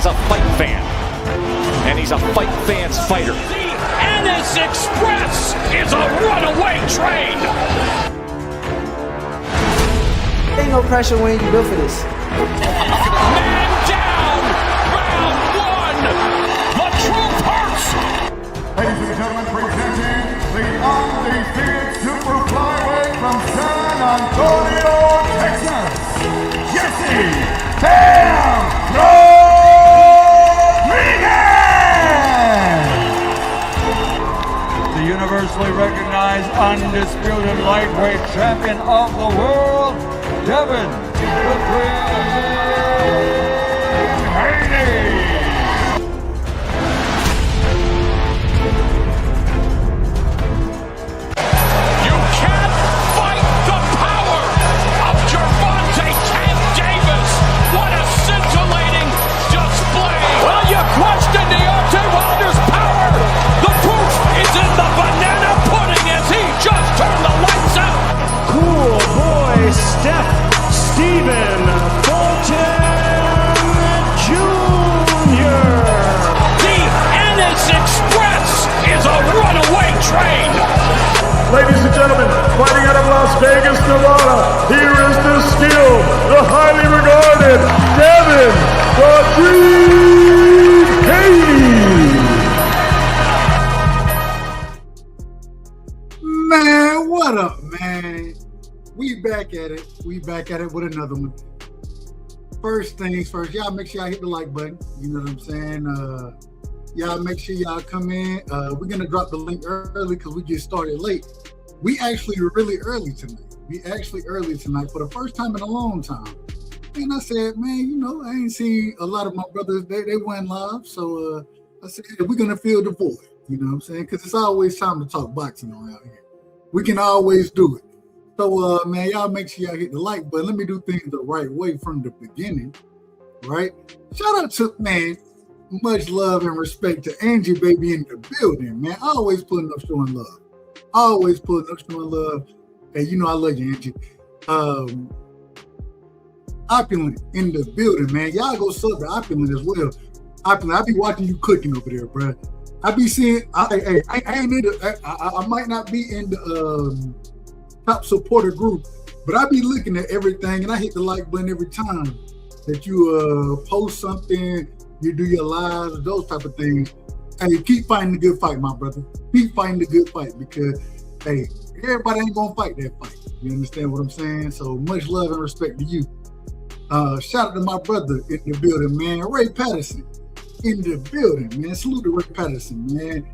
is a fight fan, and he's a fight fan's fighter. The Ennis Express is a runaway train. Ain't no pressure when you built for this. Man down, round one. The truth hurts. Ladies and gentlemen, presenting the undefeated super flyweight from San Antonio, Texas, Jesse Bam Rodriguez! The universally recognized undisputed lightweight champion of the world, Devin the Queen Haney! Question Deontay Wilder's power. The proof is in the banana pudding as he just turned the lights out. Cool boy Steph Stephen Fulton Jr. The Ennis Express is a runaway train. Ladies and gentlemen, fighting out of Las Vegas, Nevada, here is the skill, the highly regarded Devin Rodriguez! Man, what up, man? We back at it. We back at it with another one. First things first, y'all make sure y'all hit the like button. You know what I'm saying? Y'all make sure y'all come in. We're gonna drop the link early because we get started late. We actually were really early tonight. For the first time in a long time. And I said, man, you know, I ain't seen a lot of my brothers. They went live, so I said, hey, we're gonna fill the void. You know what I'm saying? Because it's always time to talk boxing around here. We can always do it. So, man, y'all make sure y'all hit the like button. Let me do things the right way from the beginning, right? Shout out to, man, much love and respect to Angie, baby, in the building, man. Always putting up, showing love. Hey, you know I love you, Angie. Opulent in the building, man. Y'all go sub to Opulent as well. Opulent, I be watching you cooking over there, bro. I be seeing, I ain't in the, I might not be in the top supporter group, but I be looking at everything and I hit the like button every time that you post something, you do your lives, those type of things. Hey, keep fighting the good fight, my brother. Keep fighting the good fight because, hey, everybody ain't gonna fight that fight. You understand what I'm saying? So much love and respect to you. Shout out to my brother in the building, man. Ray Patterson in the building, man. Salute to Ray Patterson, man.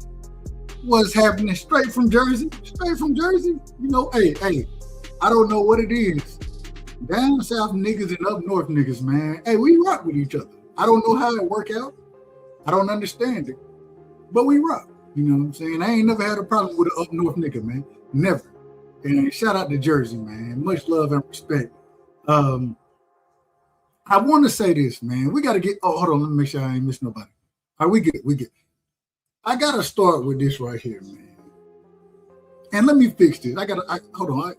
What's happening? Straight from Jersey. You know, hey, I don't know what it is. Down south niggas and up north niggas, man. Hey, we rock with each other. I don't know how it work out. I don't understand it. But we rock. You know what I'm saying? I ain't never had a problem with an up north nigga, man. Never. And shout out to Jersey, man. Much love and respect. I want to say this, man. We got to get, hold on. Let me make sure I ain't miss nobody. All right, we good. I got to start with this right here, man. And let me fix this. Hold on.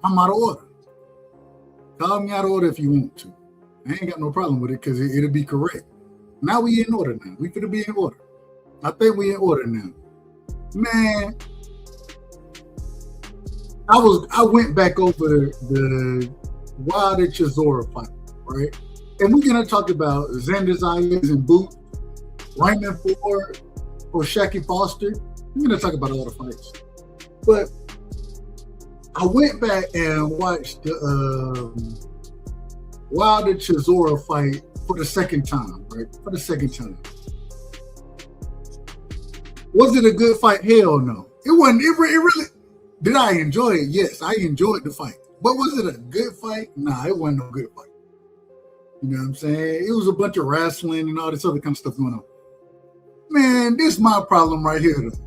I'm out of order. Call me out of order if you want to. I ain't got no problem with it because it'll be correct. Now we in order now. We finna be in order. I think we in order now. Man, I went back over the Wilder Chisora fight, right? And we're gonna talk about Zayas and Boot, Raymond Ford, or Shaqy Foster. We're gonna talk about all the fights. But I went back and watched the Wilder Chisora fight for the second time, right? For the second time. Was it a good fight? Hell no. It wasn't. It really. Did I enjoy it? Yes, I enjoyed the fight. But was it a good fight? Nah, it wasn't no good fight. You know what I'm saying? It was a bunch of wrestling and all this other kind of stuff going on. Man, this is my problem right here, though.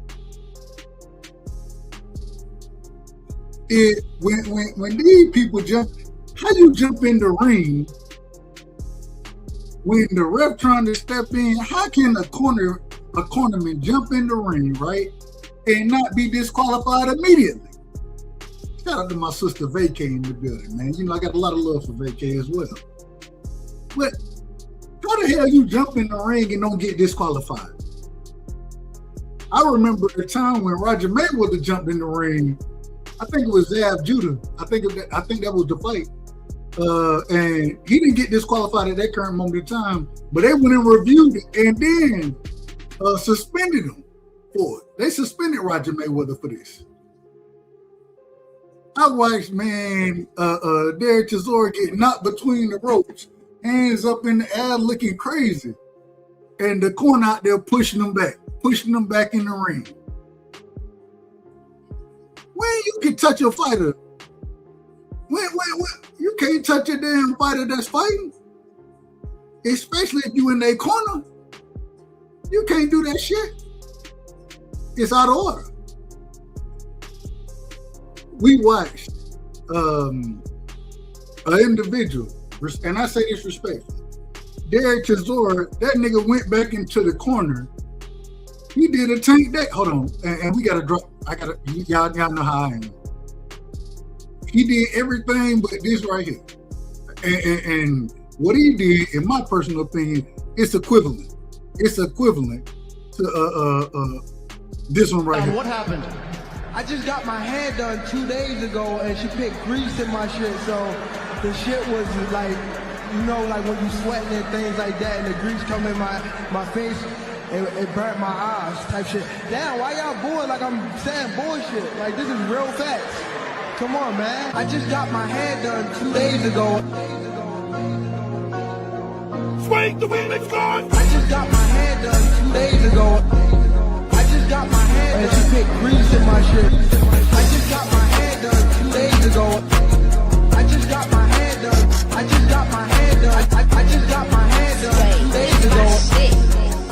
When these people jump, how you jump in the ring when the ref trying to step in? How can a cornerman jump in the ring, right, and not be disqualified immediately? Shout out to my sister Vacay in the building, man. You know, I got a lot of love for Vacay as well. But how How the hell you jump in the ring and don't get disqualified? I remember the time when Roger Mayweather jumped in the ring. I think it was Zayas Judah. I think that was the fight. And he didn't get disqualified at that current moment in time, but they went and reviewed it and then suspended him for it. They suspended Roger Mayweather for this. I watched, man, Derek Chisora get knocked between the ropes, hands up in the air looking crazy. And the corner out there pushing them back in the ring. When you can touch a fighter, when you can't touch a damn fighter that's fighting, especially if you in their corner. You can't do that shit. It's out of order. We watched an individual, and I say this respectfully, Derek Chisora, that nigga went back into the corner. He did a tank deck. Hold on, and we gotta drop. Y'all know how I am. He did everything but this right here, and what he did, in my personal opinion, it's equivalent. It's equivalent to this one right here. What happened? I just got my hair done 2 days ago, and she picked grease in my shit, so the shit was like, you know, like when you sweating and things like that, and the grease come in my face, it burnt my eyes type shit. Damn, why y'all booing like I'm saying bullshit? Like, this is real facts. Come on, man. I just got my hair done 2 days ago. Swing the wheel, it's gone. I just got my hair done 2 days ago. I just got my hair done. And she picked grease in my shit. I just got my hair done 2 days ago. I just got my hair done. I just got my hair done. I just got my hair done 2 days ago.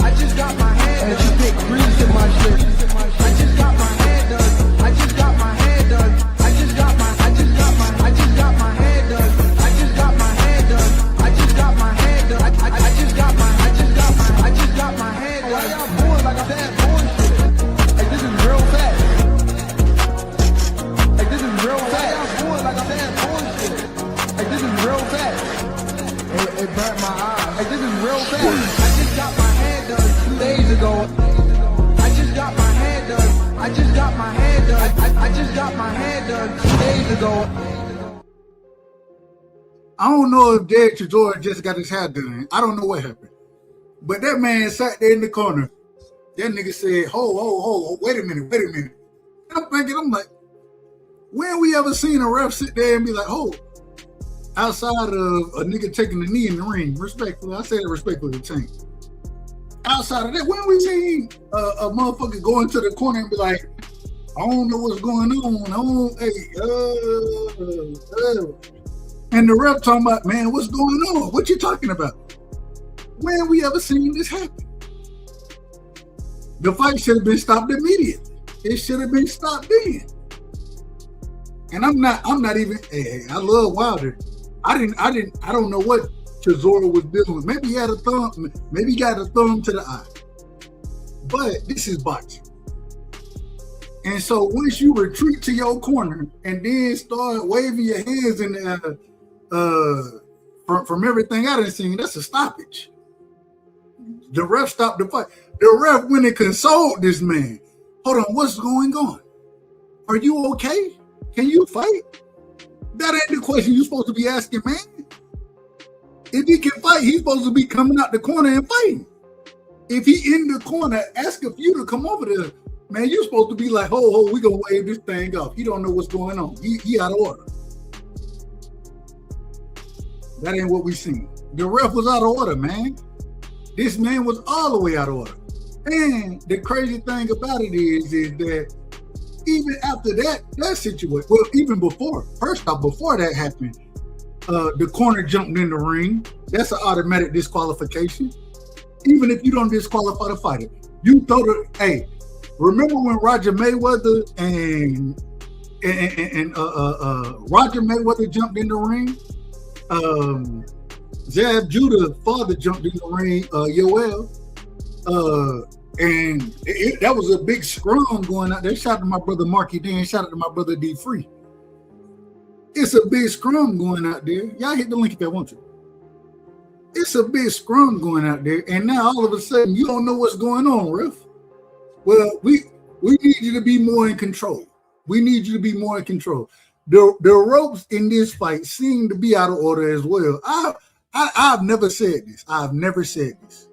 I just got my hair done. And she picked grease in my shit. I just got my hair done. I just got my hair done. I just got my hair done. I just got my hair done. I just got my hair done. I just got my hair done. Why y'all booing like I'm saying bullshit? Like, this is real facts. Like, this is real facts. Why y'all booing like I'm saying bullshit? Like, this is real facts. It burnt my eyes. Like, this is real facts. I just got my hair done 2 days ago. I just got my hair done. I just got my hair done. I just got my hair done 2 days ago. I don't know if Derek Chisora just got his hair done. I don't know what happened. But that man sat there in the corner. That nigga said, ho, wait a minute. And I'm thinking, I'm like, when we ever seen a ref sit there and be like, outside of a nigga taking the knee in the ring, respectfully, I say that respectfully to Tank. Outside of that, when we seen a motherfucker go into the corner and be like, I don't know what's going on. And the ref talking about, man, what's going on? What you talking about? When we ever seen this happen? The fight should have been stopped immediately. It should have been stopped then. And I'm not even, I love Wilder. I don't know what Chisora was dealing with. Maybe he had a thumb, maybe he got a thumb to the eye. But this is boxing. And so once you retreat to your corner and then start waving your hands in the from everything I done seen, that's a stoppage. The ref stopped the fight. The ref went and consoled this man. Hold on, what's going on? Are you okay? Can you fight? That ain't the question you're supposed to be asking, man. If he can fight, he's supposed to be coming out the corner and fighting. If he in the corner, ask a few to come over there. Man, you're supposed to be like, ho, we gonna wave this thing off. He don't know what's going on. He out of order. That ain't what we seen. The ref was out of order, man. This man was all the way out of order. And the crazy thing about it is that even after that situation, well, even before, first off, before that happened, the corner jumped in the ring. That's an automatic disqualification. Even if you don't disqualify the fighter, you throw the, hey, remember when Roger Mayweather and Roger Mayweather jumped in the ring? Zayas Judah's father jumped in the ring, Yoel, and that was a big scrum going out there. Shout out to my brother Marky Dan, shout out to my brother D Free. It's a big scrum going out there. Y'all hit the link if y'all want to. It's a big scrum going out there, and now all of a sudden you don't know what's going on, ref. Well, we need you to be more in control. We need you to be more in control. The ropes in this fight seem to be out of order as well. I've never said this. I've never said this.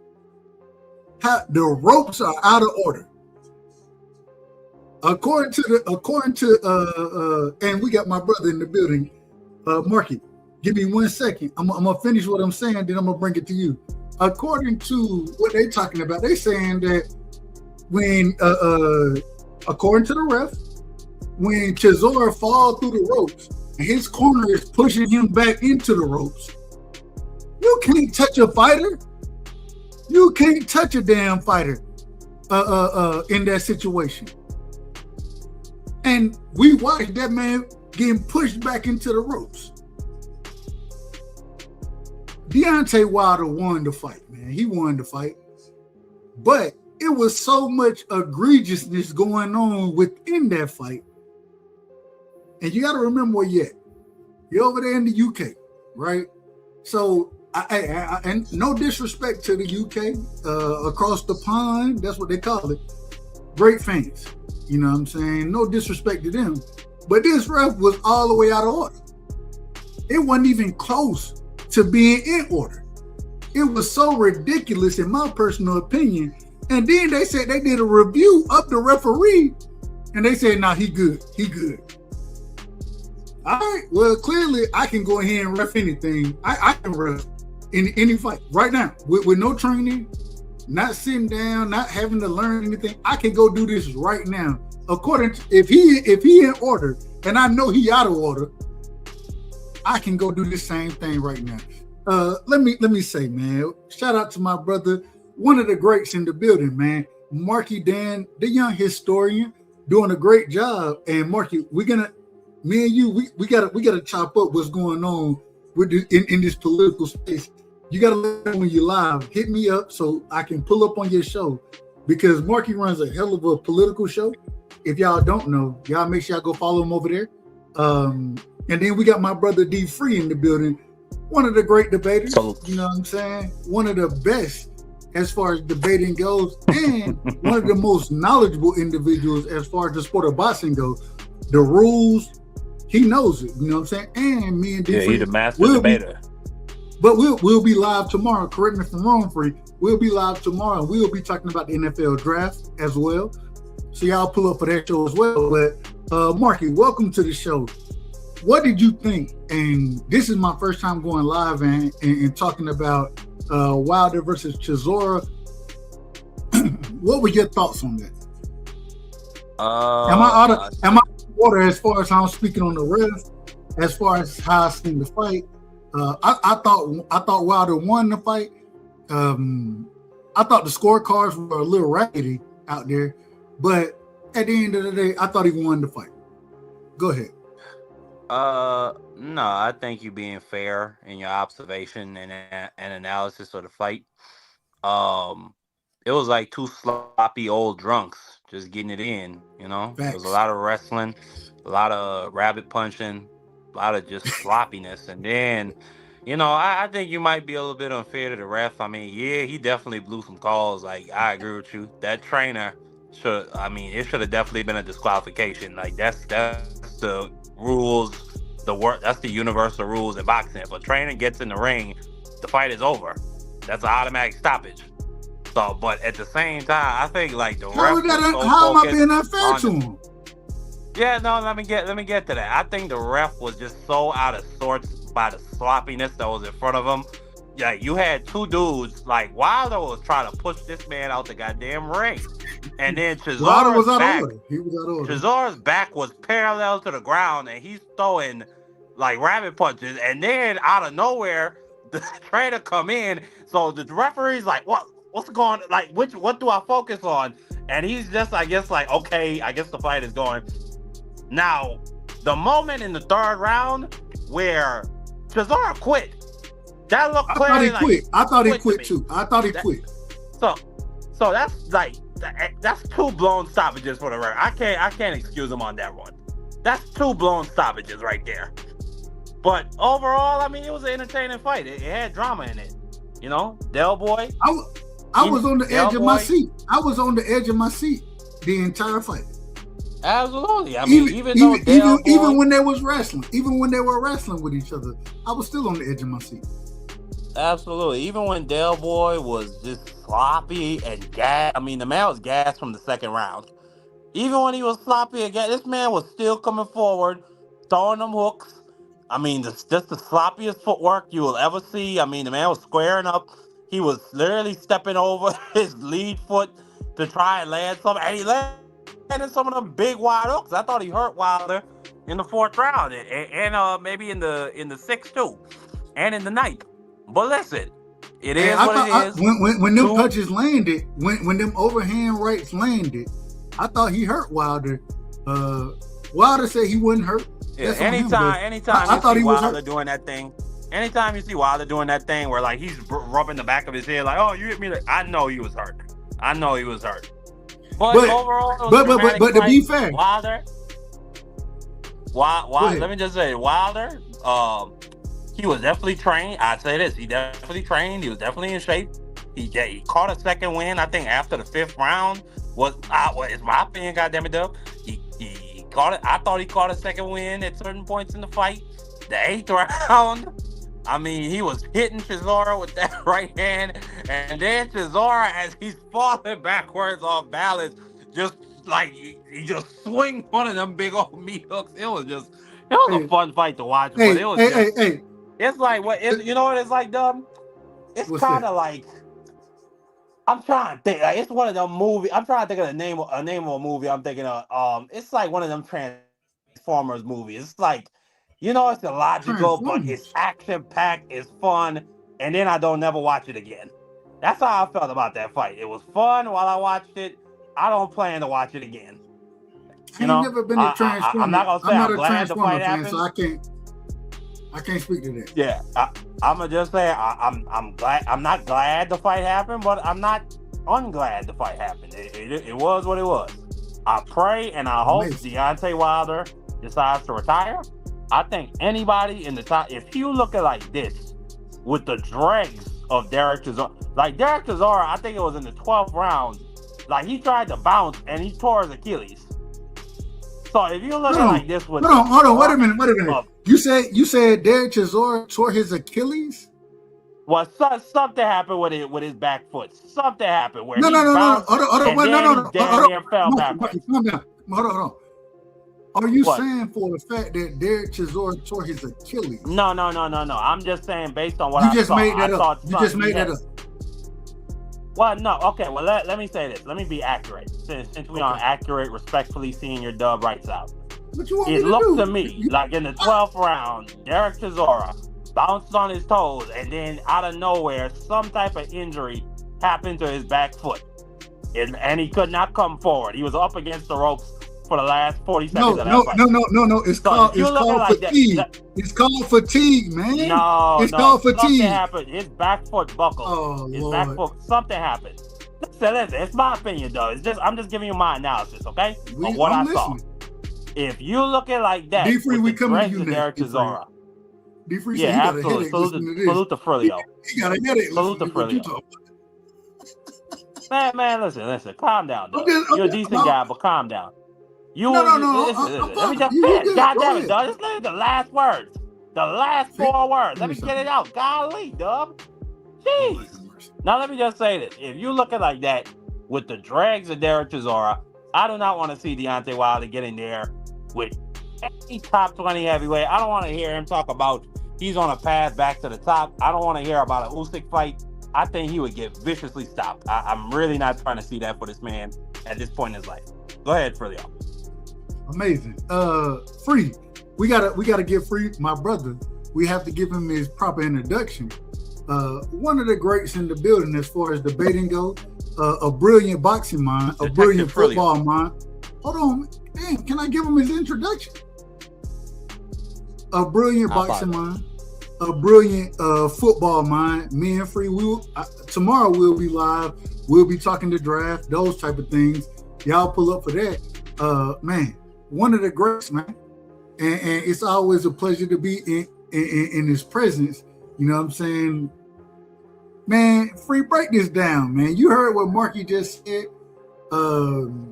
The ropes are out of order. According to and we got my brother in the building, Marky. Give me 1 second. I'm gonna finish what I'm saying, then I'm gonna bring it to you. According to what they're talking about, they're saying that when according to the ref, when Chisora falls through the ropes and his corner is pushing him back into the ropes, you can't touch a fighter. You can't touch a damn fighter in that situation. And we watched that man getting pushed back into the ropes. Deontay Wilder won the fight, man. He won the fight. But it was so much egregiousness going on within that fight. And you got to remember where you're at. You're over there in the UK, right? So, and no disrespect to the UK, across the pond, that's what they call it. Great fans. You know what I'm saying? No disrespect to them. But this ref was all the way out of order. It wasn't even close to being in order. It was so ridiculous in my personal opinion. And then they said they did a review of the referee and they said, nah, he good. He good. All right. Well, clearly I can go ahead and ref anything. I can ref in any fight right now with no training, not sitting down, not having to learn anything. I can go do this right now. According to, if he in order and I know he out of order, I can go do the same thing right now. Let me say, man, shout out to my brother, one of the greats in the building, man, Marky Dan, the young historian, doing a great job. And Marky, me and you, we gotta chop up what's going on with in this political space. You gotta let me know when you're live. Hit me up so I can pull up on your show because Marky runs a hell of a political show. If y'all don't know, y'all make sure y'all go follow him over there. And then we got my brother D Free in the building, one of the great debaters. You know what I'm saying? One of the best as far as debating goes, and one of the most knowledgeable individuals as far as the sport of boxing goes. The rules, he knows it. You know what I'm saying? And me and D Free, he's a master debater. But we'll be live tomorrow. Correct me if I'm wrong, Free. We'll be live tomorrow. We'll be talking about the NFL draft as well. So y'all pull up for that show as well. But Marky, welcome to the show. What did you think? And this is my first time going live and talking about Wilder versus Chisora. What were your thoughts on that? Am I out of order as far as how I'm speaking on the ref? As far as how I seen the fight, I thought Wilder won the fight. I thought the scorecards were a little raggedy out there, but at the end of the day, I thought he won the fight. Go ahead. No, I think you being fair in your observation and analysis of the fight. It was like two sloppy old drunks just getting it in, you know? Facts. There was a lot of wrestling, a lot of rabbit punching, a lot of just sloppiness. And then, you know, I think you might be a little bit unfair to the ref. I mean, yeah, he definitely blew some calls. Like, I agree with you. That trainer it should have definitely been a disqualification. Like, that's the rules, that's the universal rules in boxing. If a trainer gets in the ring, the fight is over. That's an automatic stoppage. So, but at the same time, I think like the ref. How am I being unfair to him? Yeah, no, let me get to that. I think the ref was just so out of sorts by the sloppiness that was in front of him. Yeah, you had two dudes, like Wilder was trying to push this man out the goddamn ring. And then Chisora's back. He was out of order. Chisora's back was parallel to the ground and he's throwing like rabbit punches. And then out of nowhere, the trainer come in. So the referee's like, what's going on? Like, what do I focus on? And he's just, I guess, like, okay, I guess the fight is going. Now, the moment in the third round where Chisora quit, that looked clearly like I thought he quit too. I thought he quit. So that's like that's two blown stoppages for the ref. I can't excuse him on that one. That's two blown stoppages right there. But overall, I mean, it was an entertaining fight. It had drama in it. You know, Del Boy. I was on the edge of my seat. I was on the edge of my seat the entire fight. Absolutely. I mean, even when they was wrestling, even when they were wrestling with each other, I was still on the edge of my seat. Absolutely. Even when Del Boy was just sloppy and gas. I mean, the man was gassed from the second round. Even when he was sloppy and gas, this man was still coming forward, throwing them hooks. I mean, just the sloppiest footwork you will ever see. I mean, the man was squaring up. He was literally stepping over his lead foot to try and land something. And he landed some of them big wide hooks. I thought he hurt Wilder in the fourth round and maybe in the sixth too, and in the ninth. But listen, it is what it is. When them punches landed, when them overhand rights landed, I thought he hurt Wilder. Wilder said he wasn't hurt. Yeah, anytime you see Wilder doing that thing, anytime you see Wilder doing that thing where like he's rubbing the back of his head like, oh, you hit me, I know he was hurt. But overall, but to be fair, Wilder, let me just say, Wilder, he was definitely trained. I'd say this, he definitely trained. He was definitely in shape. He caught a second win, I think, after the fifth round. It's my opinion, goddammit, Dub. He caught it. I thought he caught a second win at certain points in the fight. The eighth round, I mean, he was hitting Chisora with that right hand, and then Chisora, as he's falling backwards off balance, just like he just swing one of them big old meat hooks. It was a fun fight to watch. But it was it's like you know what it's like, Dub? It's kind of like, I'm trying to think. Like, it's one of them movies. I'm trying to think of the name of a movie. I'm thinking of. It's like one of them Transformers movies. It's like, you know, it's illogical, but it's action packed. It's fun, and then I don't never watch it again. That's how I felt about that fight. It was fun while I watched it. I don't plan to watch it again. I ain't never been a Transformer. I'm not gonna say I'm glad the fight happened, so I can't speak to that. Yeah, I'm gonna just say I'm glad. I'm not glad the fight happened, but I'm not unglad the fight happened. It was what it was. I pray and I hope Deontay Wilder decides to retire. I think anybody in the top, if you look at like this, with the dregs of Derek Chisora, like Derek Chisora, I think it was in the 12th round, like he tried to bounce and he tore his Achilles. So if you look at like this with hold on, wait a minute. You said Derek Chisora tore his Achilles? Well, something happened with his back foot. Something happened where no. Hold on. Fell backwards. Calm down. Hold on. Are you saying for the fact that Derek Chisora tore his Achilles? No. I'm just saying based on what I saw. You just made that up. Well, no. Okay. Well, let me say this. Let me be accurate. Since we are accurate, respectfully seeing your dub rights out. It looked to me like in the 12th round, Derek Chisora bounced on his toes, and then out of nowhere, some type of injury happened to his back foot, and he could not come forward. He was up against the ropes for the last 40 seconds of that fight. No. It's called fatigue. It's called fatigue, man. It's called fatigue. Something happened. His back foot buckled. Back foot. Something happened. Listen. It's my opinion, though. I'm just giving you my analysis, okay? Of what I saw. If you look at like that, we coming to you, Derek Chisora. D-Free, yeah, absolutely. Salute to Frilio. He got a headache. Salute to Frilio. Man, listen. Calm down, though. You're a decent guy, but calm down. No. Listen. Let me just finish. God damn it, dog. Just listen to the last words. The last 4 words. Let me get it out. Golly, dub. Jeez. Now, let me just say this. If you look at like that with the dregs of Derek Chisora, I do not want to see Deontay Wilder get in there with any top 20 heavyweight. I don't want to hear him talk about he's on a path back to the top. I don't want to hear about an Usyk fight. I think he would get viciously stopped. I'm really not trying to see that for this man at this point in his life. Go ahead, Frilio. Amazing. Free. We gotta give Free, my brother. We have to give him his proper introduction. One of the greats in the building as far as debating goes. A brilliant boxing mind, a brilliant football mind. Hold on, damn, can I give him his introduction? A brilliant boxing mind, a brilliant football mind. Me and Free, tomorrow we'll be live. We'll be talking the draft, those type of things. Y'all pull up for that. Man, one of the greats, man. And it's always a pleasure to be in his presence. You know what I'm saying? Man, Free, break this down, man. You heard what Marky just said. Do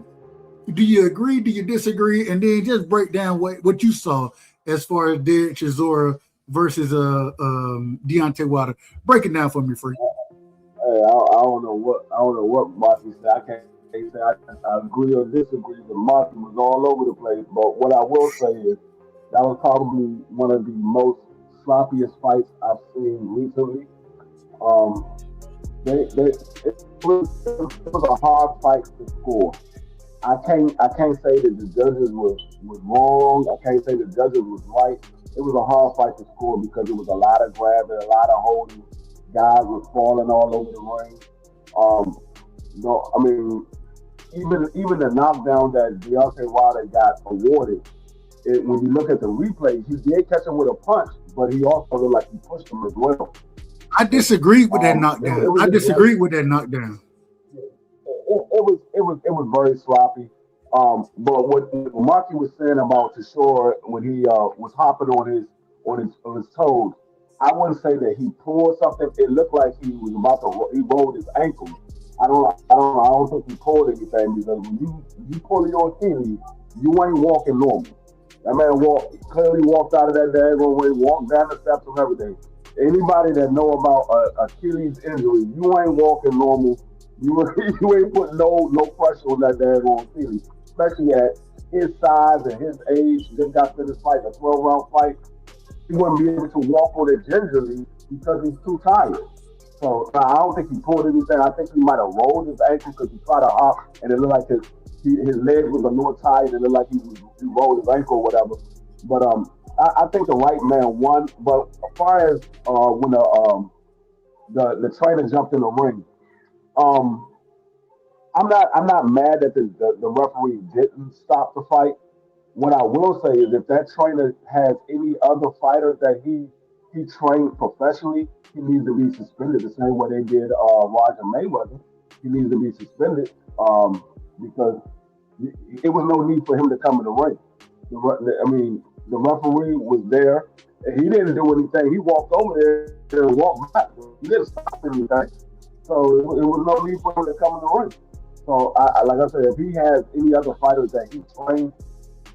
you agree? Do you disagree? And then just break down what you saw as far as Derek Chisora versus Deontay Wilder. Break it down for me, Free. Hey, I don't know what Marky said. I can't say I agree or disagree. But Marky was all over the place. But what I will say is that was probably one of the most sloppiest fights I've seen recently. It was a hard fight to score. I can't say that the judges was wrong. I can't say the judges was right. It was a hard fight to score because it was a lot of grabbing, a lot of holding. Guys were falling all over the ring. No, I mean, even the knockdown that Deontay Wilder got awarded, when you look at the replay, he did catch him with a punch, but he also looked like he pushed him as well. I disagree with that knockdown. I disagree with that knockdown. It was very sloppy. But what Marky was saying about Chisora when he was hopping on his toes, I wouldn't say that he pulled something. It looked like he was about to. He rolled his ankle. I don't think he pulled anything because when you pull your Achilles, you ain't walking normal. That man clearly walked out of that daggone way, walked down the steps and everything. Anybody that know about Achilles injury, you ain't walking normal. You ain't putting no pressure on that daggone Achilles, especially at his size and his age. Just got finished fight, a 12-round fight. He wouldn't be able to walk on it gingerly because he's too tired. So I don't think he pulled anything. I think he might have rolled his ankle because he tried to hop, and it looked like his leg was a little tight, and it looked like he rolled his ankle or whatever. But I think the right man won. But as far as when the trainer jumped in the ring, I'm not mad that the referee didn't stop the fight. What I will say is if that trainer has any other fighter that he trained professionally, he needs to be suspended the same way they did Roger Mayweather. He needs to be suspended because it was no need for him to come in the ring. The referee was there. And he didn't do anything. He walked over there and walked back. He didn't stop anything. So it was no need for him to come in the ring. So, like I said, if he has any other fighters that he trained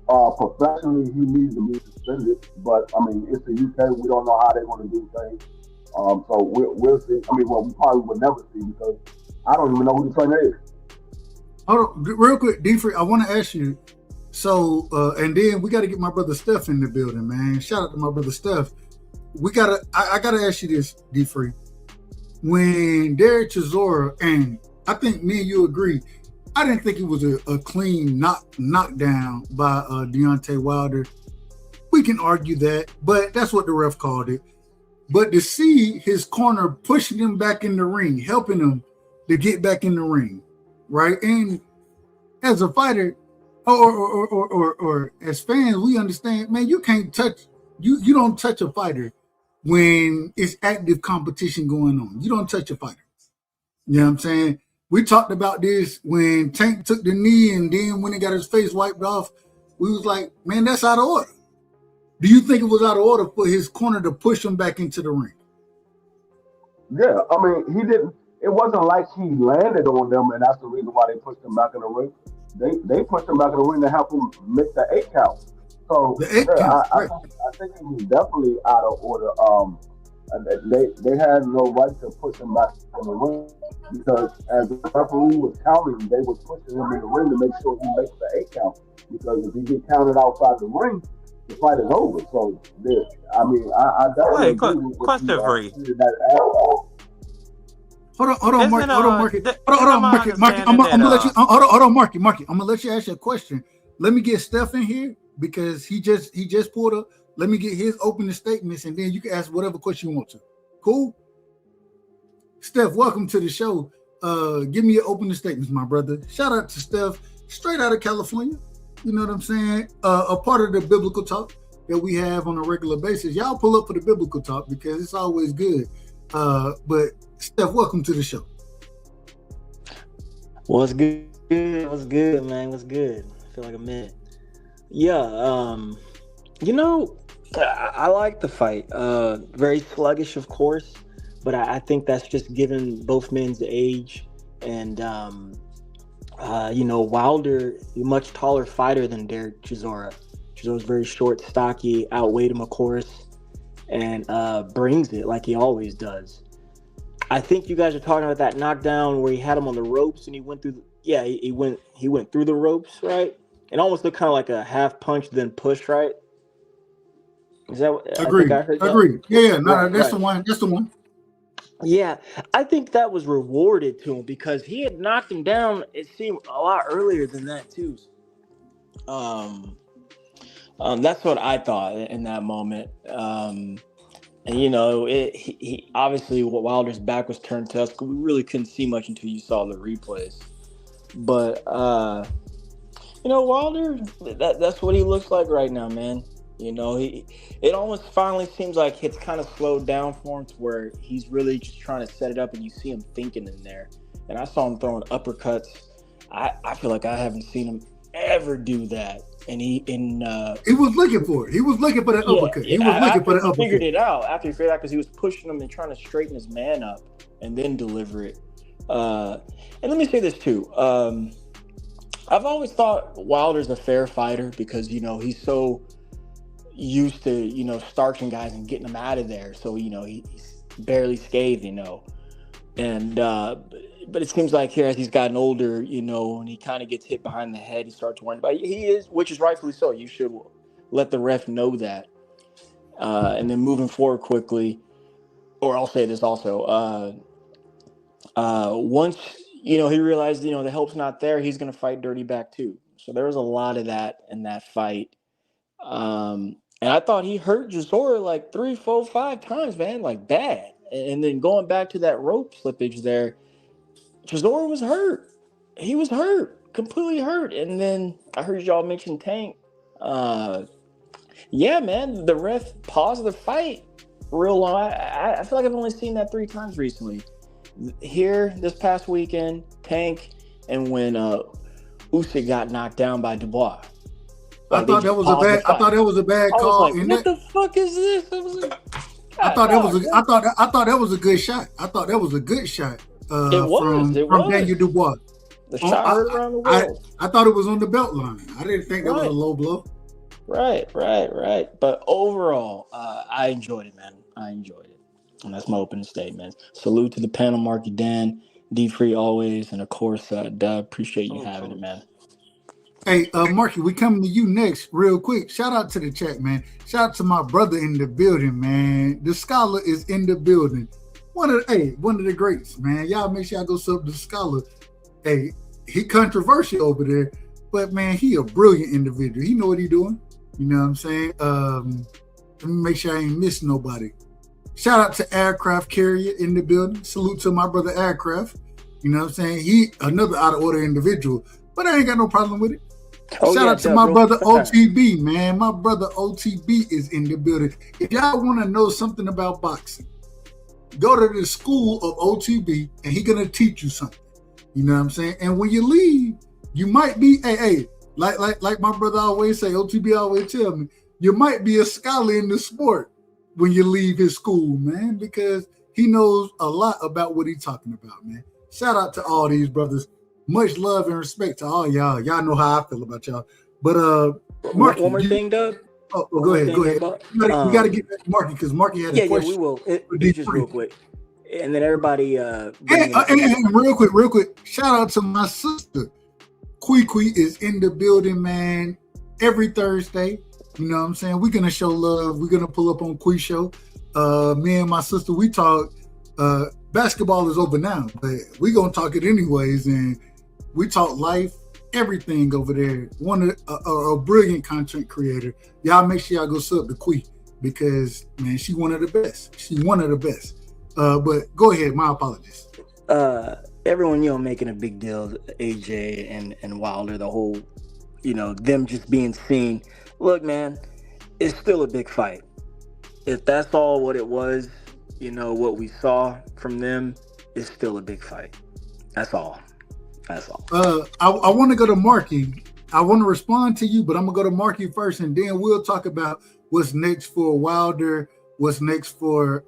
professionally, he needs to be suspended. But, I mean, it's the UK. We don't know how they're going to do things. So we'll see. I mean, we probably will never see because I don't even know who the trainer is. Hold on, real quick, D-Free, I want to ask you. So, and then we got to get my brother Steph in the building, man. Shout out to my brother Steph. I got to ask you this, D-Free. When Derek Chisora, and I think me and you agree, I didn't think it was a clean knockdown by Deontay Wilder. We can argue that, but that's what the ref called it. But to see his corner pushing him back in the ring, helping him to get back in the ring, right? And as a fighter, or as fans, we understand, man, you can't touch, you don't touch a fighter when it's active competition going on. You don't touch a fighter. You know what I'm saying? We talked about this when Tank took the knee and then when he got his face wiped off, we was like, man, that's out of order. Do you think it was out of order for his corner to push him back into the ring? Yeah, I mean, he didn't. It wasn't like he landed on them, and that's the reason why they pushed him back in the ring. They pushed him back in the ring to help him make the 8 count. So I think it was definitely out of order. They had no right to push him back in the ring because as the referee was counting, they were pushing him in the ring to make sure he makes the 8 count. Because if he get counted outside the ring, the fight is over. So, I mean, I definitely agree with question for you. Hold on, Marky. I'm gonna let you. Hold on, Marky. I'm gonna let you ask you a question. Let me get Steph in here because he just pulled up. Let me get his opening statements, and then you can ask whatever question you want to. Cool. Steph, welcome to the show. Give me your opening statements, my brother. Shout out to Steph, straight out of California. You know what I'm saying? A part of the biblical talk that we have on a regular basis. Y'all pull up for the biblical talk because it's always good. But Steph, welcome to the show. What's good? What's good, man? What's good? I feel like a minute. Yeah, I like the fight. Very sluggish, of course, but I think that's just given both men's age. And, Wilder, a much taller fighter than Derek Chisora. Chisora's very short, stocky, outweighed him, of course, and brings it like he always does. I think you guys are talking about that knockdown where he had him on the ropes and he went through. He went through the ropes, right? It almost looked kind of like a half punch then push, right? Is that what Agreed. I heard? Agreed. Yeah, no, Right, that's right. the one. That's the one. Yeah, I think that was rewarded to him because he had knocked him down. It seemed a lot earlier than that too. That's what I thought in that moment. And he obviously Wilder's back was turned to us. We really couldn't see much until you saw the replays. But Wilder, that's what he looks like right now, man. It almost finally seems like it's kind of slowed down for him to where he's really just trying to set it up, and you see him thinking in there. And I saw him throwing uppercuts. I feel like I haven't seen him ever do that. And he was looking for it. He was looking for that uppercut. He was looking for the uppercut. He figured it out after he figured it out because he was pushing him and trying to straighten his man up and then deliver it. And let me say this too. I've always thought Wilder's a fair fighter because he's so used to starching guys and getting them out of there. So he's barely scathed. And but it seems like here as he's gotten older, and he kind of gets hit behind the head, he starts worrying about it. He is, which is rightfully so. You should let the ref know that. And then moving forward quickly, or I'll say this also. Once he realized the help's not there, he's going to fight dirty back too. So there was a lot of that in that fight. And I thought he hurt Chisora like 3, 4, 5 times, man, like bad. And then going back to that rope slippage there, Chisora was hurt. He was hurt, completely hurt. And then I heard y'all mention Tank. Yeah, man, the ref paused the fight real long. I feel like I've only seen that 3 times recently. Here, this past weekend, Tank, and when Usyk got knocked down by Dubois. I thought that was a bad call. I was like, what the fuck is this? I thought that was a good shot. I thought that was a good shot. From Daniel Dubois. The shot hurt around the world. I thought it was on the belt line. I didn't think that was a low blow. Right. But overall, I enjoyed it, man. I enjoyed it. And that's my opening statement. Salute to the panel, Marky Dan, D Free always, and of course, Dub. Appreciate you having it, man. Hey, Marky, we coming to you next real quick. Shout out to the chat, man. Shout out to my brother in the building, man. The Scholar is in the building. One of the greats, man. Y'all make sure y'all go sub to the Scholar. Hey, he controversial over there, but man, he a brilliant individual. He know what he doing. You know what I'm saying? Let me make sure I ain't miss nobody. Shout out to Aircraft Carrier in the building. Salute to my brother Aircraft. You know what I'm saying? He another out of order individual, but I ain't got no problem with it. Shout out to my brother OTB, man. My brother OTB is in the building. If y'all want to know something about boxing, go to the school of OTB and he's going to teach you something. You know what I'm saying? And when you leave, you might be, like my brother always say, OTB always tell me, you might be a scholar in the sport when you leave his school, man, because he knows a lot about what he's talking about, man. Shout out to all these brothers. Much love and respect to all y'all. Y'all know how I feel about y'all. But Marky, one more thing, Doug. Oh, go ahead. We got to get back to Marky because Marky had a question. Yeah, we will. Just real quick. And then everybody. And real quick. Shout out to my sister. Kui is in the building, man. Every Thursday. You know what I'm saying? We're going to show love. We're going to pull up on Kui show. Me and my sister, we talk. Basketball is over now, but we're going to talk it anyways. And we talk life, everything over there. A brilliant content creator. Y'all make sure y'all go sub to Kui because, man, she one of the best. But go ahead. My apologies. Everyone, making a big deal, AJ and Wilder, the whole, them just being seen. Look, man, it's still a big fight. If that's all what it was, what we saw from them is still a big fight. That's all. I want to go to Marky. I want to respond to you, but I'm going to go to Marky first, and then we'll talk about what's next for Wilder, what's next for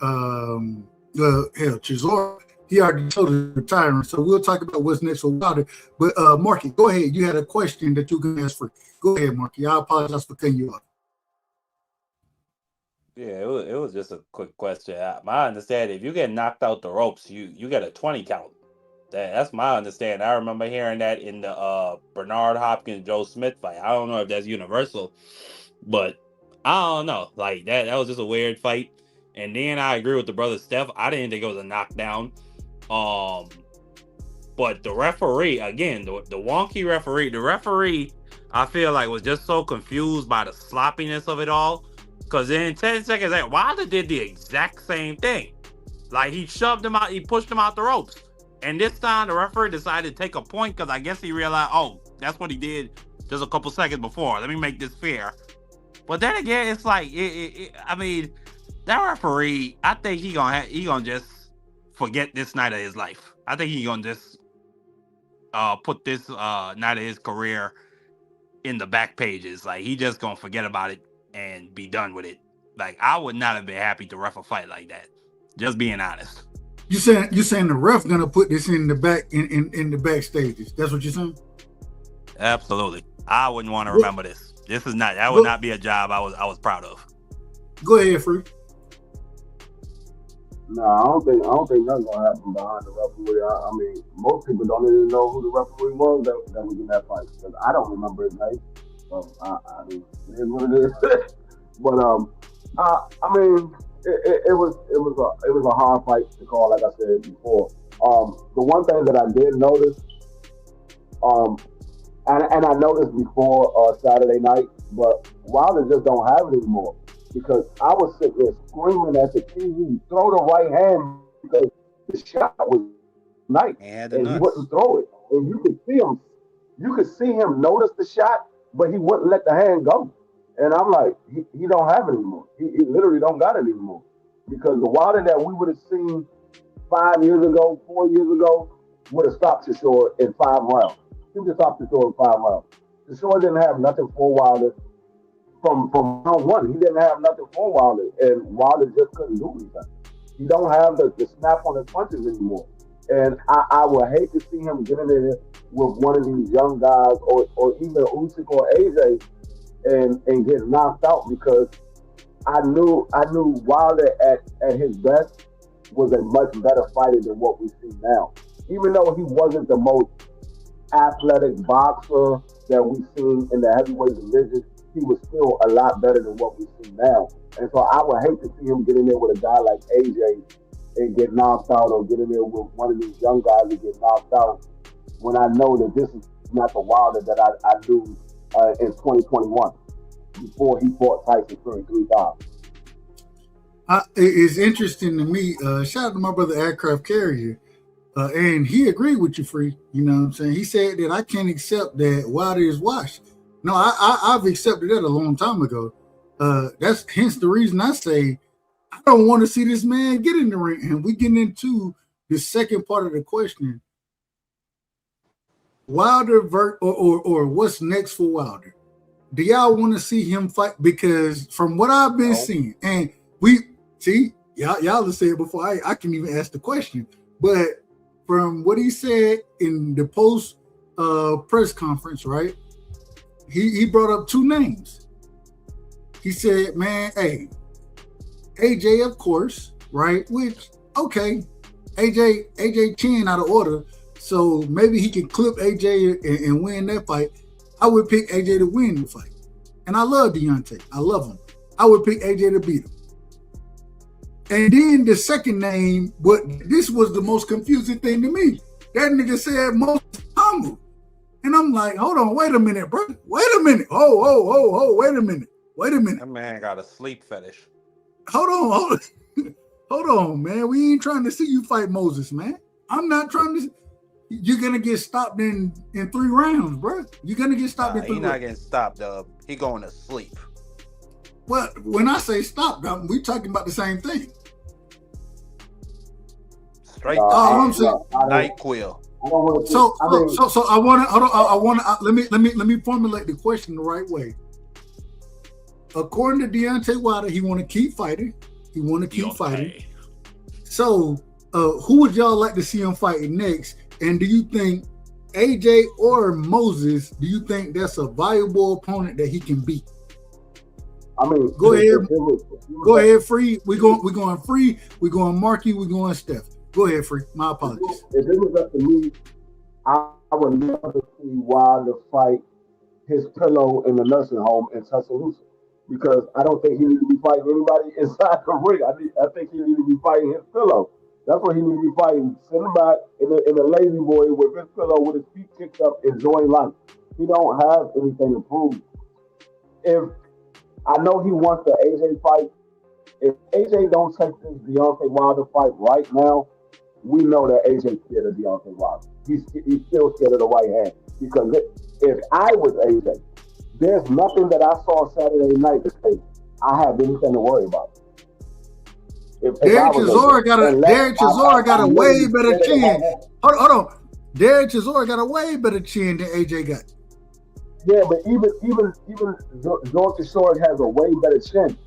Hell, Chisora, he already told us retiring. So we'll talk about what's next for Wilder. But Marky, go ahead. You had a question that you can ask for. Go ahead, Marky. I apologize for cutting you off. Yeah, it was just a quick question. My understanding, if you get knocked out the ropes, you get a 20 count. That's my understanding. I remember hearing that in the Bernard Hopkins Joe Smith fight. I don't know if that's universal, but I don't know. Like that was just a weird fight. And then I agree with the brother Steph. I didn't think it was a knockdown. But the referee, again, the wonky referee, I feel like was just so confused by the sloppiness of it all. Because in 10 seconds, Wilder did the exact same thing. Like he shoved him out, he pushed him out the ropes. And this time the referee decided to take a point because I guess he realized, oh, that's what he did just a couple seconds before. Let me make this fair. But then again, it's like, I mean, that referee, I think he gonna just forget this night of his life. I think he gonna just put this night of his career in the back pages. Like he just gonna forget about it and be done with it. Like I would not have been happy to ref a fight like that. Just being honest. You saying the ref gonna put this in the back in the back stages? That's what you're saying? Absolutely. I wouldn't want to remember this. That would not be a job I was proud of. Go ahead, Free. No, I don't think nothing's gonna happen behind the referee. I mean, most people don't even know who the referee was that was in that fight because I don't remember his name. So I mean, it is what it is. But I mean, it was a hard fight to call, like I said before. The one thing that I did notice, and I noticed before Saturday night, but Wilder just don't have it anymore. Because I was sitting there screaming at the TV, throw the right hand because the shot was nice, and he wouldn't throw it. And you could see him notice the shot, but he wouldn't let the hand go. And I'm like, he don't have it anymore. He literally don't got it anymore. Because the Wilder that we would have seen 5 years ago, 4 years ago, would have stopped Chisora in 5 rounds. He would have stopped Chisora in 5 rounds. Chisora didn't have nothing for Wilder. From round one, he didn't have nothing for Wilder, and Wilder just couldn't do anything. He don't have the snap on his punches anymore. And I would hate to see him get in there with one of these young guys, or even Usyk or AJ, and get knocked out because I knew Wilder at his best was a much better fighter than what we see now. Even though he wasn't the most athletic boxer that we've seen in the heavyweight division, he was still a lot better than what we see now. And so I would hate to see him get in there with a guy like AJ and get knocked out, or get in there with one of these young guys and get knocked out, when I know that this is not the Wilder that I knew in 2021 before he fought Tyson Fury 3 times. It's interesting to me. Shout out to my brother Aircraft Carrier. And he agreed with you, Free. You know what I'm saying? He said that I can't accept that Wilder is washed. No, I've accepted that a long time ago. That's hence the reason I say I don't want to see this man get in the ring. And we getting into the second part of the question. Wilder or what's next for Wilder? Do y'all want to see him fight? Because from what I've been seeing, and we see, y'all have said before I can even ask the question, but from what he said in the post press conference, right? He brought up 2 names. He said, man, hey, AJ, of course, right? Which, okay, AJ chin out of order, so maybe he can clip AJ and win that fight. I would pick AJ to win the fight. And I love Deontay. I love him. I would pick AJ to beat him. And then the second name, but this was the most confusing thing to me. That nigga said Moses Humble. And I'm like, hold on, wait a minute, bro. Wait a minute. Oh, wait a minute. That man got a sleep fetish. Hold on, man. We ain't trying to see you fight Moses, man. I'm not trying to. You're going to get stopped in 3 rounds, bro. You're going to get stopped in 3 rounds. He's not getting stopped, he going to sleep. Well, when I say stop, we talking about the same thing. Straight NyQuil. So I want to let me formulate the question the right way. According to Deontay Wilder, he want to keep fighting. So, who would y'all like to see him fighting next? And do you think AJ or Moses? Do you think that's a viable opponent that he can beat? I mean, go ahead, Free. We're going Free. We're going Marky. We're going Steph. Go ahead, Free. My apologies. If it was up to me, I would love to see Wilder fight his pillow in the nursing home in Tuscaloosa, because I don't think he needs to be fighting anybody inside the ring. I think he needs to be fighting his pillow. That's what he needs to be fighting. Sitting back in a lazy boy with his pillow with his feet kicked up, enjoying life. He don't have anything to prove. If I know he wants the AJ fight, if AJ don't take this Deontay Wilder fight right now, we know that AJ's scared of Deontay Wilder. He's still scared of the right hand, because if I was AJ, there's nothing that I saw Saturday night to say I have anything to worry about. Derek Chisora got a way better chin. Hold on. Derek Chisora got a way better chin than AJ got. Yeah, but even George Chisora has a way better chin.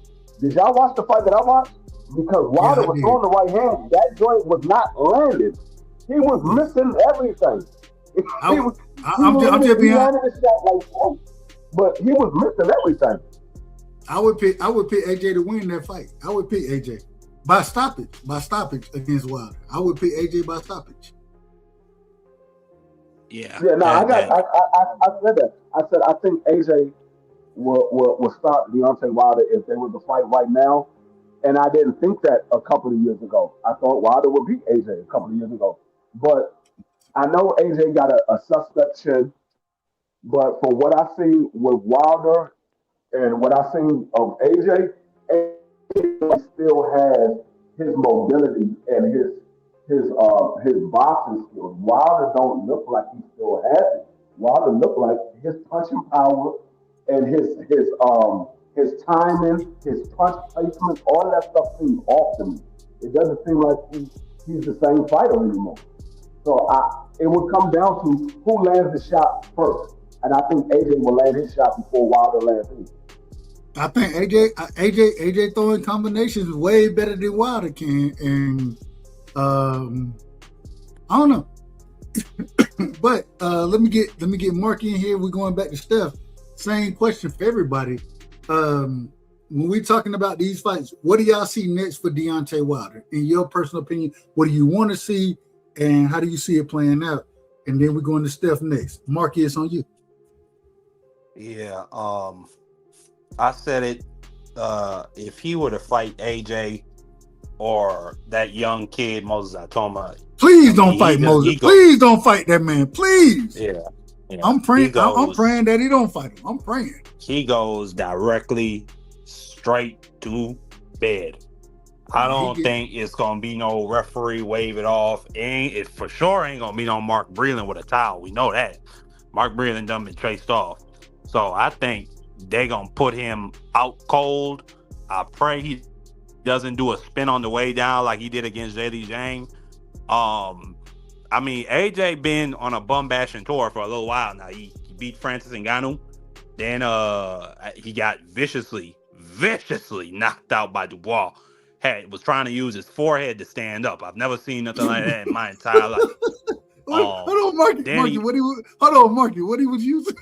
Did y'all watch the fight that I watched? Because Wilder was throwing the right hand, that joint was not landed. He was missing everything. I'm just being honest. But he was missing everything. I would pick AJ to win that fight. I would pick AJ by stoppage against Wilder. I would pick AJ by stoppage. Yeah. Yeah. No, I said that. I said I think AJ will stop Deontay Wilder if they were to fight right now. And I didn't think that a couple of years ago. I thought Wilder would beat AJ a couple of years ago. But I know AJ got a suspect chin. But from what I see with Wilder and what I seen of AJ still has his mobility and his boxing skills. Wilder don't look like he still has it. Wilder look like his punching power and his timing, his punch placement, all that stuff seems off to me. It doesn't seem like he's the same fighter anymore. So it would come down to who lands the shot first. And I think AJ will land his shot before Wilder lands his. I think AJ throwing combinations way better than Wilder can, and I don't know. But let me get Mark in here. We're going back to Steph. Same question for everybody. When we're talking about these fights, what do y'all see next for Deontay Wilder? In your personal opinion, what do you want to see, and how do you see it playing out? And then we're going to Steph next. Mark, it's on you. Yeah, I said it. If he were to fight AJ or that young kid Moses Atoma, please don't fight Moses. Please don't fight that man. Please. Yeah. I'm praying. I'm praying that he don't fight him. I'm praying. He goes directly straight to bed. I don't think it's gonna be no referee wave it off. It for sure ain't gonna be no Mark Breland with a towel. We know that. Mark Breland done been traced off. So I think they gonna put him out cold. I pray he doesn't do a spin on the way down like he did against JD Jang. I mean, AJ been on a bum bashing tour for a little while now. He beat Francis Ngannou. Then he got viciously knocked out by Dubois. Was trying to use his forehead to stand up. I've never seen nothing like that in my entire life. Hold on, Marky. What he was using?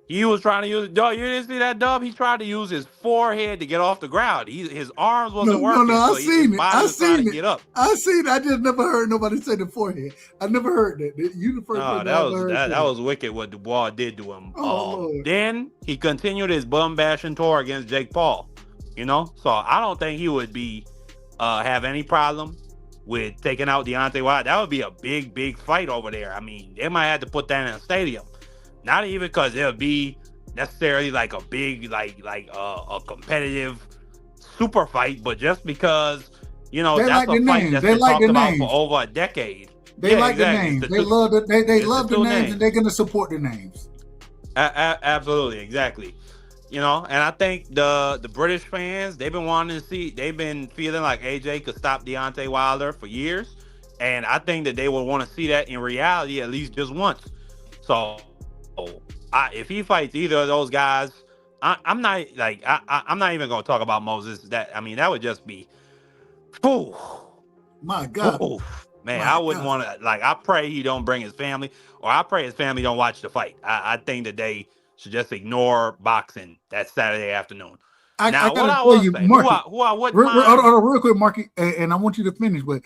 He was trying to use it. Dog, you didn't see that, Dub? He tried to use his forehead to get off the ground. His arms wasn't working. No, I seen it. I seen it. Get up. I seen it. I just never heard nobody say the forehead. I never heard that. You the first person that was wicked what Dubois did to him. Then he continued his bum bashing tour against Jake Paul. So I don't think he would be have any problem with taking out Deontay Wilder. That would be a big fight over there. I mean, they might have to put that in a stadium. Not even because it'll be necessarily like a big, like a competitive super fight, but just because, that's a fight that's been talked about for over a decade. They like the names. They love the names, and they're going to support the names. Absolutely, exactly. And I think the British fans, they've been feeling like AJ could stop Deontay Wilder for years. And I think that they would want to see that in reality at least just once. So if he fights either of those guys, I'm not even going to talk about Moses. That would just be, My God. Man, I wouldn't want to. Like, I pray he don't bring his family, or I pray his family don't watch the fight. I think that they should just ignore boxing that Saturday afternoon. I Now, what gotta I tell will you, say, Marky, who I wouldn't mind. hold on, real quick, Marky, and I want you to finish. But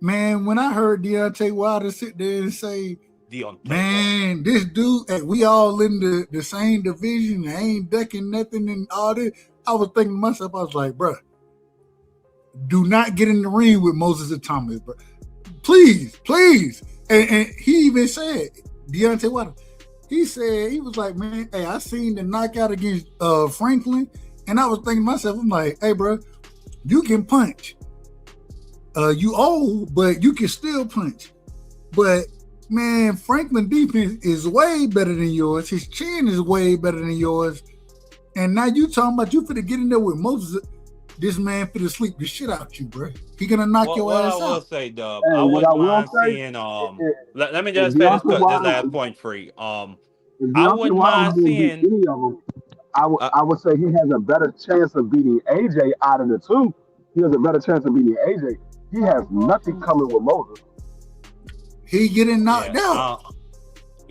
man, when I heard Deontay Wilder sit there and say, "Man, this dude, we all in the same division, I ain't ducking nothing and all this," I was thinking to myself, I was like, "Bro, do not get in the ring with Moses and Thomas, bro. Please." And he even said, Deontay Wilder, he said, he was like, "Man, hey, I seen the knockout against Franklin." And I was thinking to myself, I'm like, "Hey, bro, you can punch. You old, but you can still punch. But man, Franklin defense is way better than yours. His chin is way better than yours. And now you talking about you finna get in there with Moses. This man finna sleep the shit out you, bro. He gonna knock your ass out." What I will say, Dub, I wouldn't mind seeing. Let me just say this last point free. I wouldn't mind seeing any of them. I would say he has a better chance of beating AJ out of the two. He has a better chance of beating AJ. He has nothing coming with Moses. He getting knocked out.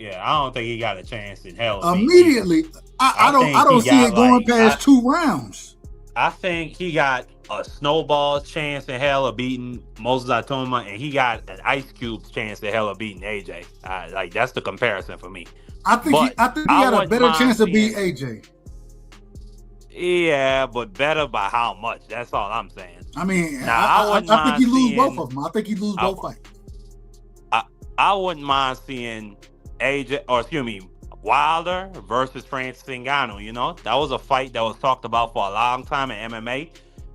I don't think he got a chance in hell. Immediately. I don't see it going past 2 rounds. I think he got a snowball's chance in hell of beating Moses Atoma, and he got an Ice Cube's chance in hell of beating AJ. Like, that's the comparison for me. I think he got a better chance of beating AJ. Yeah, but better by how much? That's all I'm saying. I mean, I think he lose both of them. I think he lose both fights. I wouldn't mind seeing Wilder versus Francis Ngannou. You know, that was a fight that was talked about for a long time in MMA.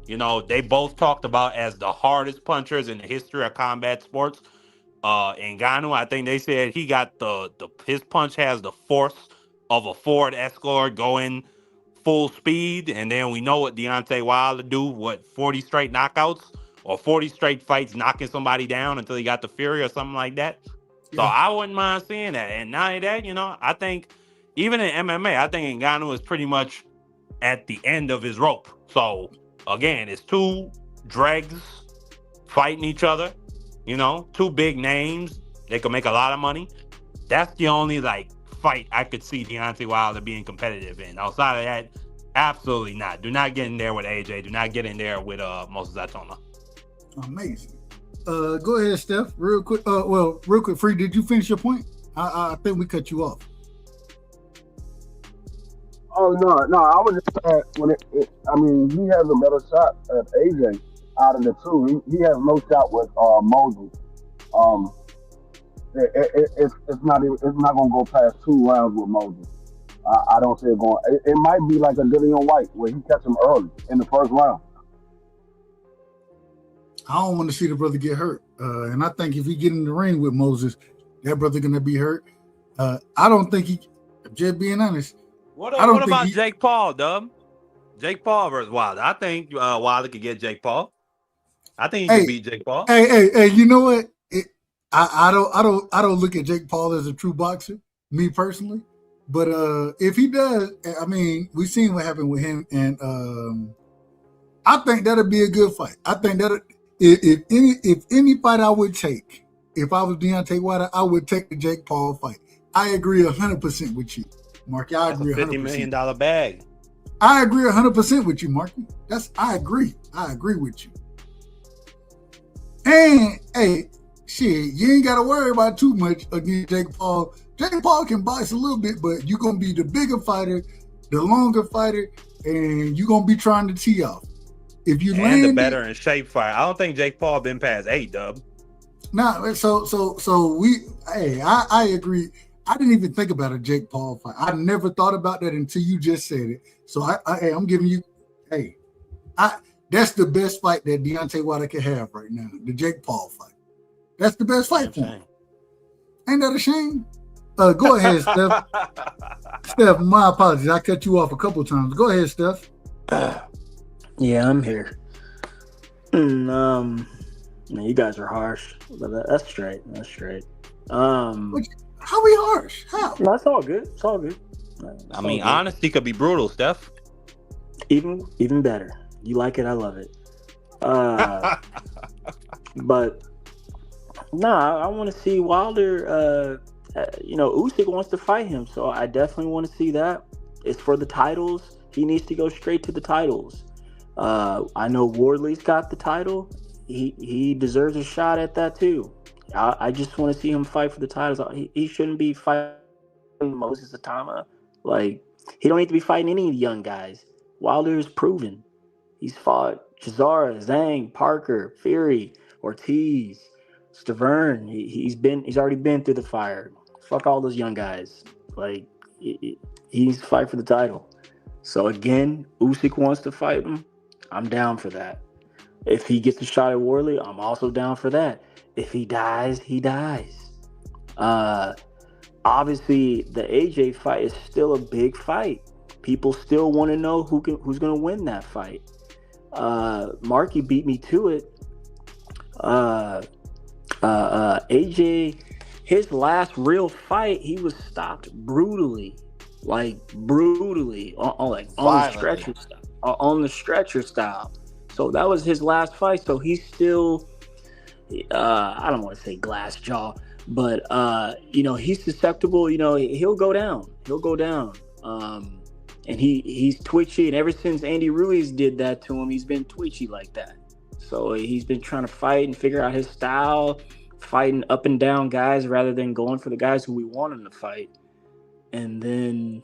You know, they both talked about as the hardest punchers in the history of combat sports. Ngannou, I think they said he got his punch has the force of a Ford Escort going full speed, and then we know what Deontay Wilder do, 40 straight knockouts or 40 straight fights knocking somebody down until he got the fury or something like that. Yeah. So I wouldn't mind seeing that. And not only that, you know, I think even in MMA, I think Ngannou is pretty much at the end of his rope. So again, it's 2 dregs fighting each other, you know, 2 big names. They could make a lot of money. That's the only fight I could see Deontay Wilder being competitive in. Outside of that, absolutely not. Do not get in there with AJ. Do not get in there with Moses Atoma. Amazing. Go ahead, Steph. Real quick. Real quick, Free. Did you finish your point? I think we cut you off. Oh no! I was just saying he has a better shot at AJ out of the two. He has no shot with Moses. It's not going to go past 2 rounds with Moses. I don't see it going. It might be like a Dillian White where he catch him early in the first round. I don't want to see the brother get hurt, and I think if he get in the ring with Moses, that brother gonna be hurt. I don't think he. Just being honest. What about Jake Paul, Dub? Jake Paul versus Wilder. I think Wilder could get Jake Paul. I think he could beat Jake Paul. Hey, you know what? I don't look at Jake Paul as a true boxer, me personally. But if he does, I mean, we've seen what happened with him, and I think that'll be a good fight. I think that if any fight I would take, if I was Deontay Wilder, I would take the Jake Paul fight. I agree 100% with you, Marky. I agree. That's a $50 million bag. I agree 100% with you, Marky. I agree. I agree with you. And hey, shit, you ain't got to worry about too much against Jake Paul. Jake Paul can box a little bit, but you're going to be the bigger fighter, the longer fighter, and you're going to be trying to tee off. If you land the better in shape fighter. I don't think Jake Paul been past 8, Dub. Nah, so I agree. I didn't even think about a Jake Paul fight. I never thought about that until you just said it. So I'm giving you, that's the best fight that Deontay Wilder can have right now, the Jake Paul fight. That's the best fight for him. Ain't that a shame? Go ahead, Steph. Steph, my apologies. I cut you off a couple times. Go ahead, Steph. Yeah, I'm here. You guys are harsh. That's straight. How we harsh? How? No, it's all good. It's all good. I mean, honesty could be brutal, Steph. Even better. You like it, I love it. But nah, I want to see Wilder. Usyk wants to fight him, so I definitely want to see that. It's for the titles. He needs to go straight to the titles. I know Wardley's got the title. He deserves a shot at that too. I just want to see him fight for the titles. He shouldn't be fighting Moses Atama. Like, he don't need to be fighting any of the young guys. Wilder is proven. He's fought Chisora, Zhang, Parker, Fury, Ortiz, Stavern. He's already been through the fire. Fuck all those young guys. Like, he needs to fight for the title. So again, Usyk wants to fight him. I'm down for that. If he gets a shot at Wardley, I'm also down for that. If he dies, he dies. Obviously, the AJ fight is still a big fight. People still want to know who's going to win that fight. Marky beat me to it. AJ, his last real fight, he was stopped brutally, on the stretcher style. On the stretcher style. So that was his last fight. So he's still, I don't want to say glass jaw, but he's susceptible. He'll go down. And he's twitchy, and ever since Andy Ruiz did that to him, he's been twitchy like that. So he's been trying to fight and figure out his style, fighting up and down guys rather than going for the guys who we want him to fight. And then,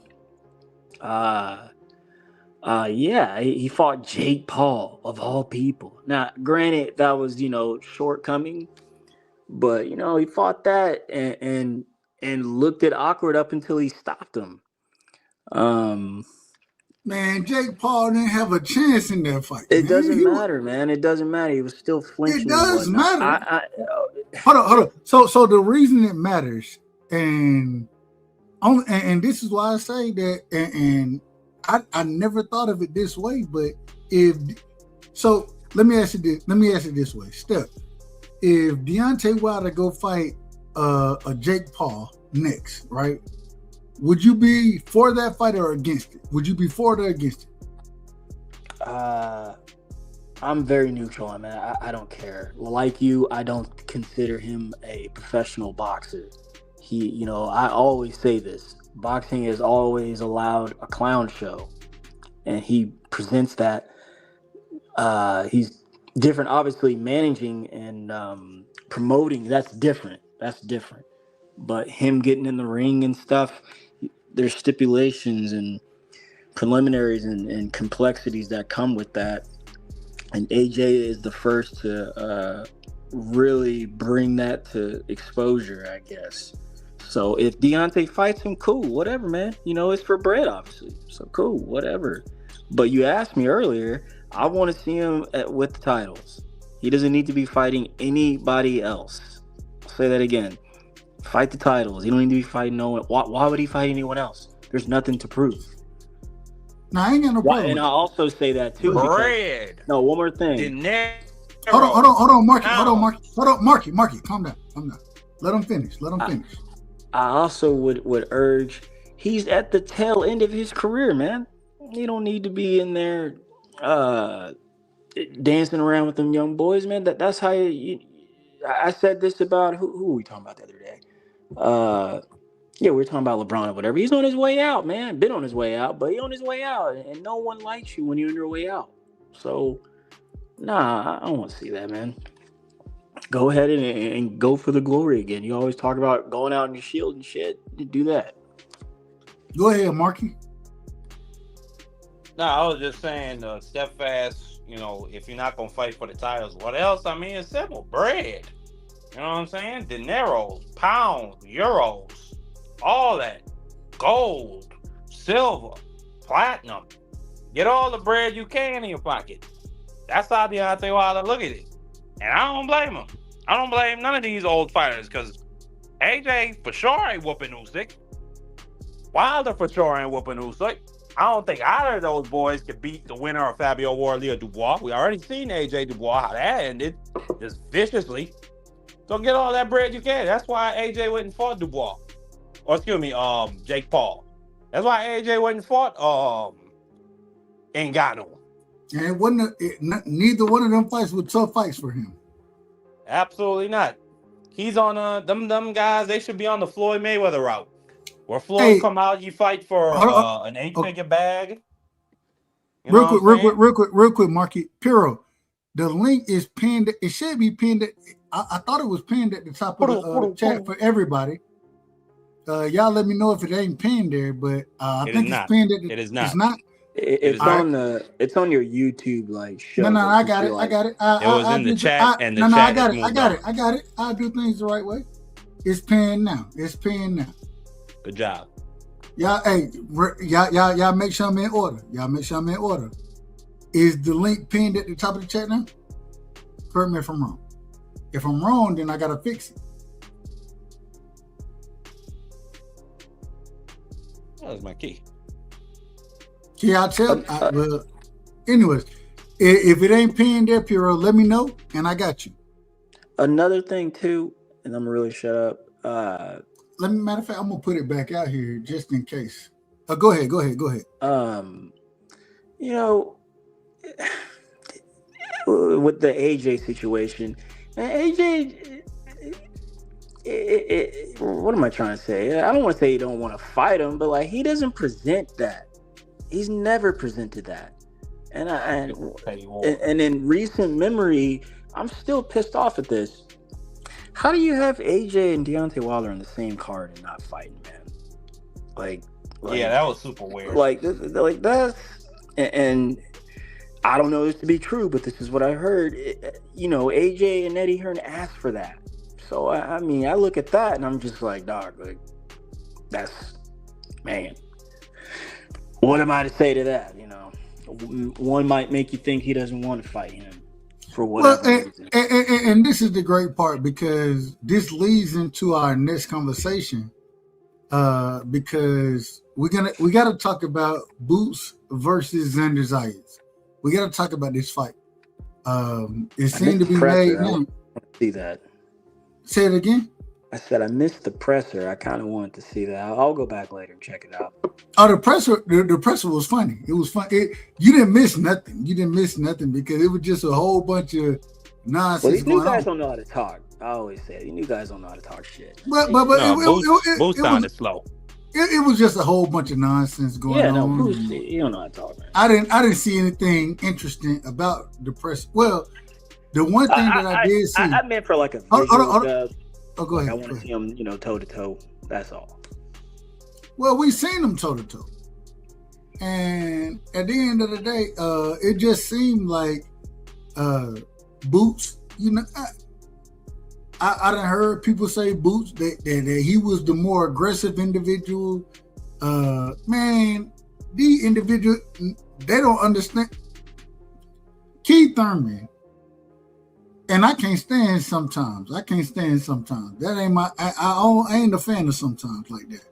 he fought Jake Paul of all people. Now, granted, that was shortcoming, but he fought that and looked it awkward up until he stopped him. Man, Jake Paul didn't have a chance in that fight. It doesn't matter, man. It doesn't matter. He was still flinching. It does matter. Hold on. So the reason it matters, and this is why I say that, and I never thought of it this way, but let me ask it this way, Steph. If Deontay Wilder go fight a Jake Paul next, right? Would you be for that fight or against it? Would you be for it or against it? I'm very neutral, man. I don't care. Like you, I don't consider him a professional boxer. I always say this. Boxing has always allowed a clown show. And he presents that. He's different, obviously, managing and promoting. That's different. But him getting in the ring and stuff, there's stipulations and preliminaries and complexities that come with that. And AJ is the first to really bring that to exposure, I guess. So if Deontay fights him, cool, whatever, man. It's for bread, obviously. So cool, whatever. But you asked me earlier, I want to see him with the titles. He doesn't need to be fighting anybody else. I'll say that again. Fight the titles. He don't need to be fighting no one. Why would he fight anyone else? There's nothing to prove. No, I ain't got no problem. And I also say that too. Bread. No, one more thing. Hold on, Marky. Marky, calm down. Let him finish. I also would urge. He's at the tail end of his career, man. You don't need to be in there dancing around with them young boys, man. That's how I said this about who were we talking about the other day? We were talking about LeBron or whatever. He's on his way out, man. Been on his way out, but he's on his way out, and no one likes you when you're on your way out. So, nah, I don't want to see that, man. Go ahead and go for the glory again. You always talk about going out in your shield and shit. Do that. Go ahead, Marky. No, I was just saying, steadfast. If you're not gonna fight for the titles, what else? I mean, it's simple. Bread. You know what I'm saying? Dineros, pounds, euros, all that. Gold, silver, platinum. Get all the bread you can in your pocket. That's how Deontay Wilder look at it. And I don't blame him. I don't blame none of these old fighters, because AJ for sure ain't whooping Usyk. Wilder for sure ain't whooping Usyk. I don't think either of those boys could beat the winner of Fabio Wardley or Dubois. We already seen AJ Dubois, how that ended, just viciously. So get all that bread you can. That's why AJ went and fought Dubois. Or excuse me, Jake Paul. That's why AJ went and fought Ngannou. And neither one of them fights were tough fights for him. Absolutely not. He's on them guys. They should be on the Floyd Mayweather route, where Floyd come out, he fight for an 8-figure bag. You know real quick, Marky Piro. The link is pinned. It should be pinned. I thought it was pinned at the top of the chat for everybody. Y'all let me know if it ain't pinned there, but I think it's pinned at the. It is not. It's not. It's on the. It's on your YouTube show. No, I got it. I got it. It was in the chat, and the chat. I got it. I do things the right way. It's pinned now. Good job. Y'all, hey, y'all make sure I'm in order. Is the link pinned at the top of the chat now? Correct me if I'm wrong. If I'm wrong, then I gotta fix it. That was my key. Yeah, I'll tell. Well, anyways, if it ain't pinned there, Piro, let me know, and I got you. Another thing too, and I'm really shut up. Matter of fact, I'm gonna put it back out here just in case. Go ahead. You know, with the AJ situation, AJ, what am I trying to say? I don't want to say you don't want to fight him, but he doesn't present that. He's never presented that. And in recent memory, I'm still pissed off at this. How do you have AJ and Deontay Wilder on the same card and not fighting, man? Yeah, that was super weird. That's, and I don't know this to be true, but this is what I heard. AJ and Eddie Hearn asked for that. So I mean, I look at that and I'm just like, dog, that's, man. What am I to say to that? One might make you think he doesn't want to fight him for whatever reason. And this is the great part, because this leads into our next conversation. Because we got to talk about Boots versus Xander Zayas. We got to talk about this fight. It seemed to be made. I want to see that. Say it again. I said I missed the presser. I kind of wanted to see that. I'll go back later and check it out. Oh, the presser was funny. It was fun. You didn't miss nothing. Because it was just a whole bunch of nonsense. Well, these new guys don't know how to talk. I always say these new guys don't know how to talk shit. But Boots sounded slow. It was just a whole bunch of nonsense going on. Yeah, no, Boots, you don't know how to talk, man. I didn't see anything interesting about the press. Well, the one thing that I did see. I meant for a visual. Oh, go ahead. I want to see him, toe to toe. That's all. Well, we seen him toe to toe, and at the end of the day, it just seemed like Boots. I done heard people say Boots that he was the more aggressive individual. Man, the individual, they don't understand. Keith Thurman. And I can't stand sometimes. That ain't my. I ain't a fan of sometimes like that.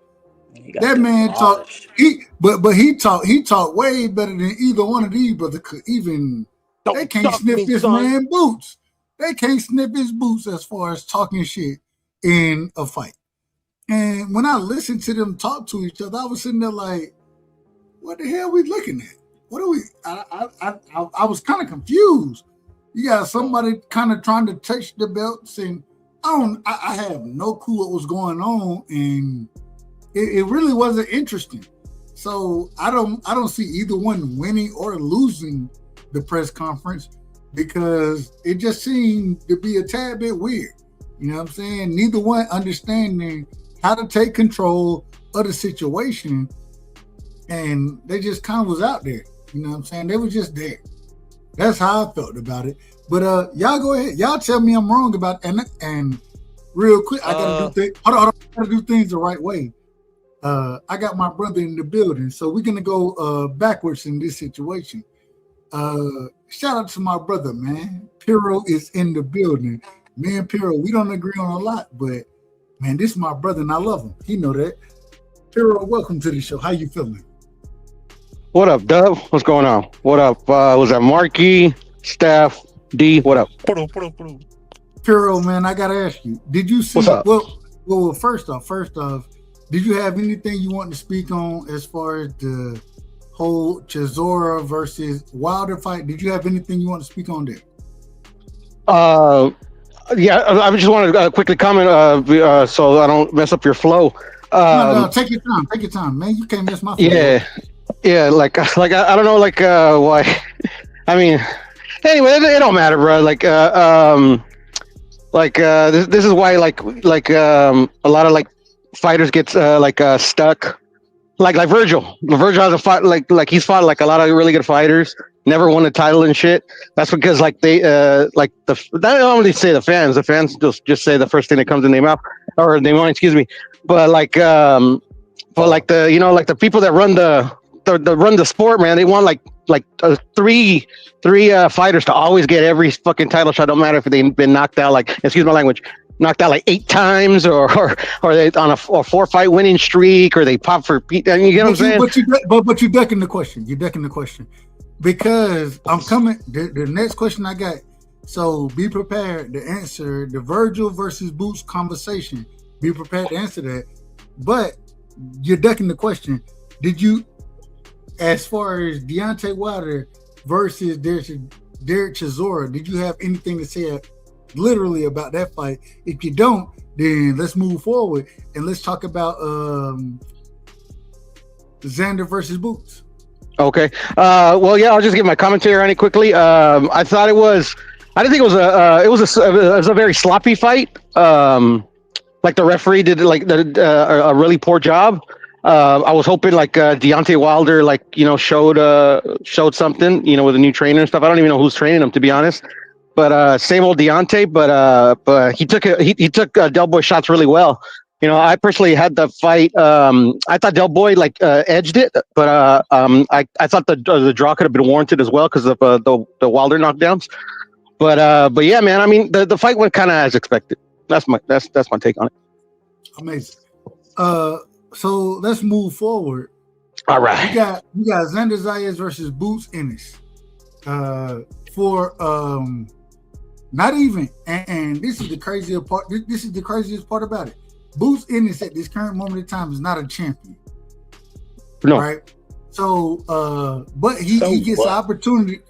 That man talk. He talked way better than either one of these brothers could. Even they can't sniff this man boots. They can't sniff his boots as far as talking shit in a fight. And when I listened to them talk to each other, I was sitting there like, "What the hell are we looking at? What are we?" I was kind of confused. You got somebody kind of trying to touch the belts, and I have no clue what was going on, and it really wasn't interesting. So I don't see either one winning or losing the press conference, because it just seemed to be a tad bit weird. You know what I'm saying? Neither one understanding how to take control of the situation, and they just kind of was out there. You know what I'm saying? They were just there. That's how I felt about it. But y'all go ahead. Y'all tell me I'm wrong about it. And real quick, I gotta do things. Hold on, I gotta do things the right way. I got my brother in the building, so we're gonna go backwards in this situation. Shout out to my brother, man. Piro is in the building. Me and Piro, we don't agree on a lot, but man, this is my brother and I love him. He know that. Piro, welcome to the show. How you feeling? What up, Dub? What's going on? What up? Was that Marky, Steph, D? What up? Piro, man, I gotta ask you. Did you see? What's up? Well, first off, did you have anything you want to speak on as far as the whole Chisora versus Wilder fight? Did you have anything you want to speak on there? Yeah, I just want to quickly comment so I don't mess up your flow. No, take your time. Take your time, man. You can't miss my flow. Yeah, like I don't know, like why. I mean, anyway, it don't matter, bro. This is why a lot of like fighters get stuck. Like Virgil. Virgil has a fight like he's fought like a lot of really good fighters, never won a title and shit. That's because like they like the I don't really say the fans. The fans just say the first thing that comes in their mouth or their mind, excuse me. But like the people that run the sport, man, they want three fighters to always get every fucking title shot, no matter if they've been knocked out, like, excuse my language, knocked out like 8 times or they on a 4-fight winning streak, or they pop for Pete. You get what I'm saying? But you're ducking the question. You're ducking the question because I'm coming. The next question I got. So be prepared to answer the Virgil versus Boots conversation. Be prepared to answer that. But you're ducking the question. Did you, as far as Deontay Wilder versus Derek Chisora, did you have anything to say literally about that fight? If you don't, then let's move forward and let's talk about Xander versus Boots. Okay. Well, yeah, I'll just give my commentary on it quickly. I didn't think it was a very sloppy fight. Like the referee did a really poor job. I was hoping Deontay Wilder showed something, with a new trainer and stuff. I don't even know who's training him, to be honest. But same old Deontay. But he took Del Boy shots really well. I personally had the fight. I thought Del Boy edged it, but I thought the draw could have been warranted as well because of the Wilder knockdowns. But yeah, man. I mean, the fight went kind of as expected. That's my take on it. Amazing. So let's move forward. All right. We got Xander Zayas versus Boots Ennis. For not even, and this is the craziest part. This is the craziest part about it. Boots Ennis at this current moment in time is not a champion. No. Right. So, but he gets the opportunity.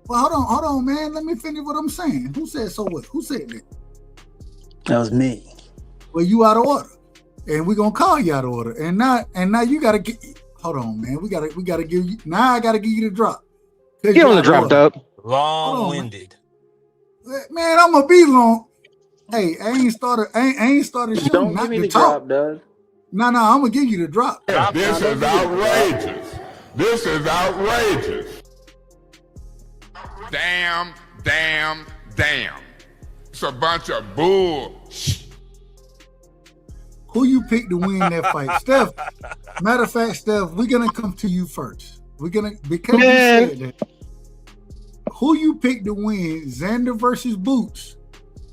Well, hold on, man. Let me finish what I'm saying. Who said so what? Who said that? That was me. Well, you out of order, and we're gonna call you out of order. And now you gotta get. Hold on, man. We gotta give you. Now I gotta give you the drop. Give him the drop, Dub. Long-winded. Man, I'm gonna be long. Hey, I ain't started shooting. Don't give me the drop, Doug. No, I'm gonna give you the drop. This is outrageous. This is outrageous. Damn. It's a bunch of bull. Who you pick to win that fight? Steph. Matter of fact, Steph, we're gonna come to you first. Because you said that. Who you pick to win Xander versus Boots?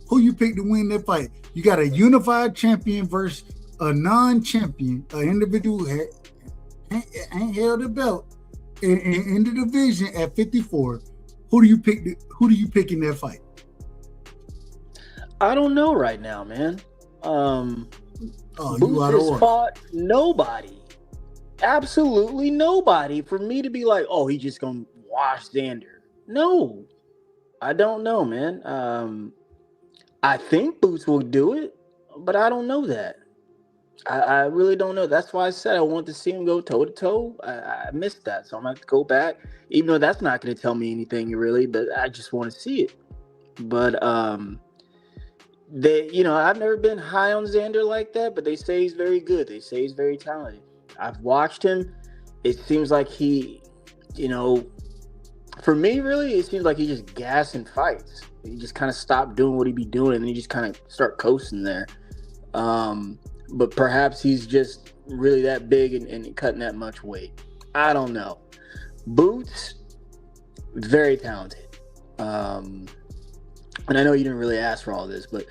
Who you pick to win that fight? You got a unified champion versus a non-champion, an individual who ain't held a belt in the division at 54. Who do you pick in that fight? I don't know right now, man. Boots has fought nobody. Absolutely nobody. For me to be like, oh, he just gonna wash Xander. No. I don't know, man. I think Boots will do it, but I don't know that. I really don't know. That's why I said I want to see him go toe-to-toe. I missed that, so I'm going to have to go back, even though that's not going to tell me anything really, but I just want to see it. But, I've never been high on Xander like that, but they say he's very good. They say he's very talented. I've watched him. It seems like he, for me, really, it seems like he just gassing fights. He just kind of stopped doing what he be doing, and then he just kind of start coasting there. But perhaps he's just really that big and cutting that much weight. I don't know. Boots, very talented. And I know you didn't really ask for all this, but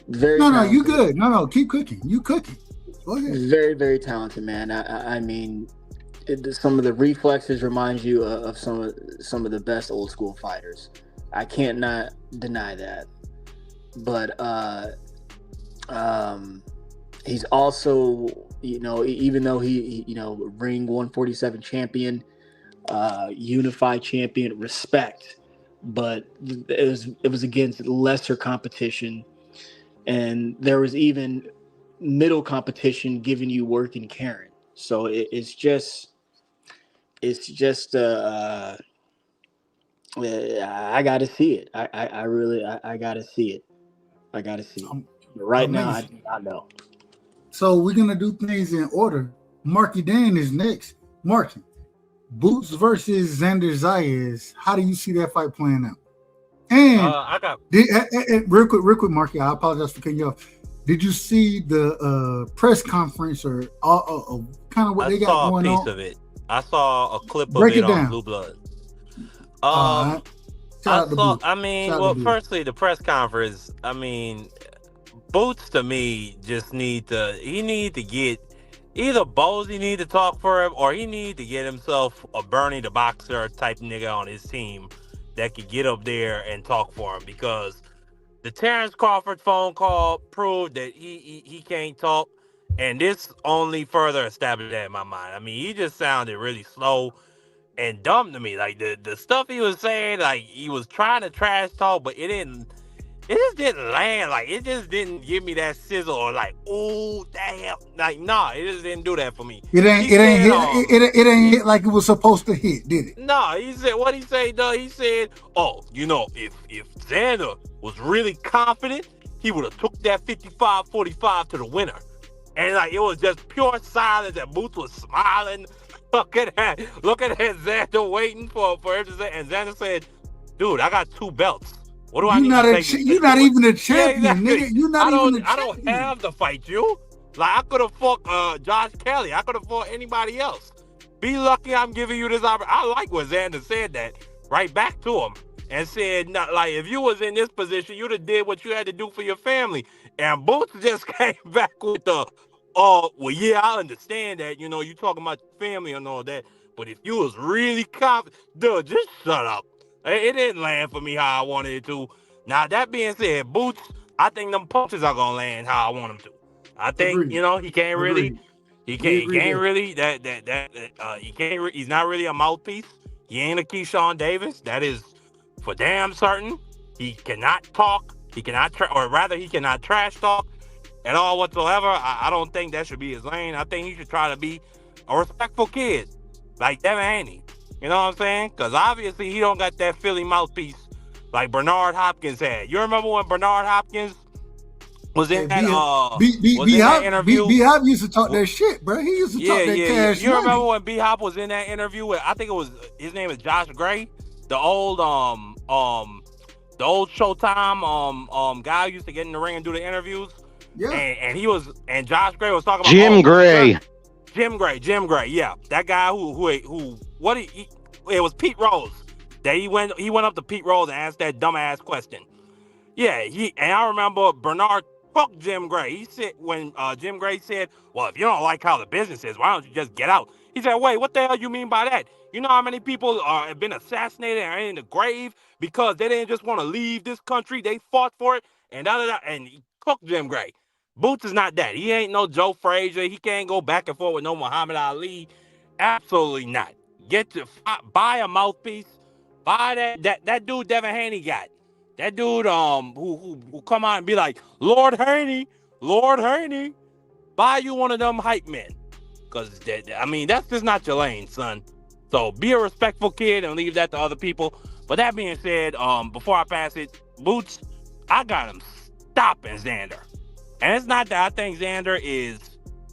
very talented. No, you good. No, keep cooking. You cooking. Go ahead. Very, very talented, man. I mean, some of the reflexes remind you of some of the best old school fighters. I can't not deny that. But he's also, even though he ring 147 champion, unified champion, respect, but it was against lesser competition. and there was even middle competition giving you work and caring. So it's just I gotta see it. I really gotta see it. I gotta see it. But right now, I do not know. So we're gonna do things in order. Marky Dan is next. Marky, Boots versus Xander Zayas. How do you see that fight playing out? And I got real quick, Marky. I apologize for cutting you off. Did you see the press conference or kind of what they got going on? I saw a piece of it. I saw a clip of Break it it down. on Blue Blood. Right. Firstly, the press conference. I mean, Boots to me just need to get either Bozy need to talk for him, or he need to get himself a Bernie the Boxer type nigga on his team that could get up there and talk for him, because the Terrence Crawford phone call proved that he can't talk, and this only further established that in my mind. I mean, he just sounded really slow and dumb to me. Like the stuff he was saying, like he was trying to trash talk, but it just didn't land. Like it just didn't give me that sizzle or like, oh damn. Like nah, it just didn't do that for me. It ain't hit like it was supposed to hit, did it? No, he said what he said. He said, "Oh, if Xander was really confident, he would have took that 55-45 to the winner." And like it was just pure silence. And Boots was smiling, looking at Xander, waiting for him to say. And Xander said, "Dude, I got 2 belts. What do I need to take? You're not even a champion, nigga. You're not even a champion. I don't have to fight you. Like I could have fought Josh Kelly. I could have fought anybody else. Be lucky I'm giving you this opportunity." I like when Xander said that right back to him and said, like, if you was in this position, you'd have did what you had to do for your family. And Boots just came back with the, well, yeah, I understand that, you talking about your family and all that, but if you was really confident, dude, just shut up. It didn't land for me how I wanted it to. Now, that being said, Boots, I think them punches are going to land how I want them to. I think, he can't really, he's not really a mouthpiece. He ain't a Keyshawn Davis. That is for damn certain. He cannot talk. He cannot, he cannot trash talk at all whatsoever. I don't think that should be his lane. I think he should try to be a respectful kid like Devin Haney. You know what I'm saying? Because obviously he don't got that Philly mouthpiece like Bernard Hopkins had. You remember when Bernard Hopkins was in that interview? B-Hop used to talk that shit, bro. He used to talk that cash You money. remember when B-Hop was in that interview with, I think it was, his name is Josh Gray, the old Showtime guy who used to get in the ring and do the interviews. Yeah. And Josh Gray was talking about Jim Gray, yeah. That guy it was Pete Rose. That he went up to Pete Rose and asked that dumbass question. Yeah, and I remember Bernard fucked Jim Gray. He said when Jim Gray said, "Well, if you don't like how the business is, why don't you just get out?" He said, "Wait, what the hell you mean by that? You know how many people have been assassinated and are in the grave because they didn't just want to leave this country? They fought for it and and he cooked Jim Gray. Boots is not that. He ain't no Joe Frazier. He can't go back and forth with no Muhammad Ali. Absolutely not. Buy a mouthpiece. Buy that dude Devin Haney got. That dude who come out and be like, Lord Haney, buy you one of them hype men. Because, that's just not your lane, son. So be a respectful kid and leave that to other people. But that being said, before I pass it, Boots, I got him stopping Xander. And it's not that I think Xander is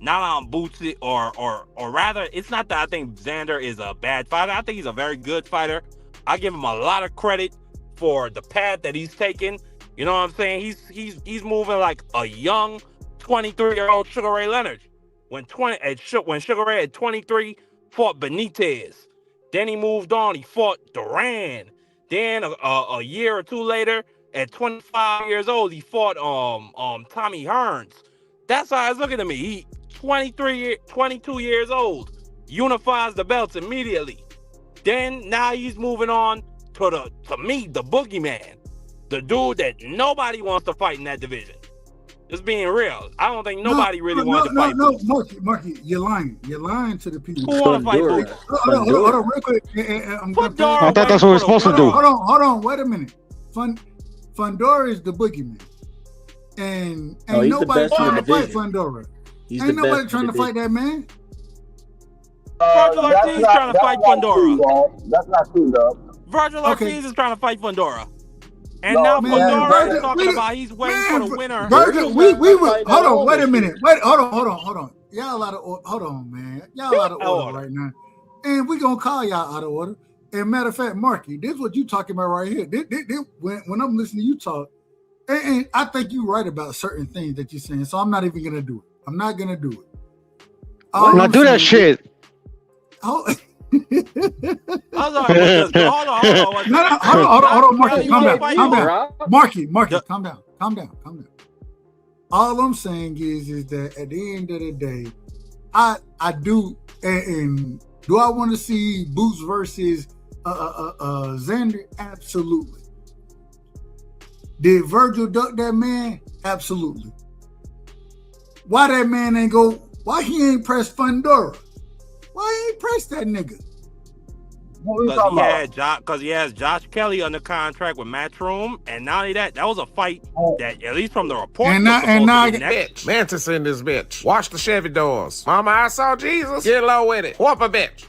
not on Boots, or rather, it's not that I think Xander is a bad fighter. I think he's a very good fighter. I give him a lot of credit for the path that he's taken. You know what I'm saying? He's moving like a young 23-year-old Sugar Ray Leonard. When Sugar Ray at 23 fought Benitez, then he moved on. He fought Duran. Then a year or two later, at 25 years old, he fought Tommy Hearns. That's how it's looking to me. He 22 years old, unifies the belts immediately. Then now he's moving on to me, the boogeyman, the dude that nobody wants to fight in that division. Just being real, I don't think nobody really wants to fight. No, Marky, you're lying. You're lying to the people. Who want to fight Boots? Hold on, real quick. I thought that's what we're supposed to do. Hold on. Wait a minute. Fundora is the boogeyman, And ain't nobody trying to fight Fundora. Ain't nobody trying to fight that man. Virgil Ortiz is trying to fight Fundora. That's not true, though. Virgil Ortiz is trying to fight Fundora. And now Fundora is talking about he's waiting for the winner. Virgil, we would hold on, wait a minute. Hold on. Y'all out of order. Hold on, man. Y'all out of order right now. And we gonna call y'all out of order. And matter of fact, Marky, this is what you talking about right here. When I'm listening to you talk, and I think you're right about certain things that you're saying. So I'm not even gonna do it. I'm not gonna do it. Now do that shit. Hold on, Marky, calm down. Marky, calm down. All I'm saying is that at the end of the day, I do, and do I want to see Boots versus Xander? Absolutely. Did Virgil duck that man? Absolutely. Why that man ain't go? Why he ain't press Fundora? Why ain't press that nigga? Because he has Josh Kelly under contract with Matchroom, and not only that was a fight that, at least from the report, bitch. Mantis in this bitch. Wash the Chevy doors. Mama, I saw Jesus. Get low with it. Whoop a bitch.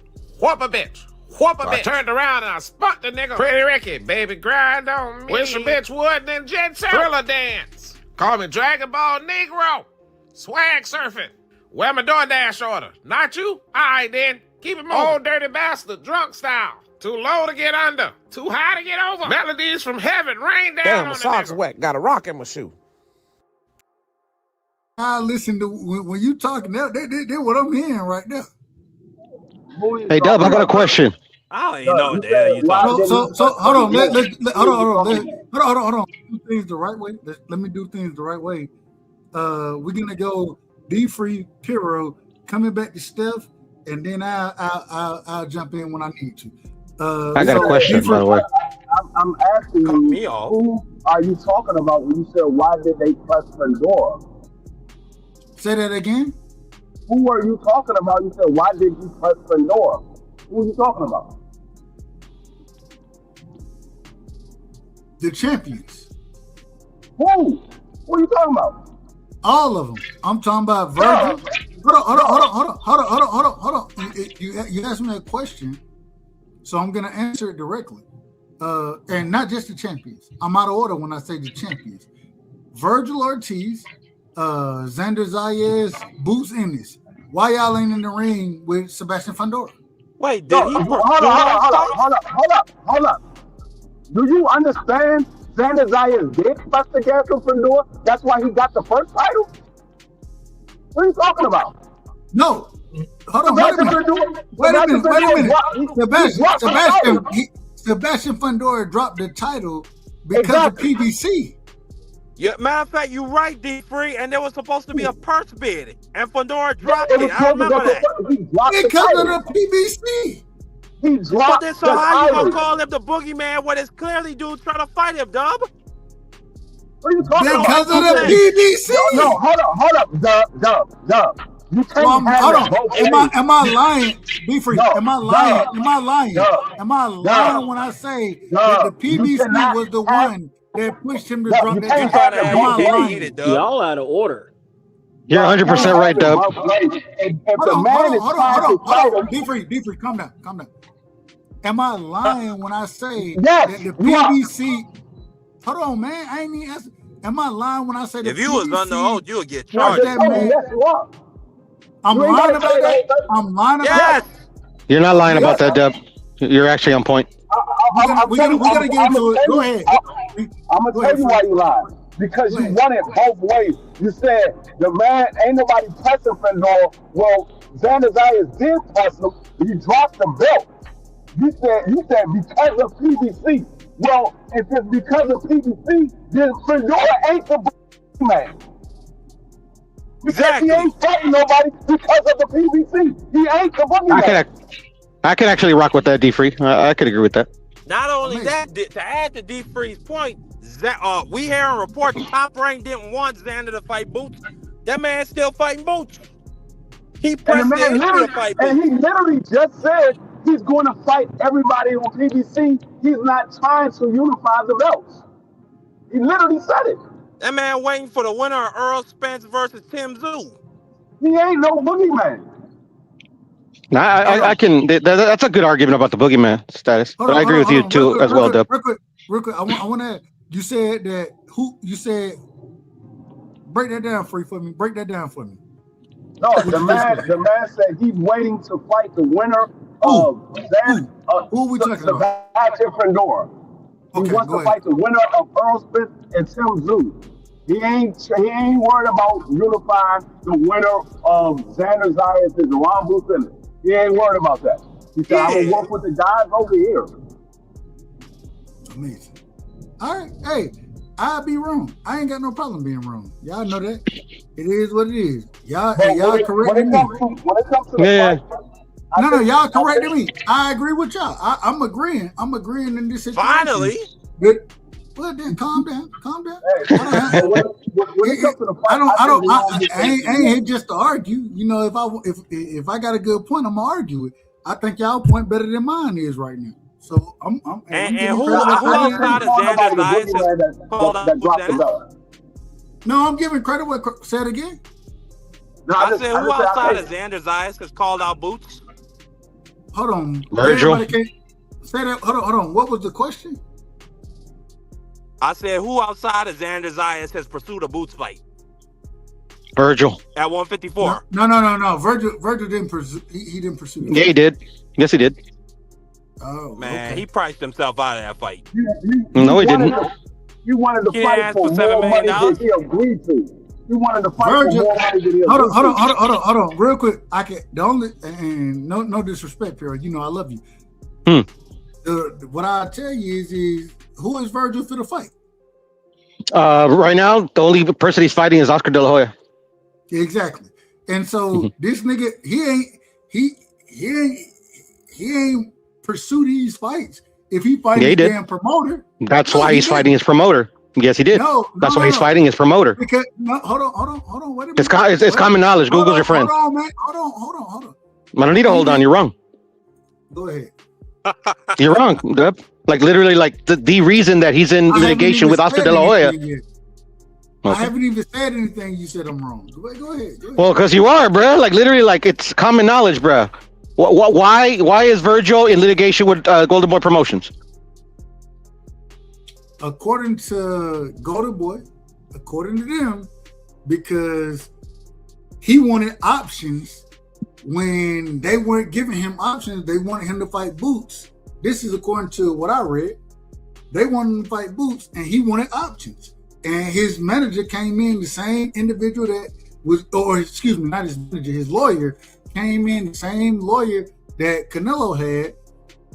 I turned around and I spun the nigga. Pretty Ricky, baby, grind on me. Wish a bitch would, then jet set. Thriller dance. Call me Dragon Ball Negro. Swag surfing. Where my DoorDash order? Not you? All right, then. Keep it moving. Old dirty bastard, drunk style. Too low to get under. Too high to get over. Melodies from heaven rain down. Damn, my socks wet. Got a rock in my shoe. I listen to when you talking. They're what I'm hearing right now. Hey, Dub, I got a question. I don't even know what the hell you talking about. So hold on. Hold on. Do things the right way. Let me do things the right way. We're gonna go D-Free, Piro, coming back to Steph, and then I'll jump in when I need to. I got a question, by the way. I'm asking you, who are you talking about when you said, why did they press Fundora? Say that again? Who are you talking about? You said, why did you press Fundora? Who are you talking about? The champions. Who? Who are you talking about? All of them. I'm talking about Virgil. Hold on. You asked me a question, so I'm going to answer it directly. And not just the champions. I'm out of order when I say the champions. Virgil Ortiz, Xander Zayas, Boots Ennis. Why y'all ain't in the ring with Sebastian Fundora? Wait, did he? Hold up. Do you understand? Xander Zayas did press the gas on Fundora. That's why he got the first title. What are you talking about? No. Hold on. Wait a minute. Sebastian Fundora dropped the title because of PBC. Yeah, matter of fact, you're right, D-Free, and there was supposed to be a purse bid, and Fundora dropped it. I remember that. Because of the PBC. He dropped so how you gonna call him the boogeyman when it's clearly dude trying to fight him, Dub? What are you talking about? Because of the PBC. No, hold up, Dub. You can't have both ways. Am I lying? Be free. Am I lying? Am I lying when I say that the PBC was the one that pushed him to drop that title? Am I lying? Y'all out of order. You're 100% right, Dub. Hold on. Be free. Calm down. Am I lying when I say that the PBC? Hold on, man. I ain't even asking. Am I lying when I say that if you was under oath, you would get charged? Yes, you are. I'm lying about that. I'm lying about that. You're not lying about that, Dub. You're actually on point. We're gonna get into it. Go ahead. I'm gonna tell you why you lied. Because you won it both ways. You said the man ain't nobody pressing Fundora. Well, Xander Zayas did press him. He dropped the belt. You said because of PBC. Well, if it's because of PBC, then Fundora ain't the man. Because he ain't fighting nobody because of the PBC. He ain't the boogeyman. I could actually rock with that, D-Free. I could agree with that. Not only that, to add to D-Free's point, we hearing reports Top Rank didn't want Xander to fight Boots. That man's still fighting Boots. He pressed the issue to fight Boots. And he literally just said he's going to fight everybody on PBC. He's not trying to unify the belts. He literally said it. That man waiting for the winner of Earl Spence versus Tim Zoo. He ain't no boogeyman. Nah, I can. That's a good argument about the boogeyman status. But I agree with you too as well, Dub. Real quick. I want to. You said that. You said. Break that down for me. Break that down for me. No, the man said he's waiting to fight the winner of that. Who are we talking about? Sebastian Fedor. He wants to fight the winner of Earl Spence and Tim Zoo. He ain't worried about unifying the winner of Xander Zayas and Ron Booth. He ain't worried about that. He said, I will work with the guys over here. Amazing. All right. Hey, I'll be wrong. I ain't got no problem being wrong. Y'all know that. It is what it is. Y'all correcting me. When it comes to the fight, no, y'all correcting me. I agree with y'all. I'm agreeing. I'm agreeing in this situation. Finally. Good. Well, then calm down. Hey, when it comes to the fight, I ain't here just to argue. You know, if I got a good point, I'm gonna argue it. I think y'all point better than mine is right now. So I'm who outside of Xander Zayas has called out Dennis? No, I'm giving credit. Say it again. No, I said who outside of Xander Zayas has called out Boots? Hold on. Virgil. Say that. Hold on. What was the question? I said who outside of Xander Zayas has pursued a Boots fight? Virgil. At 154. No. Virgil didn't pursue. He didn't pursue. Yeah, he did. Yes, he did. Oh man, okay. He priced himself out of that fight. No, he didn't. You wanted to fight for more money than he agreed to. You wanted to fight for more money than he agreed to. Hold on, real quick. And no disrespect, Pierre. You know I love you. What I tell you is who is Virgil for the fight? Right now, the only person he's fighting is Oscar De La Hoya. Exactly. And so this nigga, he ain't pursue these fights. If he fighting his damn promoter, that's why he's fighting his promoter. Yes, he did. That's why he's fighting his promoter. Because hold on. Wait a It's minute. it's common knowledge. Google's your friend. Hold on, man. Hold on. I don't need to hold on. You're wrong. Go ahead. You're wrong, Dub. Like literally, like the reason that he's in litigation with Oscar De La Hoya. Okay. I haven't even said anything. You said I'm wrong. Go ahead. Well, because you are, bro. Like literally, like it's common knowledge, bro. Why is Virgil in litigation with Golden Boy Promotions? According to Golden Boy, according to them, because he wanted options when they weren't giving him options. They wanted him to fight Boots. This is according to what I read. They wanted him to fight Boots, and he wanted options. And his manager came in, the same individual that was, or excuse me, not his manager, his lawyer came in, the same lawyer that Canelo had,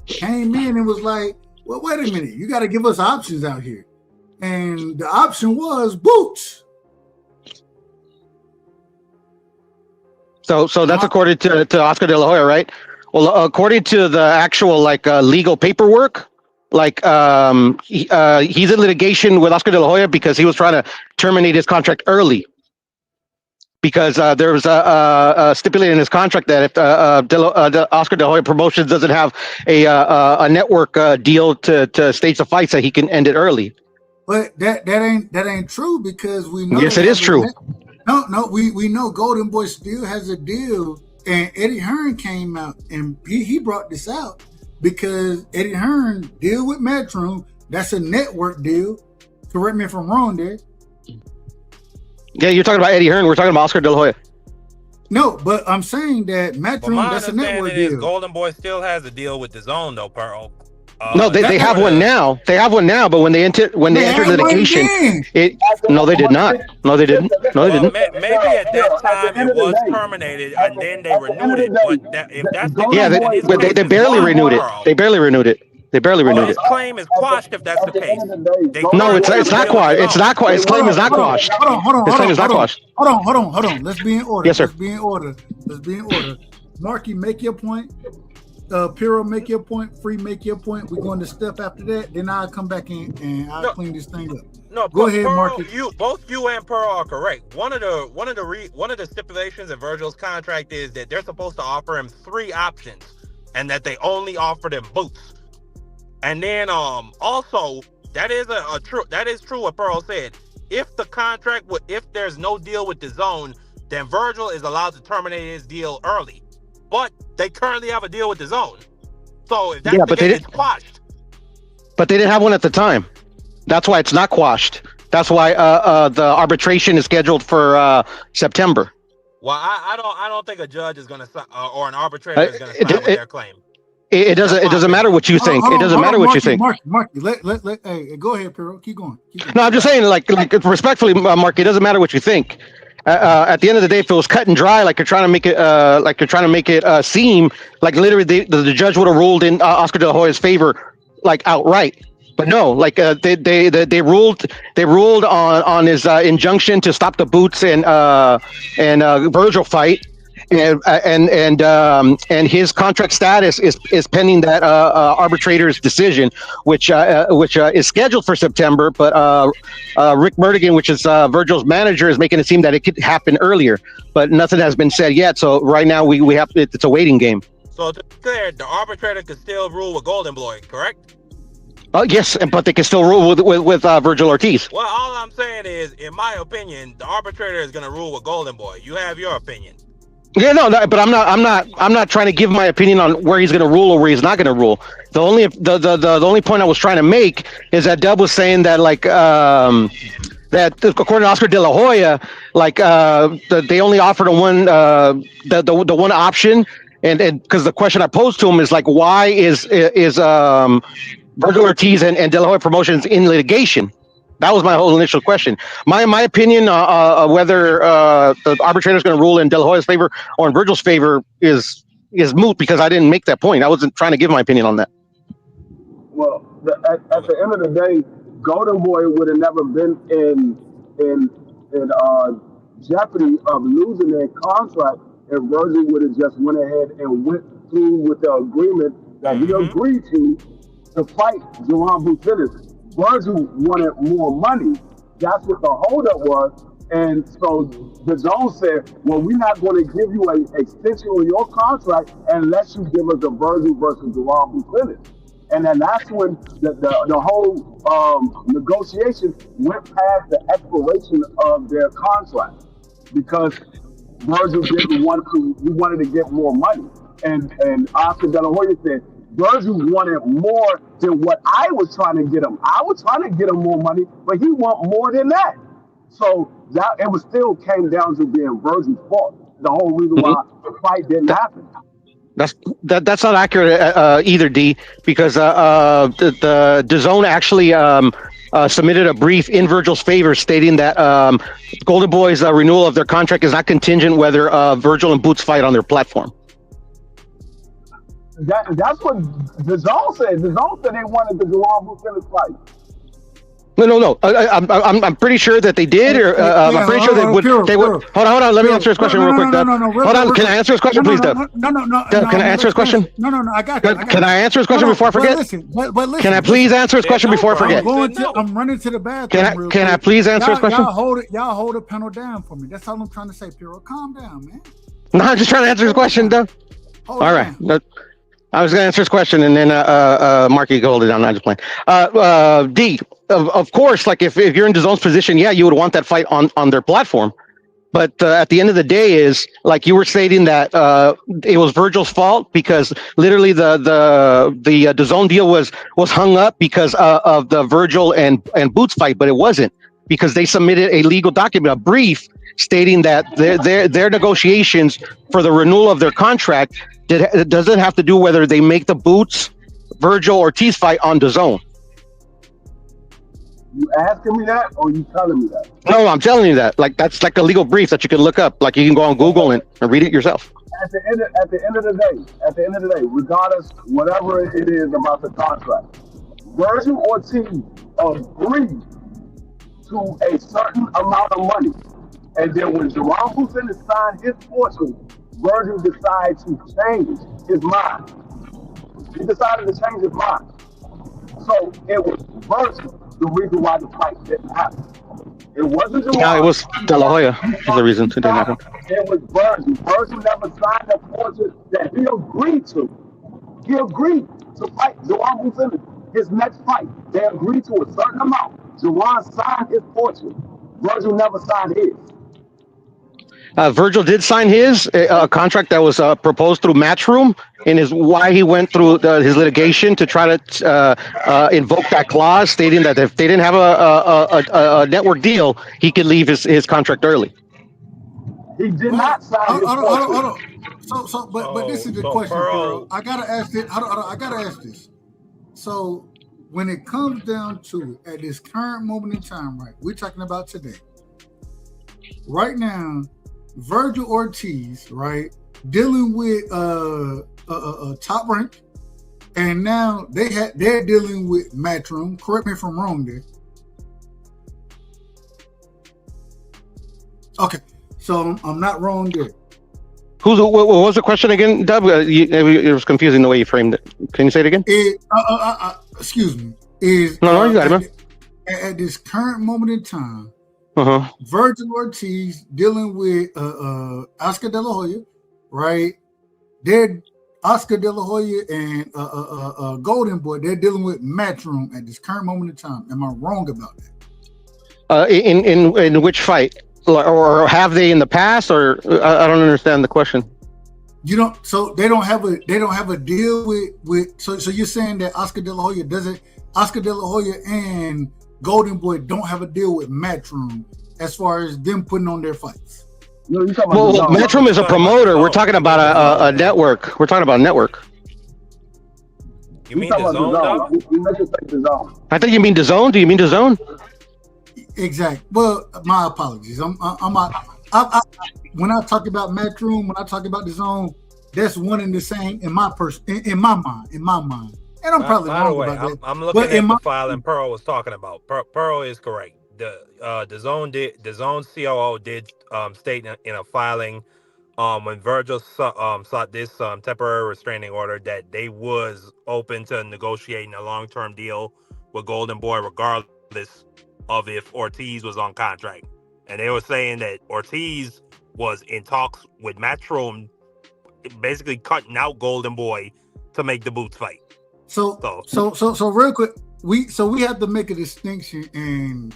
came in and was like, well, wait a minute, you got to give us options out here. And the option was Boots. So that's according to Oscar De La Hoya, right? Well, according to the actual legal paperwork, he's in litigation with Oscar De La Hoya because he was trying to terminate his contract early. Because there was a stipulated in his contract that if Oscar De La Hoya Promotions doesn't have a network deal to stage the fights, that he can end it early. But that ain't true because we know. Yes, it is true. No, we know Golden Boy still has a deal, and Eddie Hearn came out and he brought this out because Eddie Hearn deal with Matchroom. That's a network deal. Correct me if I'm wrong there. Yeah, you're talking about Eddie Hearn. We're talking about Oscar De La Hoya. No, but I'm saying that Matchroom, that's a network deal. Golden Boy still has a deal with the Zone, though, Pearl. No, they have one now. They have one now, but when they entered litigation, no, they did not. No, they didn't. No, they didn't. Maybe at that time it was terminated, and then they renewed it. But if that's the case, they barely renewed it. They barely renewed it. They barely renewed it. His claim is quashed if that's the case. No, it's not quashed. It's not quashed. His claim is not quashed. His claim is not quashed. Hold on. Let's be in order. Yes, sir. Let's be in order. Marky, make your point. Piro, make your point. Free, make your point. We're going to step after that. Then I'll come back in and I'll clean this thing up. No, go ahead, Pearl, Marky. Both you and Pearl are correct. One of the stipulations in Virgil's contract is that they're supposed to offer him 3 options, and that they only offered him Boots. And then also that is true what Pearl said. if there's no deal with the zone, then Virgil is allowed to terminate his deal early. But they currently have a deal with the zone. So if that's the case, it's quashed. But they didn't have one at the time. That's why it's not quashed. That's why the arbitration is scheduled for September. Well, I don't think a judge is going to or an arbitrator is going to side with their claim. It doesn't matter what you think. It doesn't matter what you think. Marky, hey, go ahead, Pero. Keep going. No, I'm just saying, like respectfully, Mark, it doesn't matter what you think. At the end of the day, if it was cut and dry, like you're trying to make it, seem like literally the judge would have ruled in Oscar De La Hoya's favor, like outright. But no, like they ruled on his injunction to stop the Boots and Virgil fight. And his contract status is pending that arbitrator's decision, which is scheduled for September. But Rick Murdigan, which is Virgil's manager, is making it seem that it could happen earlier. But nothing has been said yet. So right now we have it's a waiting game. So to be clear, the arbitrator could still rule with Golden Boy, correct? Yes, but they can still rule with Virgil Ortiz. Well, all I'm saying is, in my opinion, the arbitrator is going to rule with Golden Boy. You have your opinion. Yeah, no, but I'm not trying to give my opinion on where he's going to rule or where he's not going to rule. The only point I was trying to make is that Dub was saying that that according to Oscar De La Hoya, they only offered him one the one option, and because the question I posed to him is like, why is Virgil Ortiz and De La Hoya Promotions in litigation? That was my whole initial question. My opinion, whether the arbitrator is going to rule in De La Hoya's favor or in Virgil's favor is moot because I didn't make that point. I wasn't trying to give my opinion on that. Well, at the end of the day, Golden Boy would have never been in jeopardy of losing their contract if Virgil would have just went ahead and went through with the agreement that he agreed to fight Jerome Bucetis. Virgil wanted more money. That's what the holdup was. And so the zone said, well, we're not going to give you an extension on your contract unless you give us a Virgil versus Jerome Bucetis. And then that's when the whole negotiation went past the expiration of their contract because Virgil didn't want to, he wanted to get more money. And Oscar De La Hoya said, Virgil wanted more than what I was trying to get him. I was trying to get him more money, but he want more than that. So that it was still came down to being Virgil's fault. The whole reason why the fight didn't happen. That's not accurate either, D, because the DAZN actually submitted a brief in Virgil's favor stating that Golden Boy's renewal of their contract is not contingent whether Virgil and Boots fight on their platform. That's what the zone said. The zone said they wanted the Jerome Bucetis fight. No. I'm pretty sure that they did, or I'm pretty sure they would. Hold on. Let me answer his question real quick. Hold on. Can I answer his question, please, Deb? No. Can I answer his question? No. I got you. Can I answer his question before I forget? Listen. Can I please answer his question before I forget? I'm running to the bathroom. Can I please answer his question? Y'all hold the panel down for me. That's all I'm trying to say, Piro. Calm down, man. No, I'm just trying to answer his question, Deb. All right. I was going to answer his question, and then Marky can hold it down. I'm just playing. D, of course, like if you're in DAZN's position, yeah, you would want that fight on their platform. But at the end of the day, is like you were stating that it was Virgil's fault because literally the DAZN deal was hung up because of the Virgil and Boots fight, but it wasn't because they submitted a legal document, a brief stating that their negotiations for the renewal of their contract. It doesn't have to do whether they make the Boots, Virgil, Ortiz fight on DAZN. You asking me that, or you telling me that? No, I'm telling you that. Like that's like a legal brief that you can look up. Like you can go on Google and read it yourself. At the end of the day, regardless whatever it is about the contract, Virgil Ortiz agreed to a certain amount of money, and then when Jerome Bucetis signed his portion, Virgil decided to change his mind. He decided to change his mind. So it was Virgil the reason why the fight didn't happen. It wasn't Jerome. No, it was De La Hoya was the reason it didn't happen. It was Virgil. Virgil never signed a portion that he agreed to. He agreed to fight Jerome Bucetis his next fight. They agreed to a certain amount. Jerome signed his portion. Virgil never signed his. Virgil did sign his contract that was proposed through Matchroom, and is why he went through his litigation to try to invoke that clause, stating that if they didn't have a network deal, he could leave his contract early. He did not sign his hold on. But this is the question, Pearl. I gotta ask this. I gotta ask this. So when it comes down to it, at this current moment in time, right? We're talking about today. Right now, Virgil Ortiz, right, dealing with Top Rank, and now they're dealing with Matchroom. Correct me if I'm wrong there. Okay, so I'm not wrong there. What was the question again, Dub? It was confusing the way you framed it. Can you say it again? Excuse me. No, you got it, man. At this current moment in time, Virgil Ortiz dealing with Oscar De La Hoya, right? They're Oscar De La Hoya and Golden Boy. They're dealing with Matchroom at this current moment in time. Am I wrong about that? In which fight, or have they in the past? Or I don't understand the question. You don't. So they don't have a deal with. So you're saying that Oscar De La Hoya doesn't. Oscar De La Hoya and Golden Boy don't have a deal with Matchroom as far as them putting on their fights. No, you're talking about Matchroom is a promoter. We're talking about a network. We're talking about a network. You mean DAZN? We make it say DAZN. I think you mean DAZN. Do you mean DAZN? Exactly. Well, my apologies. When I talk about Matchroom, when I talk about DAZN, that's one and the same in my mind. And I'm probably wrong about that. I'm looking at the file and Pearl was talking about. Pearl is correct. The DAZN COO did state in a filing when Virgil sought this temporary restraining order that they was open to negotiating a long-term deal with Golden Boy regardless of if Ortiz was on contract. And they were saying that Ortiz was in talks with Matchroom, basically cutting out Golden Boy to make the Boots fight. So real quick, we have to make a distinction, and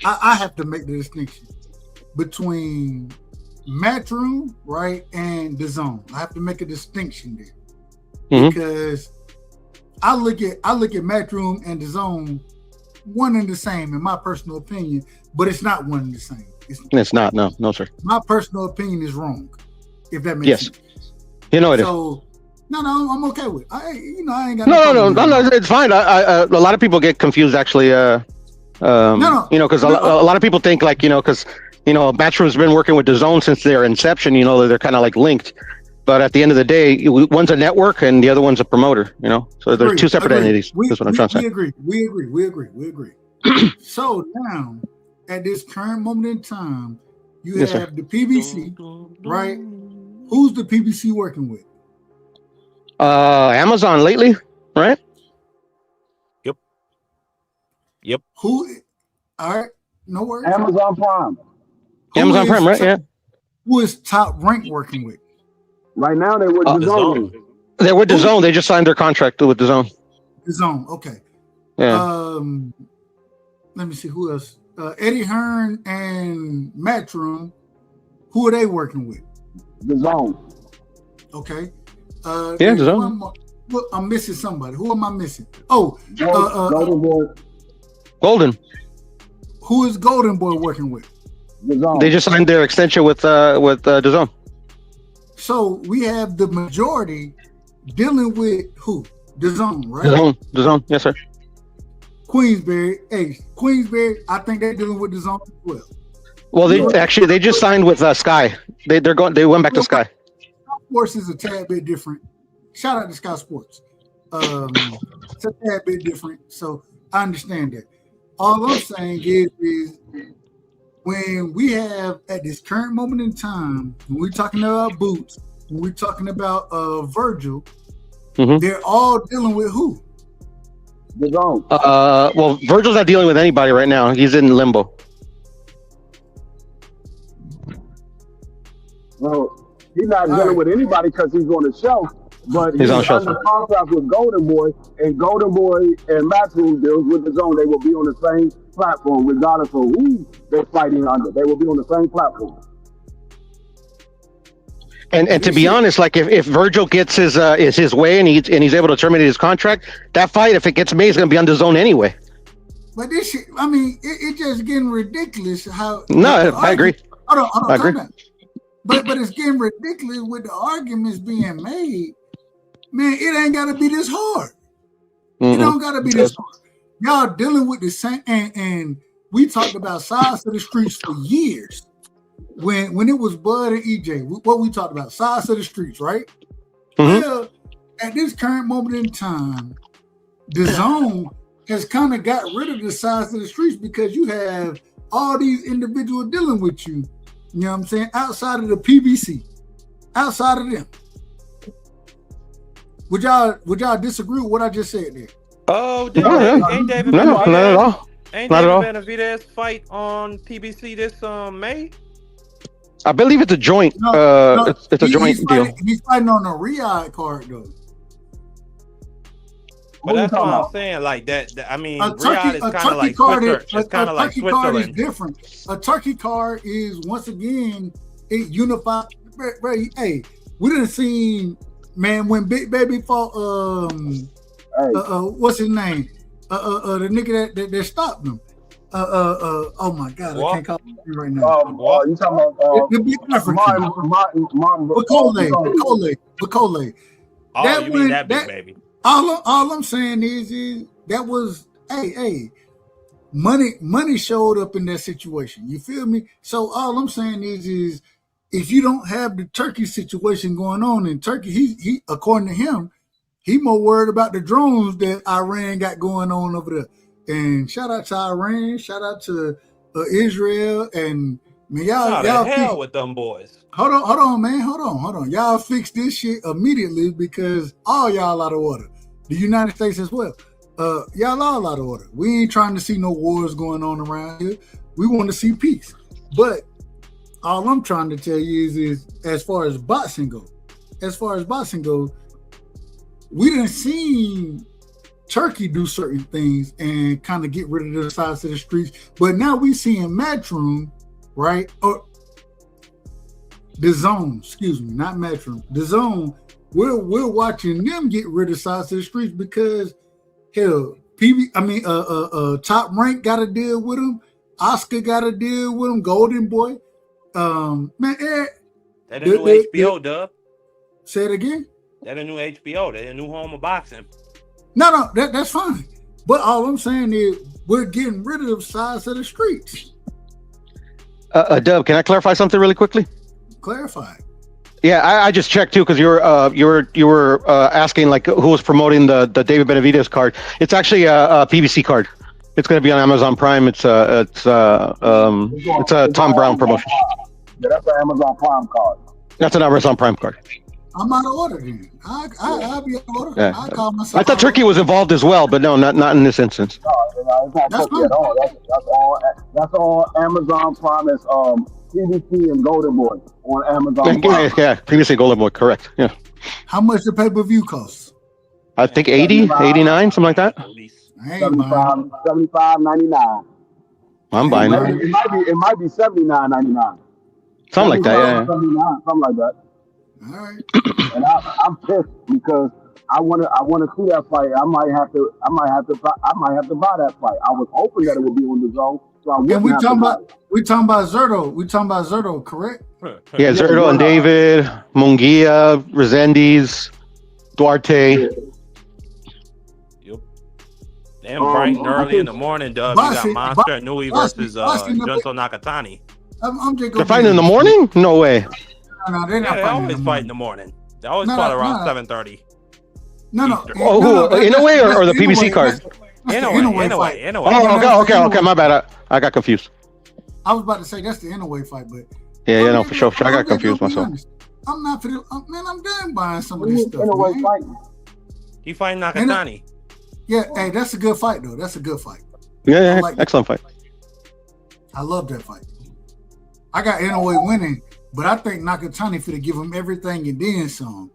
I have to make the distinction between Matchroom, right, and DAZN. I have to make a distinction there because I look at Matchroom and DAZN one and the same in my personal opinion, but it's not one and the same. It's not. No, sir. My personal opinion is wrong. If that makes sense. You know it is. No, I'm okay with it. I ain't got no, it's fine. A lot of people get confused actually. Because a lot of people think because Matchroom's been working with DAZN since their inception. They're kind of like linked, but at the end of the day, one's a network and the other one's a promoter. So they're two separate entities. That's what I'm trying to say. We agree. So now, at this current moment in time, you have the PBC, right? Who's the PBC working with? Amazon lately, right? Yep. Who? All right, no worries. Amazon Prime. Amazon Prime, right? Yeah. Who is Top Rank working with? Right now, they're with DAZN. They're with DAZN. They just signed their contract with DAZN. DAZN, okay. Yeah. Let me see who else. Eddie Hearn and Matchroom. Who are they working with? DAZN. Okay. DAZN. I'm missing somebody. Who am I missing? Oh, Golden Boy. Golden. Who is Golden Boy working with? DAZN. They just signed their extension with DAZN. So we have the majority dealing with who? DAZN, right? DAZN. Yes, sir. Queensberry. I think they're dealing with DAZN as well. Well, they just signed with Sky. They went back to Sky. Sports is a tad bit different. Shout out to Sky Sports. It's a tad bit different, so I understand that. All I'm saying is when we have at this current moment in time, when we're talking about Boots, when we're talking about Virgil, they're all dealing with who? DAZN. Well, Virgil's not dealing with anybody right now. He's in limbo. Well, he's not dealing with anybody because he's on the show. But he's on under contract with Golden Boy, and Golden Boy and Matchroom deals with DAZN. They will be on the same platform, regardless of who they're fighting under. They will be on the same platform. And to be honest, like if Virgil gets his way and he's able to terminate his contract, that fight, if it gets made, is going to be on the zone anyway. But this shit, I mean, it just getting ridiculous. How? No, I agree. Hold on, I agree. But it's getting ridiculous with the arguments being made. Man, it ain't got to be this hard. It don't got to be this hard. Y'all dealing with the same, and we talked about sides of the streets for years. When it was Bud and EJ, what we talked about, sides of the streets, right? Well, at this current moment in time, the zone has kind of got rid of the sides of the streets because you have all these individuals dealing with you. You know what I'm saying? Outside of the PBC, outside of them. Would y'all disagree with what I just said there? Oh, ain't David not at all. Ain't Not at all. David Benavidez fight on PBC this May? I believe it's a joint. It's a joint deal. He's fighting on a Riyadh card though. But that's what I'm saying. Like that. I mean, Riyadh is kind of like Switzerland. It's kind of like Switzerland. Card is different. A turkey card is once again it unified. Hey, we didn't see when Big Baby fought what's his name? The nigga that stopped him. Oh my God, I can't call him right now. You talking about Bacole. Oh, you mean that Big Baby? All I'm saying is that was money showed up in that situation. You feel me? So all I'm saying is if you don't have the Turkey situation going on in Turkey, he according to him, he more worried about the drones that Iran got going on over there. And shout out to Iran, shout out to Israel, and man, y'all hell with them boys. Hold on, man. Hold on. Y'all fix this shit immediately because all y'all out of order. The United States as well. Y'all all out of order. We ain't trying to see no wars going on around here. We want to see peace. But all I'm trying to tell you is as far as boxing goes, we didn't see Turkey do certain things and kind of get rid of the sides of the streets. But now we seeing Matchroom, right? Or the Zone, excuse me, not Matchroom. The Zone, we're watching them get rid of sides of the streets because hell, Top Rank got to deal with them. Oscar got to deal with them. Golden Boy, that a new HBO dub. Say it again. That a new HBO. That a new home of boxing. No, that's fine. But all I'm saying is we're getting rid of the sides of the streets. Dub, can I clarify something really quickly? Clarify. Yeah, I just checked too because you were asking like who was promoting the David Benavidez card. It's actually a PBC card. It's going to be on Amazon Prime. It's a Tom Brown promotion. Yeah, that's an Amazon Prime card. That's an Amazon Prime card. I'm out of order then. I'll be out of order. Yeah. I call myself. I thought Turkey was involved as well, but no, not in this instance. No, it's not Turkey at all. That's all Amazon Prime. It's PBC and Golden Boy on Amazon Prime. Yeah, PBC Golden Boy, correct. Yeah. How much the pay-per-view costs? I think 80, 89, something like that. 75.99. I'm buying it. It might be $79.99. Something like that, yeah. Something like that. All right. And I'm pissed because I want to see that fight. I might have to buy that fight. I was hoping that it would be on the Zone. So we talking about Zerto. We talking about Zerto, correct? Yeah, Zerto and David, Munguia, Resendiz, Duarte. Yep. Damn, bright and early in the morning, Dub. You got Monster Nui versus Junto Nakatani. They're fighting in the morning? No way. No, they're not. They always fight in the morning. They always fight around 7:30. No. In a way or the PBC card? In a way. Oh, okay. My bad. I got confused. I was about to say that's the Inouye fight, but yeah, for sure. I got confused myself. I'm not I'm done buying some of this stuff. He fighting Nakatani. Yeah, hey, that's a good fight though. That's a good fight. Yeah, excellent fight. I love that fight. I got Inouye winning, but I think Nakatani for to give him everything and then some.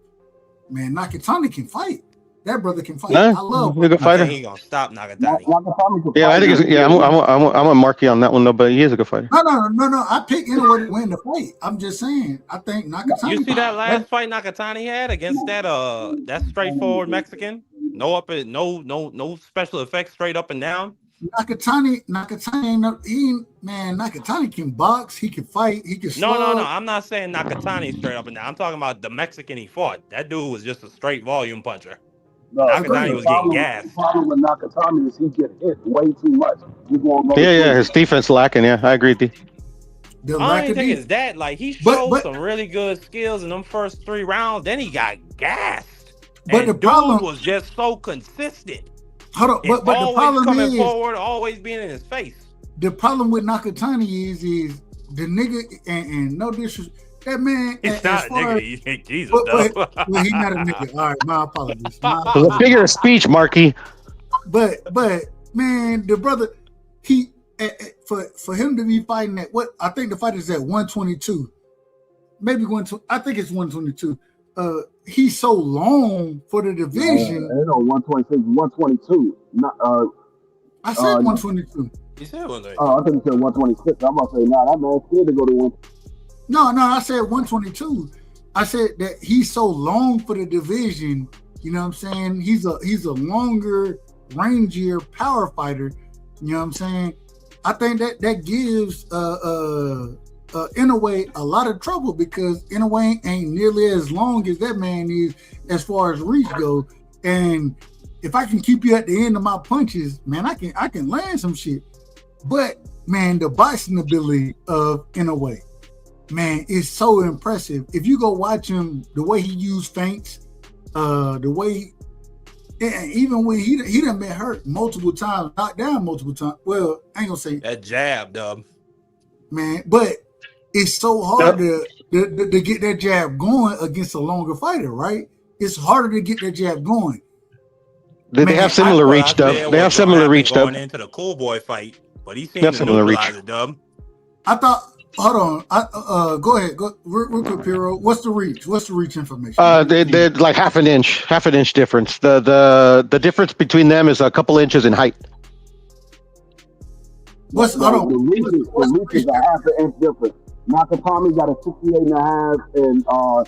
Man, Nakatani can fight. That brother can fight. Nah, I love he's a good I fighter. think he's gonna stop Nakatani. Yeah, I think it's I'm a Marky on that one though, but he is a good fighter. No. I picked Inoue to win the fight. I'm just saying. I think You Nakatani. see that last fight Nakatani had against that straightforward Mexican? No special effects, straight up and down. Nakatani ain't Nakatani can box. He can fight. He can No. slug. I'm not saying Nakatani straight up and down. I'm talking about the Mexican he fought. That dude was just a straight volume puncher. No, Nakatani was getting gassed. The problem with Nakatani is he get hit way too much. His defense lacking. Yeah, I agree with you. I don't think it's that. Like, he showed some really good skills in them first 3 rounds. Then he got gassed. But and the problem was just so consistent. Hold on, but the problem coming is forward, always being in his face. The problem with Nakatani is the nigga, and no disrespect, that man. It's not a nigga. Jesus, well, he's not a nigga. All right, my apologies. It was a bigger speech, Marky. But man, the brother, he for him to be fighting at what I think the fight is at 122, maybe 120. I think it's 122. He's so long for the division. 126, 122. I said 122. You said what? I think you said 126. I'm about to say, that man scared to go to 1. No, I said 122. I said that he's so long for the division. You know what I'm saying? He's a longer, rangier power fighter. You know what I'm saying? I think that gives Inoue a lot of trouble because Inoue ain't nearly as long as that man is as far as reach goes. And if I can keep you at the end of my punches, man, I can land some shit. But man, the boxing ability of Inoue, man, is so impressive. If you go watch him, the way he used feints, the way, and even when he done been hurt multiple times, knocked down multiple times. Well, I ain't gonna say that jab, dub. Man, but it's so hard to get that jab going against a longer fighter, right? It's harder to get that jab going. They have similar reach, Dub. They have similar reach, Dub. Going into the Cool Boy fight, but he seemed to neutralize it, Dub. I thought. Hold on. Go ahead. Go real quick, Piero. What's the reach? What's the reach information? They're like half an inch difference. The difference between them is a couple inches in height. The reach is a half an inch difference. Nakatami got a 68.5, and I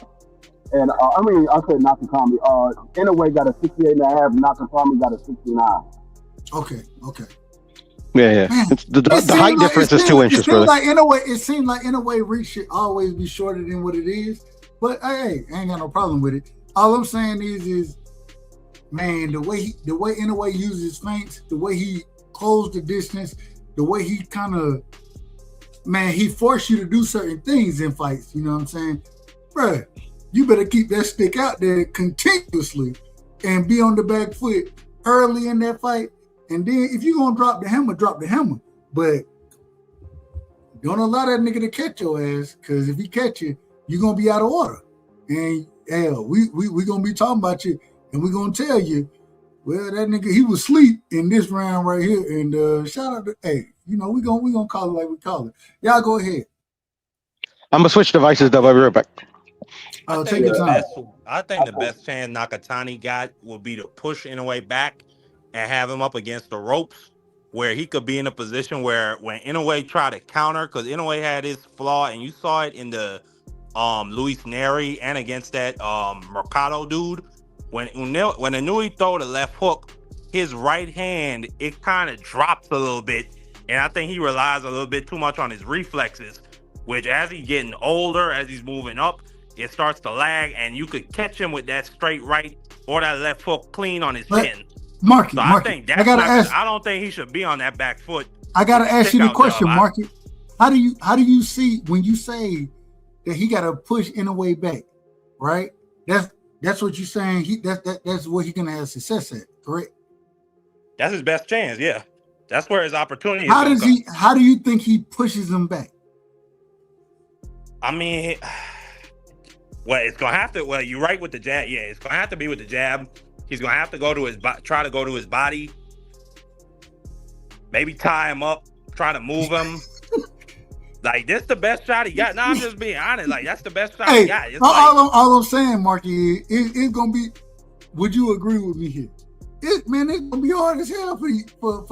said Nakatami. Inoue got a 68.5. Nakatami got a 69. Okay. Yeah. Man, the height difference is 2 inches, brother. It seems like Inoue reach should always be shorter than what it is. But hey, I ain't got no problem with it. All I'm saying is, man, the way Inoue uses feints, the way he closed the distance, the way he kind of, man, he forced you to do certain things in fights. You know what I'm saying? Bruh, you better keep that stick out there continuously and be on the back foot early in that fight. And then if you're going to drop the hammer, drop the hammer. But don't allow that nigga to catch your ass, because if he catch you, you're going to be out of order. And hell, we going to be talking about you, and we're going to tell you, well, that nigga, he was asleep in this round right here. And shout out to, hey, we gonna call it like we call it. Y'all go ahead. I'm going to switch devices, Dub. I'll be right back. Take your time. I think the best chance Nakatani got would be to push Inoue back and have him up against the ropes, where he could be in a position where when Inoue tried to counter, because Inoue had his flaw, and you saw it in the Luis Neri and against that Mercado dude. When Inoue throw the left hook, his right hand, it kind of drops a little bit, and I think he relies a little bit too much on his reflexes, which as he's getting older, as he's moving up, it starts to lag, and you could catch him with that straight right or that left hook clean on his chin. Marky, I think that's I don't think he should be on that back foot. I gotta ask you the question, Marky. How do you see when you say that he gotta push Inoue back, right? That's what you're saying. That's what he's gonna have success at, correct? That's his best chance, yeah. That's where his opportunity is. How do you think he pushes him back? I mean, well, it's gonna have to. Well, you're right with the jab. Yeah, it's gonna have to be with the jab. He's gonna have to try to go to his body. Maybe tie him up. Try to move him. Like, this the best shot he got. No, I'm just being honest. Like, that's the best shot he got. It's all I'm saying, Marky, it's gonna be. would you agree with me here? It's gonna be hard as hell for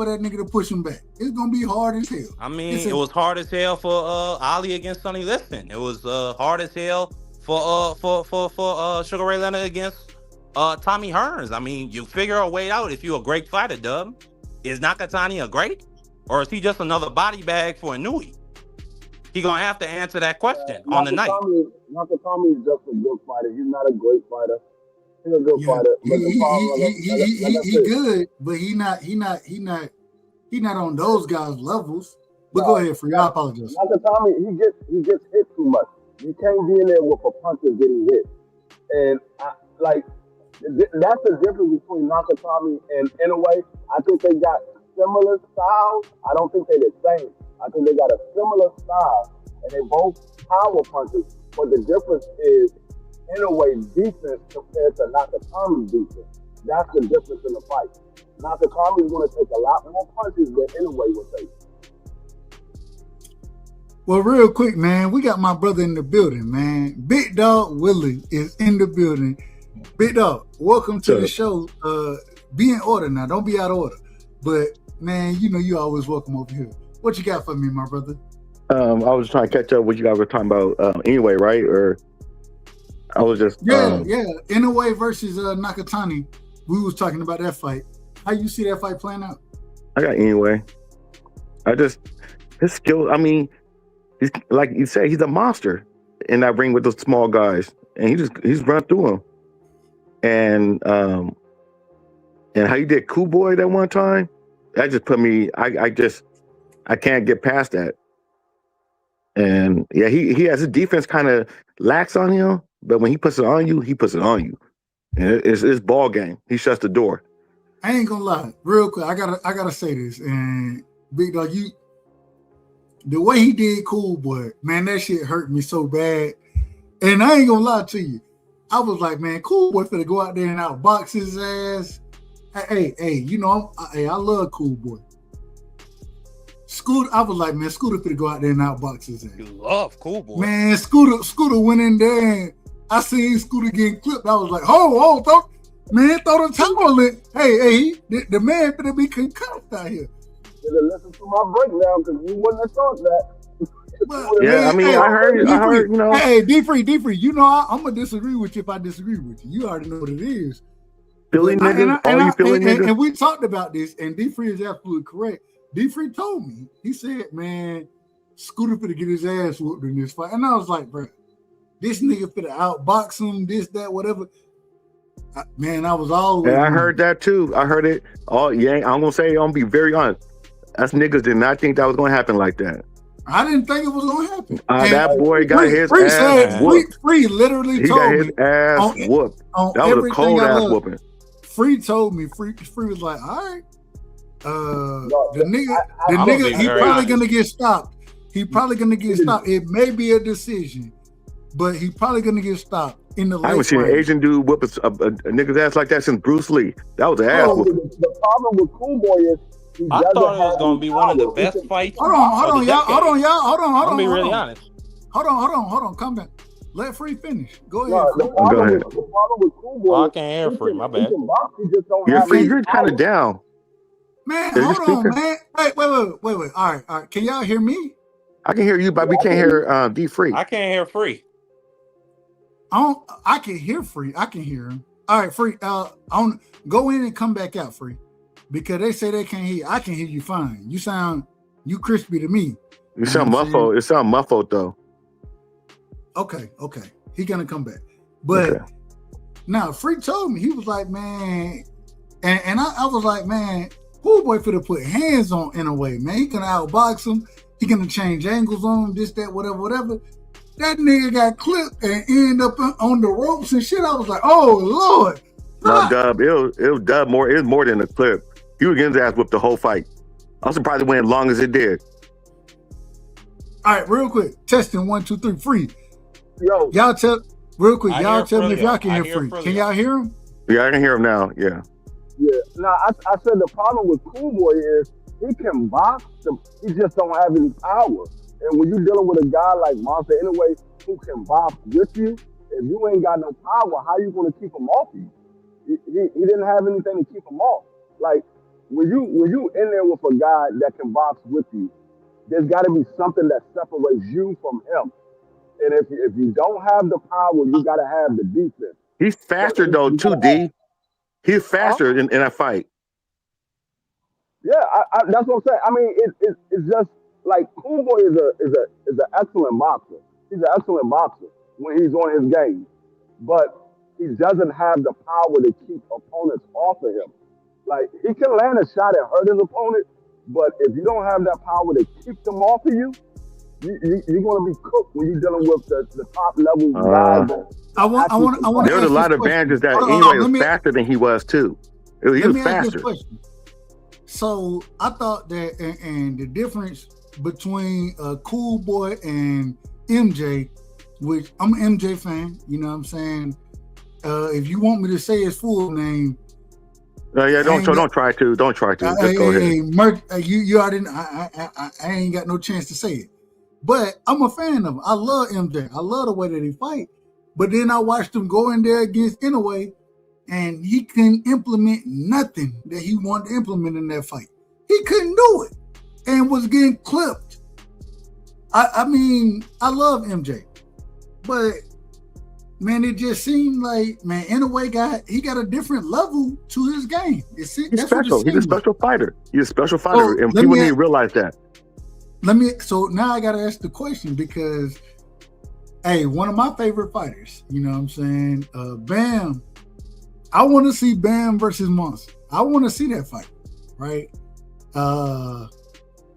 that nigga to push him back. It's gonna be hard as hell. I mean, it was hard as hell for Ali against Sonny Liston. It was hard as hell for Sugar Ray Leonard against Tommy Hearns. I mean, you figure a way out if you're a great fighter, Dub. Is Nakatani a great? Or is he just another body bag for a Nui? He gonna have to answer that question on the night. Nakatani is just a good fighter. He's not a great fighter. He's a good fighter. He good, but he not on those guys' levels. But go ahead, Free. I apologize. Nakatani, he gets hit too much. You can't be in there with a puncher getting hit, and that's the difference between Nakatani and Inoue. I think they got similar styles. I don't think they're the same. I think they got a similar style, and they both power punches. But the difference is Inoue's defense compared to Nakatami's defense. That's the difference in the fight. Nakatami is going to take a lot more punches than Inoue would take. Well, real quick, man, we got my brother in the building, man. Big Dog Willie is in the building. Big Dog, welcome to the show. Be in order now. Don't be out of order. But, man, you know you always welcome over here. What you got for me, my brother? I was trying to catch up what you guys were talking about anyway, right? Or I was just... Inoue versus Nakatani. We was talking about that fight. How you see that fight playing out? I got Inoue. His skill, I mean, he's like you say, he's a monster in that ring with those small guys. And he's run through them. And how you did Cool Boy that one time, that just put me, I can't get past that. And yeah, he has his defense kind of lax on him, but when he puts it on you, he puts it on you. And it's ball game. He shuts the door. I ain't gonna lie, real quick. I gotta say this, and Big Dog, the way he did Cool Boy, man, that shit hurt me so bad. And I ain't gonna lie to you, I was like, man, Cool Boy finna go out there and outbox his ass. Hey, you know, I love Cool Boy. Scooter, I was like, man, Scooter finna go out there and outbox his ass. You love Cool Boy. Man, Scooter went in there and I seen Scooter getting clipped. I was like, throw the towel in. Hey, the man finna be concussed out here. Listen to my breakdown because you wouldn't have thought that. Yeah, man, I heard, you know. Hey, D-Free, you know, I'm gonna disagree with you if I disagree with you. You already know what it is. Philly niggas, and we talked about this, and D-Free is absolutely correct. D-Free told me, he said, man, Scooter finna get his ass whooped in this fight. And I was like, bro, this nigga finna outbox him, this, that, whatever. Man, I was always. Yeah, I heard that too. I heard it. Oh, yeah, I'm gonna say, I'm gonna be very honest. Us niggas did not think that was gonna happen like that. I didn't think it was gonna happen. That boy got his ass whooped. Free literally he told got me. His ass whooped. That was a cold ass whooping. Free told me. Free was like, all right. The nigga, he probably gonna get stopped. It may be a decision, but he probably gonna get stopped in the late. I haven't seen an Asian dude whoop a nigga's ass like that since Bruce Lee. That was an ass whooping. The problem with Cool Boy is I thought it was gonna be one of the best fights. Hold on, y'all. I'm gonna be really honest. Hold on. Come back. Let Free finish. Go ahead. The problem with Cool Boy. I can't hear Free. My bad. You're kind of down. Man, hold on, man. Wait. All right. Can y'all hear me? I can hear you, but we can't hear D-Free. I can't hear Free. I can hear Free. I can hear him. All right, Free. Go in and come back out, Free. Because they say they can't hear you. I can hear you fine. You crispy to me. You sound muffled. It sound muffled though. Okay. He gonna come back. But now Free told me, he was like, man, and I was like, man, Cool Boy finna put hands on Inoue, man. He gonna outbox him. He gonna change angles on him, this, that, whatever. That nigga got clipped and ended up on the ropes and shit. I was like, oh Lord. No, Dub, it was Dub more. It was more than a clip. He was getting his ass whipped the whole fight. I'm surprised it went as long as it did. All right, real quick. Testing 1, 2, 3. Free. Yo, y'all tell me if y'all can hear Free. Can y'all hear him? Yeah, I can hear him now. Yeah. Yeah. Now I said the problem with Cool Boy is he can box them. He just don't have any power. And when you're dealing with a guy like Monster Inoue who can box with you, if you ain't got no power, how you gonna keep him off you? he didn't have anything to keep him off. Like when you in there with a guy that can box with you, there's got to be something that separates you from him. And if you don't have the power, you got to have the defense. He's faster though too, D. He's faster in that fight. Yeah, that's what I'm saying. I mean, it's just like Cool Boy is an excellent boxer. He's an excellent boxer when he's on his game, but he doesn't have the power to keep opponents off of him. Like he can land a shot and hurt his opponent, but if you don't have that power to keep them off of you, you're going to be cooked when you're dealing with the top level guys. I want. There was a lot of advantages that anyway was faster than he was too. He was faster. So I thought that, and the difference between Cool Boy and MJ, which I'm an MJ fan, you know what I'm saying? If you want me to say his full name, don't try to. Just go ahead. You already. I ain't got no chance to say it, but I'm a fan of him. I love MJ. I love the way that he fight. But then I watched him go in there against Inoue, and he couldn't implement nothing that he wanted to implement in that fight. He couldn't do it, and was getting clipped. I mean, I love MJ, but man, it just seemed like, man, Inoue got a different level to his game. He's special. He's a special fighter. He's a special fighter, and people need to realize that. So now I got to ask the question because, hey, one of my favorite fighters, you know what I'm saying? Bam. I want to see Bam versus Monster. I want to see that fight, right?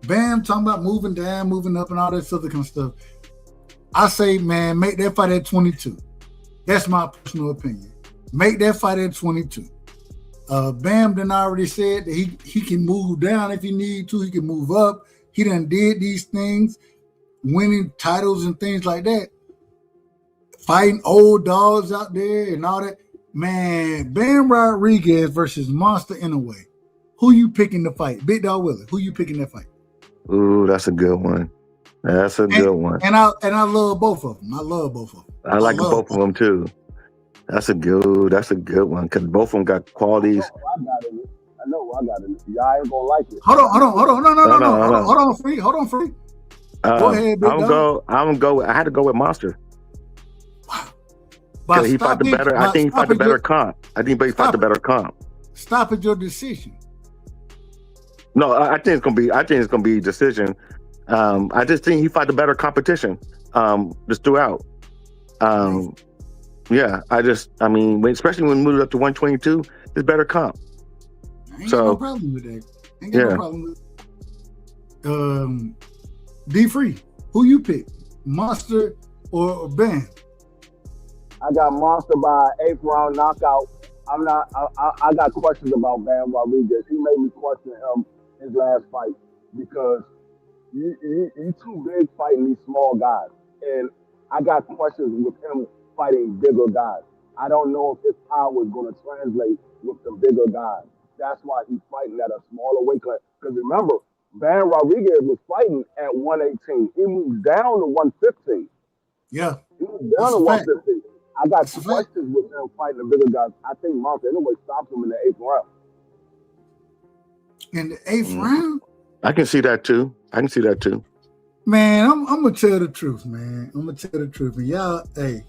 Bam talking about moving down, moving up, and all that other kind of stuff. I say, man, make that fight at 22. That's my personal opinion. Make that fight at 22. Bam done already said that he can move down if he need to. He can move up. He done did these things, winning titles and things like that. Fighting old dogs out there and all that. Man, Bam Rodriguez versus Monster Inoue. Who you picking to fight? Big Dog Willie. Who you picking that fight? Ooh, that's a good one. That's a good one. And I love both of them. I like both of them too. That's a good one because both of them got qualities. I know I got it. Y'all ain't gonna like it. Hold on. No. Hold on, Free. Go ahead, Big Dog. I'm gonna go. I had to go with Monster. Wow. He fought the better. I think he fought the better comp. He fought the better comp. Stop at your decision. No, I think it's gonna be a decision. I just think he fought the better competition. Just throughout. Yeah, I mean, especially when we moved up to 122, it's better comp. I ain't got no problem with that. No problem with it. D Free, who you pick? Monster or Bam? I got Monster by 8th round knockout. I got questions about Bam Rodriguez. He made me question him his last fight because you too big fighting these small guys. And I got questions with him fighting bigger guys. I don't know if his power is going to translate with the bigger guys. That's why he's fighting at a smaller weight class. Because remember, Bam Rodriguez was fighting at 118. He moved down to 115. Yeah. He moved down to 115. I got questions with him fighting the bigger guys. I think Monster anyway stops him in the 8th round. In the 8th round? I can see that too. Man, I'm gonna tell the truth, man. And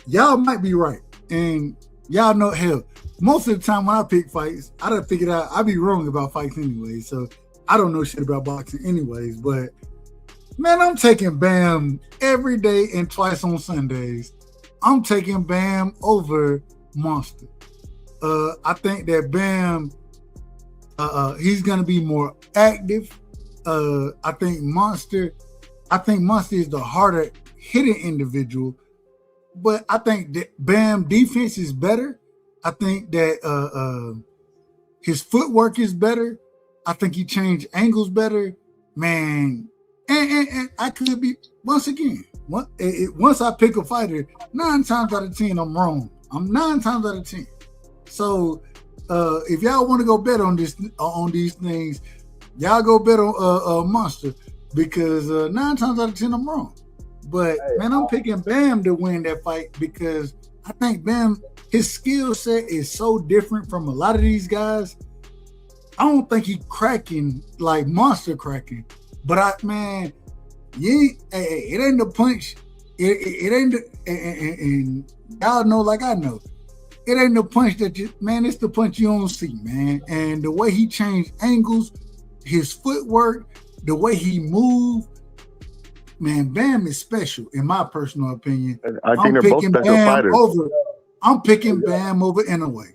y'all might be right. And y'all know, hell, most of the time when I pick fights, I done figured out I be wrong about fights anyway. So I don't know shit about boxing anyways. But man, I'm taking Bam every day and twice on Sundays. I'm taking Bam over Monster. I think that Bam, he's gonna be more active. I think Monster is the harder hitting individual, but I think that Bam defense is better. I think that his footwork is better. I think he changed angles better, man. And I could be once I pick a fighter, 9 times out of 10 I'm wrong. I'm 9 times out of 10. So if y'all want to go bet on these things, y'all go bet on Monster because 9 times out of 10 I'm wrong. But man, I'm picking Bam to win that fight because I think Bam, his skill set is so different from a lot of these guys. I don't think he cracking like monster cracking, but it ain't the punch. It ain't the, and y'all know like I know. It ain't the punch that it's the punch you don't see, man. And the way he changed angles, his footwork, the way he moved, man, Bam is special, in my personal opinion. I think they're both special fighters. I'm picking Bam over Inoue.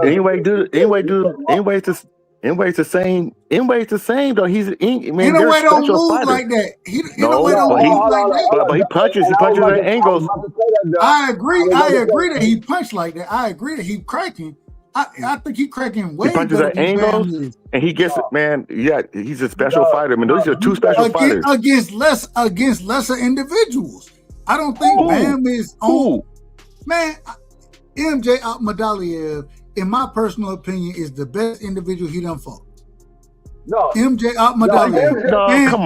Anyway, it's the same. Anyway, it's the same though. Inoue don't move like that. But he punches. He punches at angles. I agree that he punched like that. I agree that he cracking. I think he cracking way better. He punches at angles, and he gets it, man. Yeah, he's a special fighter. I mean, those are two special fighters against lesser individuals. I don't think Bam is on. Man, MJ Akhmadaliev, in my personal opinion, is the best individual he done fought. No, MJ Akhmadaliev. Come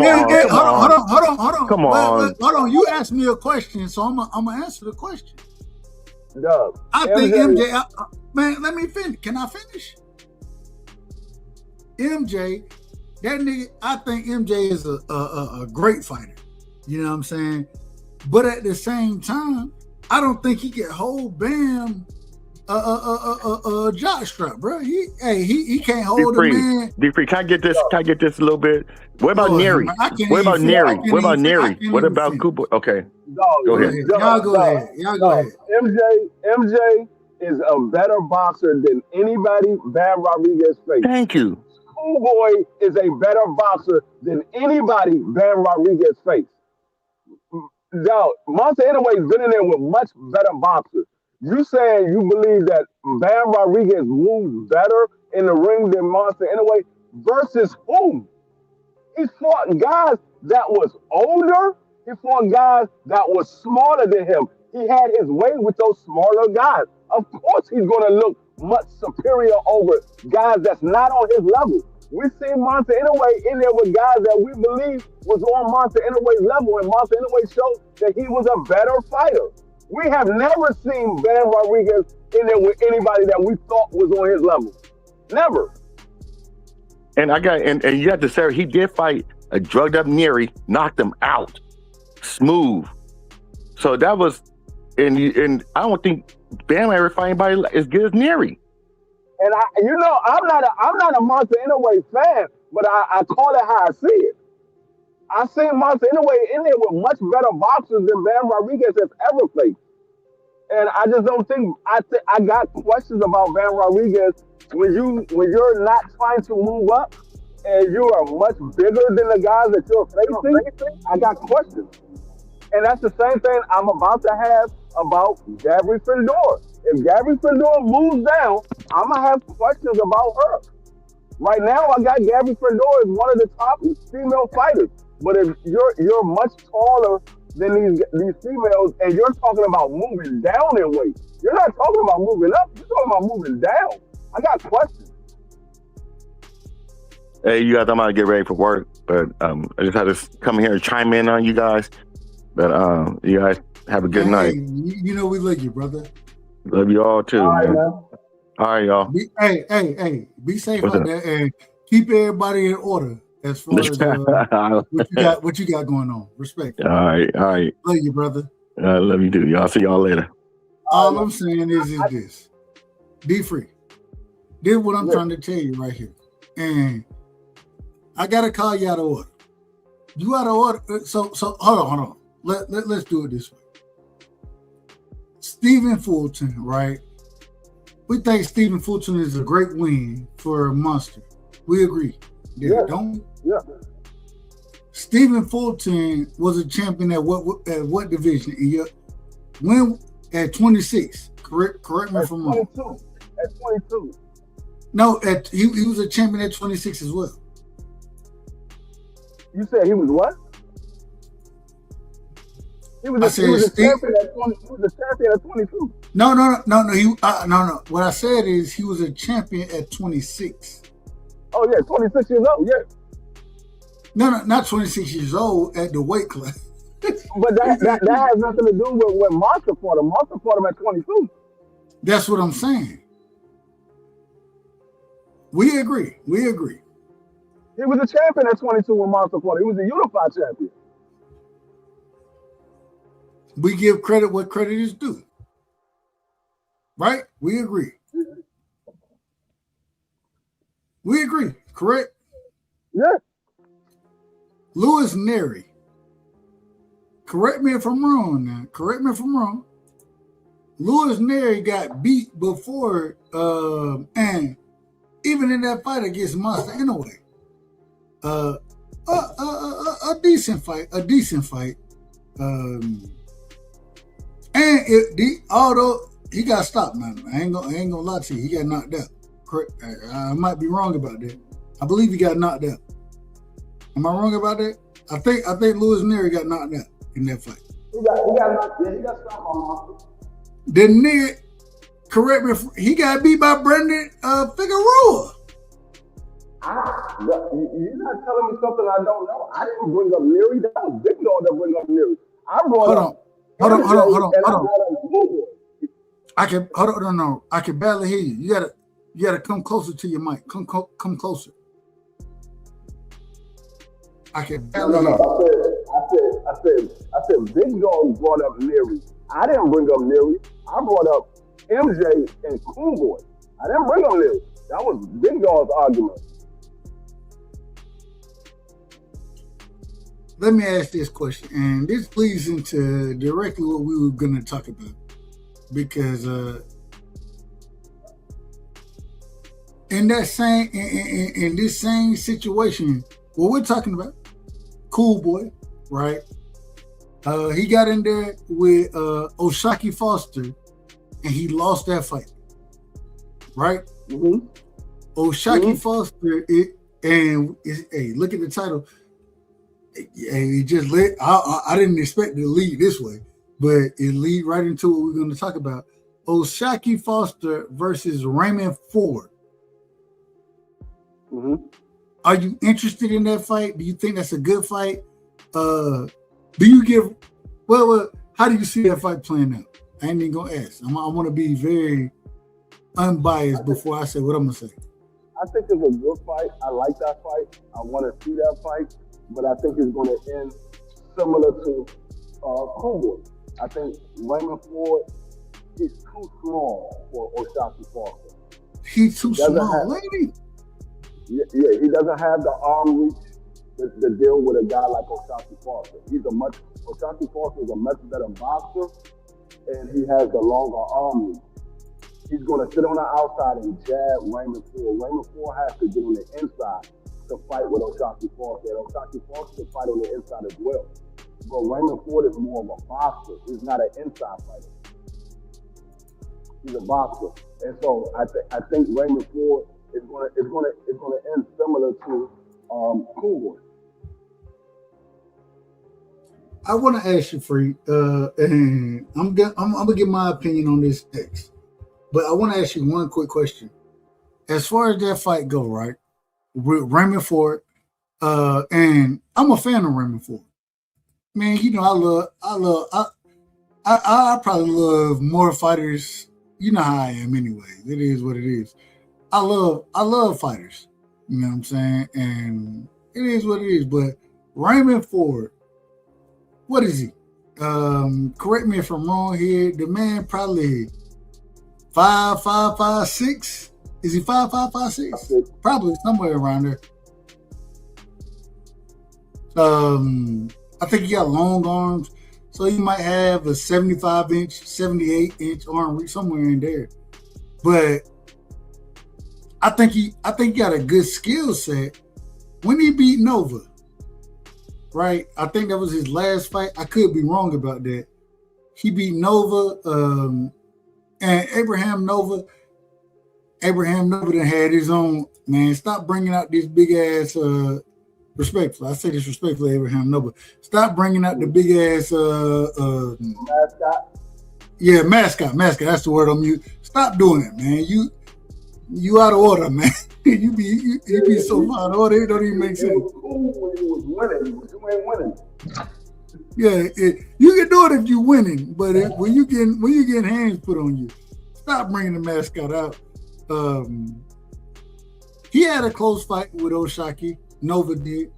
on. Hold on. You asked me a question, so I'm gonna answer the question. No, I think MJ. Man, let me finish. Can I finish? MJ, that nigga. I think MJ is a great fighter. You know what I'm saying? But at the same time, I don't think he can hold Bam jock strap, bro. He can't hold a man. D-Free, can I get this? Can I get this a little bit? What about Neri? What about Neri? What about Kubo? Okay, go ahead. Y'all go ahead. MJ is a better boxer than anybody Bam Rodriguez faced. Thank you. Schoolboy is a better boxer than anybody Bam Rodriguez faced. Now, Monster Inoue has been in there with much better boxers. You saying you believe that Bam Rodriguez moves better in the ring than Monster Inoue versus whom? He fought guys that was older. He fought guys that was smaller than him. He had his way with those smaller guys. Of course, he's going to look much superior over guys that's not on his level. We see Monster Inoue in there with guys that we believe was on Monster Inoue's level, and Monster Inoue showed that he was a better fighter. We have never seen Bam Rodriguez in there with anybody that we thought was on his level. Never. And you have to say he did fight a drugged up Neri, knocked him out, smooth. So that was, and I don't think Bam ever fight anybody as good as Neri. And I'm not a Monster Inoue fan, but I call it how I see it. I seen Monster Inoue in there with much better boxers than Bam Rodriguez has ever faced. And I just don't think I got questions about Bam Rodriguez when you're not trying to move up and you are much bigger than the guys that you're facing. I got questions. And that's the same thing I'm about to have about Gabby Findor. If Gabby Findor moves down, I'm going to have questions about her. Right now, I got Gabby Findor as one of the top female fighters. But if you're much taller than these females and you're talking about moving down in weight, you're not talking about moving up, you're talking about moving down. I got questions. Hey, you guys, I'm about to get ready for work, but I just had to come here and chime in on you guys. But you guys have a good night. You know we love you, brother. Love you all too. All right, man. All right, y'all. Be safe out there and keep everybody in order as far as what you got going on. Respect. All right. Love you, brother. I love you too. Y'all see y'all later. All I'm saying is this. Be free. This is what I'm trying to tell you right here. And I gotta call you out of order. You out of order. So hold on. Let's do it this way. Stephen Fulton, right? We think Stephen Fulton is a great win for Monster. We agree. Don't we? Yeah. Stephen Fulton was a champion at what division? When at 26. Correct me if I'm wrong. At 22. No, he was a champion at 26 as well. You said he was what? He was a champion at 22. No. No. What I said is he was a champion at 26. Oh yeah, 26 years old. Yeah. No, not 26 years old at the weight class. But that has nothing to do with when Monster fought him. Monster fought him at 22. That's what I'm saying. We agree. We agree. He was a champion at 22 when Monster fought him. He was a unified champion. We give credit what credit is due. Right? We agree. We agree. Correct? Yeah. Louis Neri. Correct me if I'm wrong now. Correct me if I'm wrong. Louis Neri got beat before, and even in that fight against Monster, in a way, a decent fight, although he got stopped, man, I ain't gonna lie to you, he got knocked out. Correct? I might be wrong about that. I believe he got knocked out. Am I wrong about that? I think Louis Neri got knocked out in that fight. He got stopped on Monster. The nigga, correct me, he got beat by Brendan Figueroa. You're not telling me something I don't know. I didn't bring up Neri. That was Big Dog that bring up Neri. I brought up. Hold on. I can barely hear you. You gotta come closer to your mic. Come closer. I can barely hear you. I said Big Dog brought up Neri. I didn't bring up Neri. I brought up MJ and Cool Boy. I didn't bring up Neri. That was Big Dog's argument. Let me ask this question, and this leads into directly what we were going to talk about, because in this same situation, what we're talking about, Cool Boy, right? He got in there with O'Shaquie Foster, and he lost that fight, right? Mm-hmm. O'Shaquie Foster, hey, look at the title. It just led. I didn't expect it to lead this way, but it lead right into what we're going to talk about. O'Shaquie Foster versus Raymond Ford. Mm-hmm. Are you interested in that fight? Do you think that's a good fight? Do you give? Well, how do you see that fight playing out? I ain't even gonna ask. I want to be very unbiased before I say what I'm gonna say. I think it's a good fight. I like that fight. I want to see that fight. But I think it's going to end similar to Cool Boy. I think Raymond Ford is too small for O'Shaquie Foster. He's too small, lady. Yeah, he doesn't have the arm reach to deal with a guy like O'Shaquie Foster. O'Shaquie Foster is a much better boxer, and he has the longer arm reach. He's going to sit on the outside and jab Raymond Ford. Raymond Ford has to get on the inside to fight with O'Shaquie Foster. And O'Shaquie Foster can fight on the inside as well. But Raymond Ford is more of a boxer. He's not an inside fighter. He's a boxer. And so I think Raymond Ford is going to end similar to Cool Boy. I want to ask you, Free, and I'm gonna give my opinion on this next. But I want to ask you one quick question. As far as that fight go, right? With Raymond Ford, and I'm a fan of Raymond Ford. Man, you know, I probably love more fighters. You know how I am anyway. It is what it is. I love fighters. You know what I'm saying? And it is what it is. But Raymond Ford, what is he? Correct me if I'm wrong here. The man probably 5'5", 5'6". Is he 5'5", 5'6"? Probably somewhere around there. I think he got long arms, so he might have a 75-inch, 78-inch arm reach, somewhere in there. But I think he got a good skill set. When he beat Nova, right? I think that was his last fight. I could be wrong about that. He beat Nova, and Abraham Nova done had his own, man. Stop bringing out this big ass, respectful. I say this respectfully, Abraham Nova. Stop bringing out the big ass, mascot. Yeah, mascot. That's the word I'm using. Stop doing it, man. You out of order, man. you be so out of order. It don't even make sense. It was cool when you was winning, but you ain't winning. Yeah, you can do it if you're winning, but when you get hands put on you, stop bringing the mascot out. He had a close fight with Oshaki. Nova did.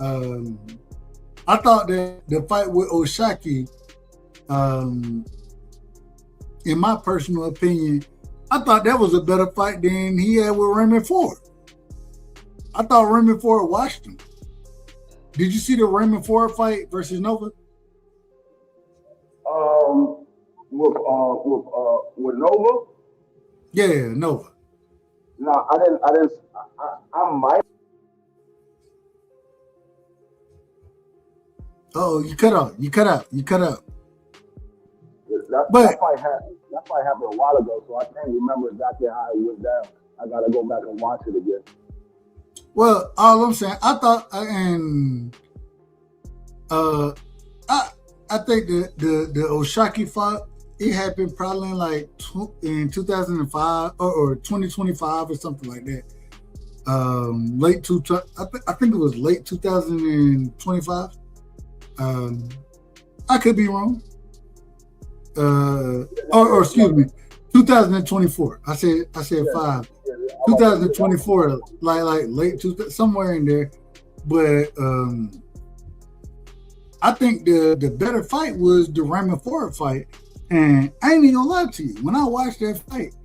I thought that the fight with Oshaki, in my personal opinion, I thought that was a better fight than he had with Raymond Ford. I thought Raymond Ford watched him. Did you see the Raymond Ford fight versus Nova? With Nova? Yeah, Nova. No, I didn't. I might. Oh, you cut out. That fight happened a while ago, so I can't remember exactly how it went down. I gotta go back and watch it again. Well, all I'm saying, I thought, and I think the Oshaki fight, it happened probably in 2005 or 2025 or something like that. I think it was late 2025. I could be wrong. Or excuse me, 2024. I said 5. 2024, like late somewhere in there. But I think the better fight was the Raymond Ford fight. And I ain't even gonna lie to you. When I watched that fight,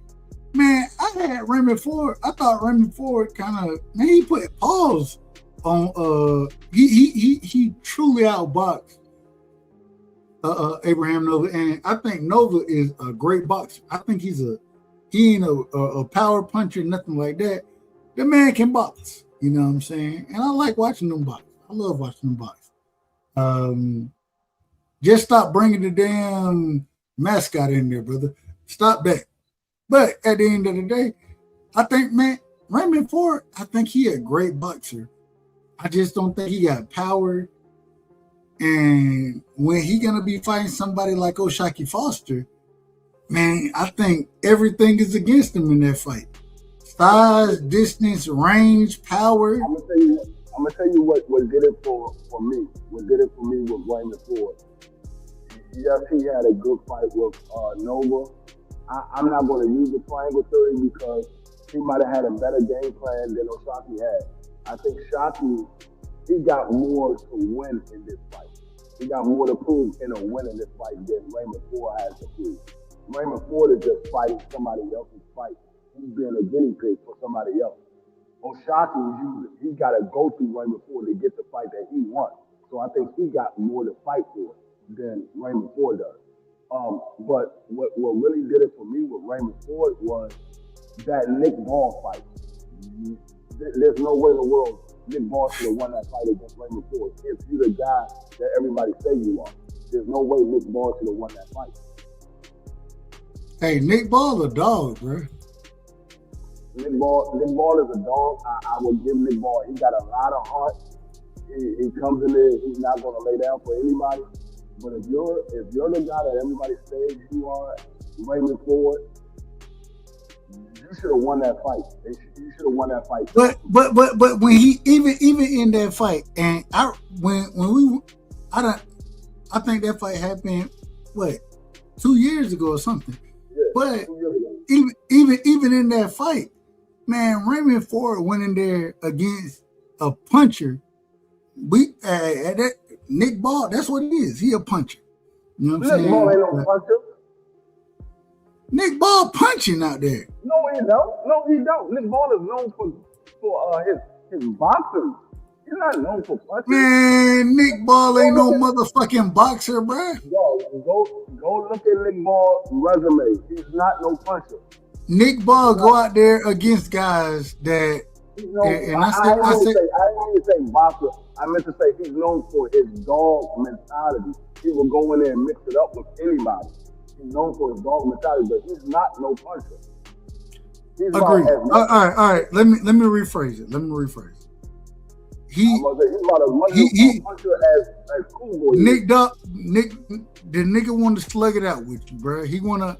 man, I had Raymond Ford. I thought Raymond Ford he put pause on he truly outboxed Abraham Nova, and I think Nova is a great boxer. I think he ain't a power puncher, nothing like that. The man can box, you know what I'm saying? And I like watching them box. I love watching them box. Just stop bringing the damn mascot in there, brother. Stop that. But at the end of the day, I think, man, Raymond Ford, I think he a great boxer. I just don't think he got power. And when he gonna be fighting somebody like Oshaki Foster, man, I think everything is against him in that fight. Size, distance, range, power. I'm gonna tell you what did it for me. What did it for me with Raymond Ford. Yes, he had a good fight with Nova. I'm not going to use the triangle theory because he might have had a better game plan than Oshaki had. I think Shaki, he got more to win in this fight. He got more to prove in a win in this fight than Raymond Ford has to prove. Raymond Ford is just fighting somebody else's fight. He's being a guinea pig for somebody else. Oshaki, he got to go through Raymond Ford to get the fight that he wants. So I think he got more to fight for than Raymond Ford does. But what really did it for me with Raymond Ford was that Nick Ball fight. There's no way in the world Nick Ball should have won that fight against Raymond Ford if you're the guy that everybody say you are. There's no way Nick Ball should have won that fight. Hey, Nick Ball a dog, bro. Nick Ball is a dog. I will give Nick Ball. He got a lot of heart. He comes in there. He's not going to lay down for anybody. But if you're the guy that everybody says you are, Raymond Ford, you should have won that fight. You should have won that fight. But when he even in that fight, and I think that fight happened 2 years ago or something. Yeah, but even in that fight, man, Raymond Ford went in there against a puncher. Nick Ball, that's what he is. He a puncher. You know what I'm saying? Nick Ball ain't no puncher. Nick Ball punching out there. No, he don't. Nick Ball is known for his boxing. He's not known for punching. Man, Nick Ball ain't no motherfucking boxer, bro. Go look at Nick Ball's resume. He's not no puncher. Nick Ball go out there against guys that. I didn't even say boxer. I meant to say he's known for his dog mentality. He will go in there and mix it up with anybody. He's known for his dog mentality, but he's not no puncher. Agreed. All right. Let me rephrase it. He's about as much a puncher as Cool Boy. Nick, the nigga want to slug it out with you, bro. He wanna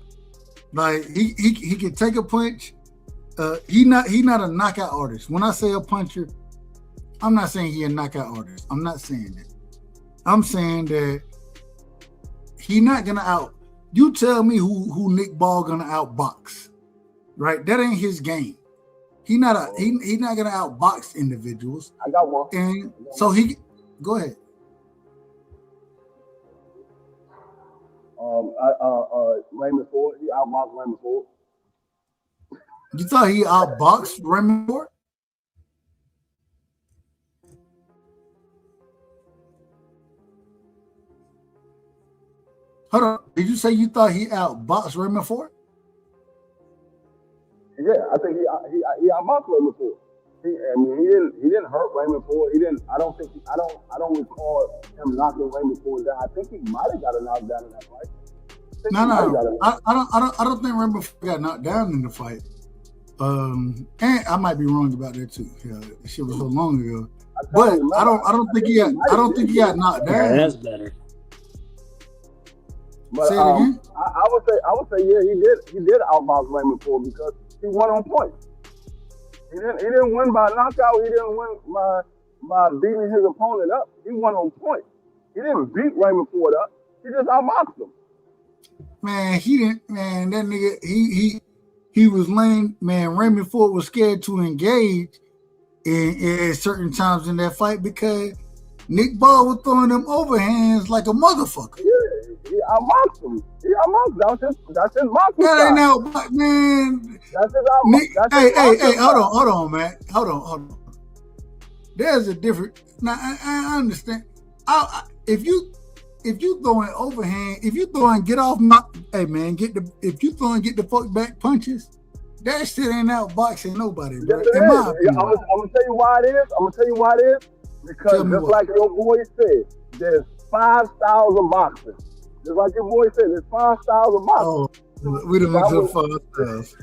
he can take a punch. He not a knockout artist. When I say a puncher, I'm not saying he a knockout artist. I'm not saying that. I'm saying that he not gonna out. You tell me who Nick Ball gonna outbox, right? That ain't his game. He not gonna outbox individuals. I got one. And so he go ahead. Raymond Ford. He outboxed Raymond Ford. You thought he outboxed Raymond Ford? Hold on. Did you say you thought he outboxed Raymond Ford? Yeah, I think he outboxed Raymond Ford. He didn't hurt Raymond Ford. I don't recall him knocking Raymond Ford down. I think he might have got a knockdown in that fight. No. I don't think Raymond Ford got knocked down in the fight. And I might be wrong about that too. Yeah, that shit was so long ago. But I don't think he got knocked down. Yeah, that's better. But say it again? I would say yeah, he did outbox Raymond Ford because he won on points. He didn't win by knockout. He didn't win by beating his opponent up. He won on points. He didn't beat Raymond Ford up. He just outboxed him. Man, he didn't. Man, that nigga, he was lame. Man, Raymond Ford was scared to engage in certain times in that fight because Nick Ball was throwing them overhands like a motherfucker. Yeah, he outboxed him. That's his boxing That style. ain't now, man. That's his outbox. Hey, hold on, man. Hold on. There's a different. Now I understand. If you throwing overhand, if you throwing get off my, hey man, if you throwing get the fuck back punches, that shit ain't outboxing nobody, bro. Yes, I'm gonna tell you why it is. Because just like your boy said, there's 5 styles of boxing. Just like your boy said, there's 5 styles of boxing. Oh, we done went to the 5 styles.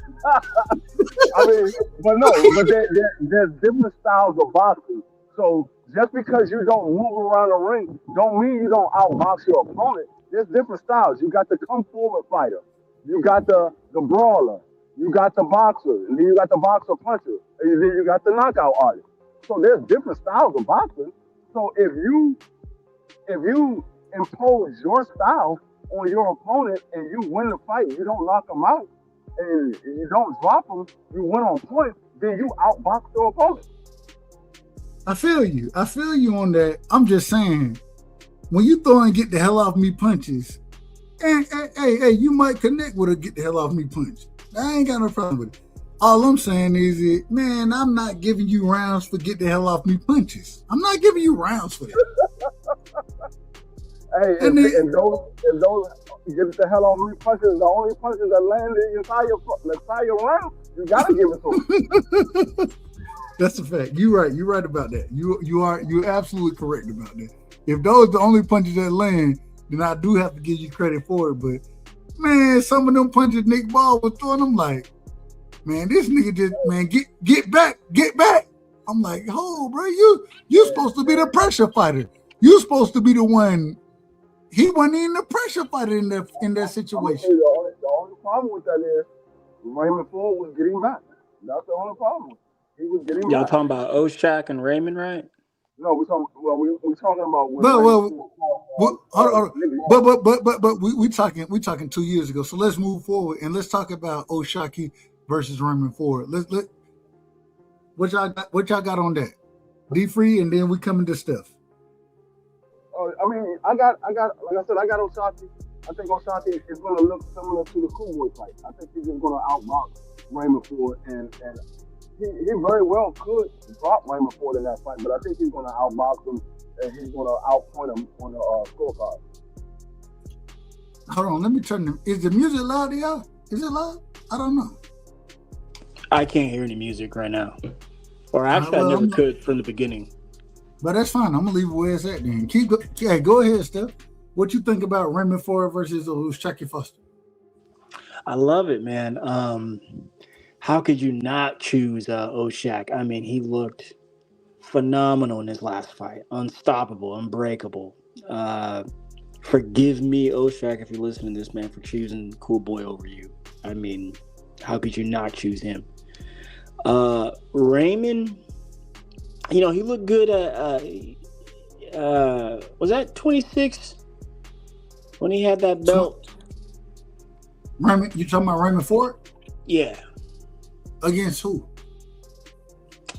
I mean, but there's different styles of boxing. So just because you don't move around the ring, don't mean you don't outbox your opponent. There's different styles. You got the come forward fighter. You got the brawler. You got the boxer. And then you got the boxer puncher. And then you got the knockout artist. So there's different styles of boxing. So if you impose your style on your opponent and you win the fight, you don't knock them out, and you don't drop them, you win on point, then you outbox your opponent. I feel you on that. I'm just saying, when you throw and get the hell off me punches, and hey, you might connect with a get the hell off me punch. I ain't got no problem with it. All I'm saying is, man, I'm not giving you rounds for get the hell off me punches. I'm not giving you rounds for that. Hey, and those get the hell off me punches, the only punches that land the entire round, you gotta give it to them. That's a fact. You're right about that. You're absolutely correct about that. If those are the only punches that land, then I do have to give you credit for it. But man, some of them punches Nick Ball was throwing, I'm like, man, this nigga just, man, get back. I'm like, oh, bro, you supposed to be the pressure fighter. You supposed to be the one. He wasn't even the pressure fighter in that situation. The only problem with that is Raymond Ford was getting back. That's the only problem. He was getting back. Y'all talking about Oshak and Raymond, right? No, we're talking about. But we talking 2 years ago. So let's move forward and let's talk about Oshaki versus Raymond Ford. What y'all got on that? D free, and then we come into stuff. I mean, I got like I said, I got Oshaki. I think Oshaki is going to look similar to the Cool Boy fight. I think he's just going to outbox Raymond Ford, and he very well could drop Raymond Ford in that fight, but I think he's going to outbox him and he's going to outpoint him on the scorecard. Hold on, let me turn them. Is the music loud, y'all? Is it loud? I don't know. I can't hear any music right now. Or actually, I never could from the beginning. But that's fine. I'm gonna leave it where it's at then. Go ahead, Steph. What you think about Raymond Ford versus Chucky Foster? I love it, man. How could you not choose Oshak? I mean, he looked phenomenal in his last fight. Unstoppable, unbreakable. Forgive me, Oshak, if you're listening to this, man, for choosing Cool Boy over you. I mean, how could you not choose him? Raymond, you know, he looked good at, was that 26? when he had that belt. Raymond, you talking about Raymond Ford? Yeah. Against who?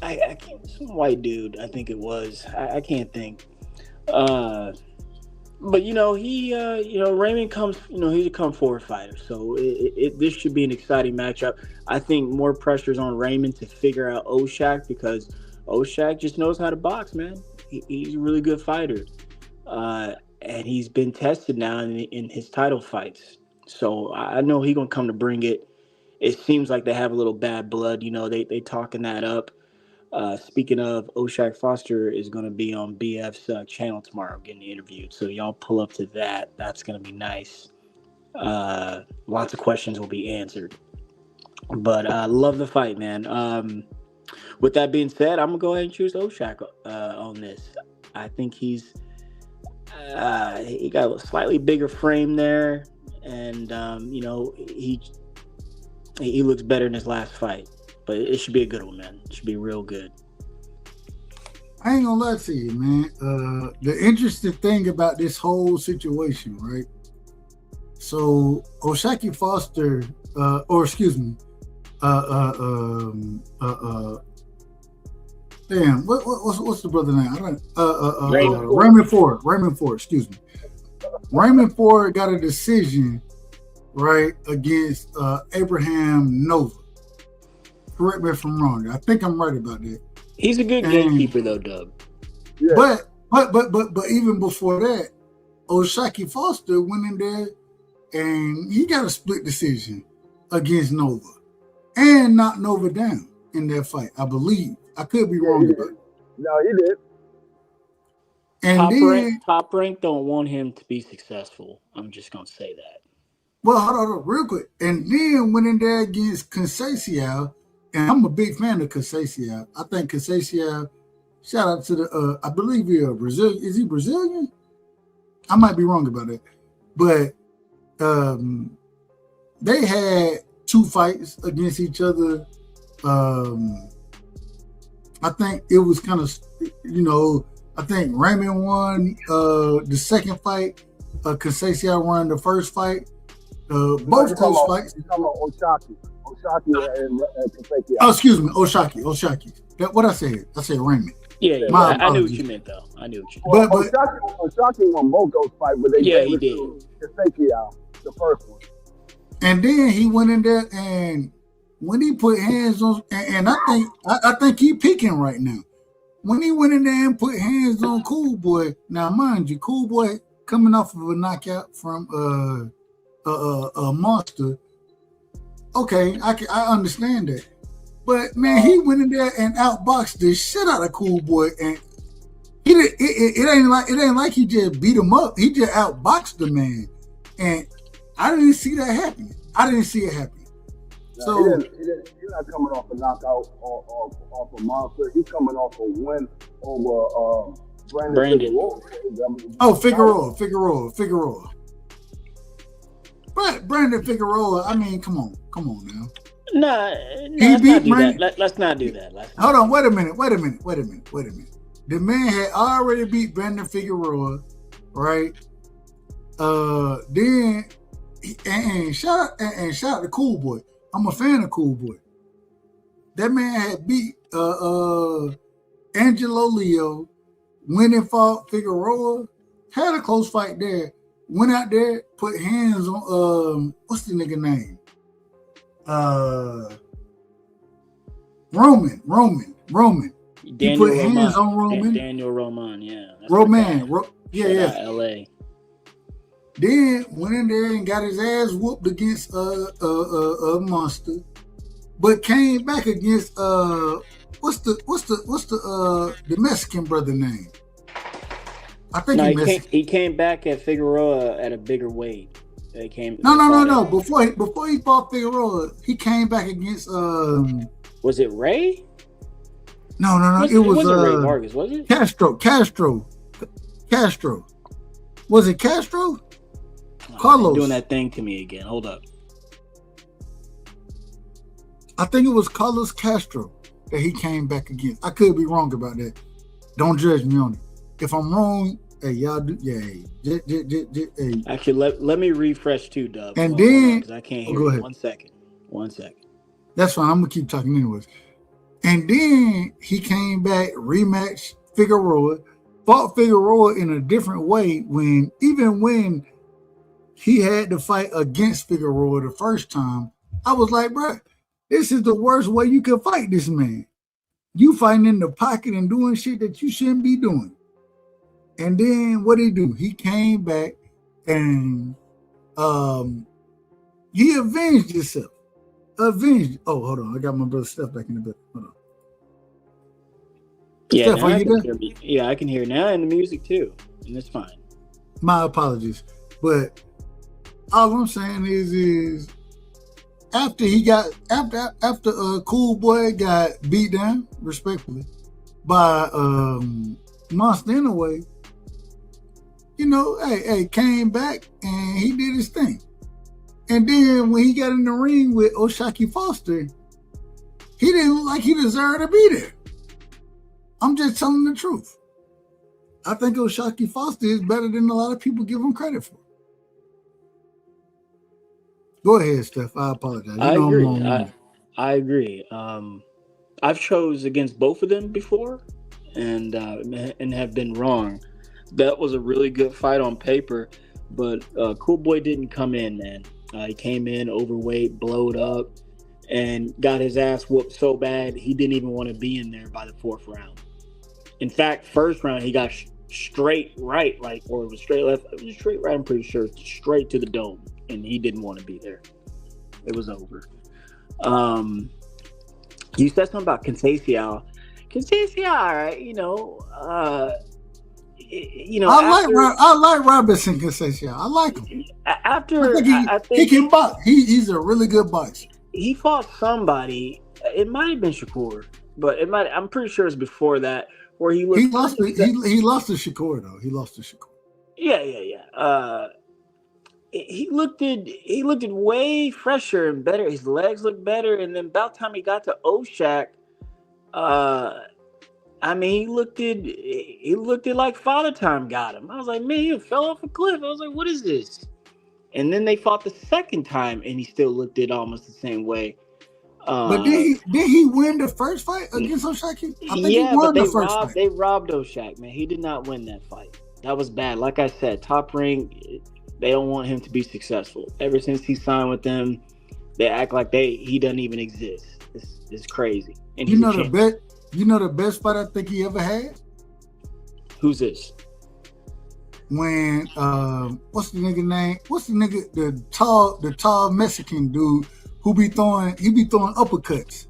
I can't. Some white dude, I think it was. I can't think. But Raymond comes. He's a come forward fighter, so this should be an exciting matchup. I think more pressure's on Raymond to figure out Oshak because Oshak just knows how to box, man. He's a really good fighter, and he's been tested now in his title fights. So I know he's gonna come to bring it. It seems like they have a little bad blood. They talking that up. Speaking of, Oshak Foster is going to be on BF's channel tomorrow getting interviewed. So y'all pull up to that. That's going to be nice. Lots of questions will be answered. But I love the fight, man. With that being said, I'm going to go ahead and choose Oshak on this. I think he got a slightly bigger frame there. And, he looks better in his last fight. But it should be a good one, man. It should be real good. I ain't gonna lie to you, man. The interesting thing about this whole situation, right? So Oshaki Foster, damn, what's the brother name? Raymond Ford. Raymond Ford, excuse me. Raymond Ford got a decision, right, against Abraham Nova. Correct me if I'm wrong. I think I'm right about that. He's a good gatekeeper, though, Dub. Yeah. But even before that, Oshaki Foster went in there and he got a split decision against Nova and knocked Nova down in that fight. I believe. I could be wrong about it. No, he did. And Top rank don't want him to be successful. I'm just gonna say that. Well, hold on, real quick. And then went in there against Conceição. And I'm a big fan of Conceição. I think Conceição, shout out to the, I believe he's Brazilian. Is he Brazilian? I might be wrong about it. But they had 2 fights against each other. I think it was kind of, I think Raymond won the second fight. Conceição won the first fight. Both those fights. You're talking about Oshaki and Conceição. Oh, excuse me, Oshaki. That what I said. I said Raymond. Yeah. I knew what you meant, though. I knew what you meant. But Oshaki won both those fights, but he did. Conceição, the first one. And then he went in there, and when he put hands on, and I think he peaking right now. When he went in there and put hands on Cool Boy, now mind you, Cool Boy coming off of a knockout from a Monster. Okay, I understand that, but man, he went in there and outboxed the shit out of Cool Boy, and he did. It ain't like he just beat him up. He just outboxed the man, and I didn't see that happening. I didn't see it happening. So he's not coming off a knockout off a Monster. He's coming off a win over Brandon. Figueroa. But Brandon Figueroa, I mean, come on now. Nah, let's not do that. Hold on, wait a minute. The man had already beat Brandon Figueroa, right? Then and shout out to Cool Boy. I'm a fan of Cool Boy. That man had beat Angelo Leo, went and fought Figueroa, had a close fight there. Went out there, put hands on what's the nigga name? Roman. He put hands on Roman. Daniel Roman, yeah. Roman, LA. Then went in there and got his ass whooped against a Monster, but came back against what's the Mexican brother name? I think he came back at Figueroa at a bigger weight. No. Before he fought Figueroa, he came back against Was it Ray? No. It wasn't Ray Vargas, was it? Castro. Was it Castro? Carlos doing that thing to me again. Hold up. I think it was Carlos Castro that he came back against. I could be wrong about that. Don't judge me on it. If I'm wrong, Hey, y'all do, yeah. Hey. Actually, let me refresh too, Dub. And then, because I can't hear go you. ahead. 1 second. 1 second. That's fine. I'm gonna keep talking anyways. And then he came back, rematched Figueroa, fought Figueroa in a different way when he had to fight against Figueroa the first time. I was like, bro, this is the worst way you can fight this man. You fighting in the pocket and doing shit that you shouldn't be doing. And then what did he do? He came back and he avenged himself. Oh, hold on. I got my brother Steph back in the bed. Hold on. Yeah, Steph, are you there? Yeah, I can hear now, and the music too, and it's fine. My apologies, but all I'm saying is after Cool Boy got beat down respectfully by Monster Inouye, came back and he did his thing. And then when he got in the ring with O'Shaquie Foster, he didn't look like he deserved to be there. I'm just telling the truth. I think O'Shaquie Foster is better than a lot of people give him credit for. Go ahead, Steph. I apologize. I agree. I agree. I've chose against both of them before, and have been wrong. That was a really good fight on paper, but Cool Boy didn't come in, man. He came in overweight, blowed up, and got his ass whooped so bad he didn't even want to be in there by the 4th round. In fact, first round he got straight right, or it was straight left. It was straight right, I'm pretty sure, straight to the dome, and he didn't want to be there. It was over. You said something about Conceição. Conceição, all right, I like Robinson Conceição. I like him. I think he can box. He's a really good boxer. He fought somebody. It might have been Shakur, but I'm pretty sure it's before that where he lost to Shakur though. He lost to Shakur. Yeah. He looked way fresher and better. His legs looked better, and then about the time he got to O'Shaq, he looked like Father Time got him. I was like, man, he fell off a cliff. I was like, what is this? And then they fought the second time, and he still looked it almost the same way. But did he win the first fight against O'Shaq? I think he won the first fight. They robbed O'Shaq, man. He did not win that fight. That was bad. Like I said, Top Rank, they don't want him to be successful. Ever since he signed with them, they act like he doesn't even exist. It's crazy. And the best fight I think he ever had? Who's this? When what's the nigga name? What's the nigga the tall Mexican dude who be throwing uppercuts?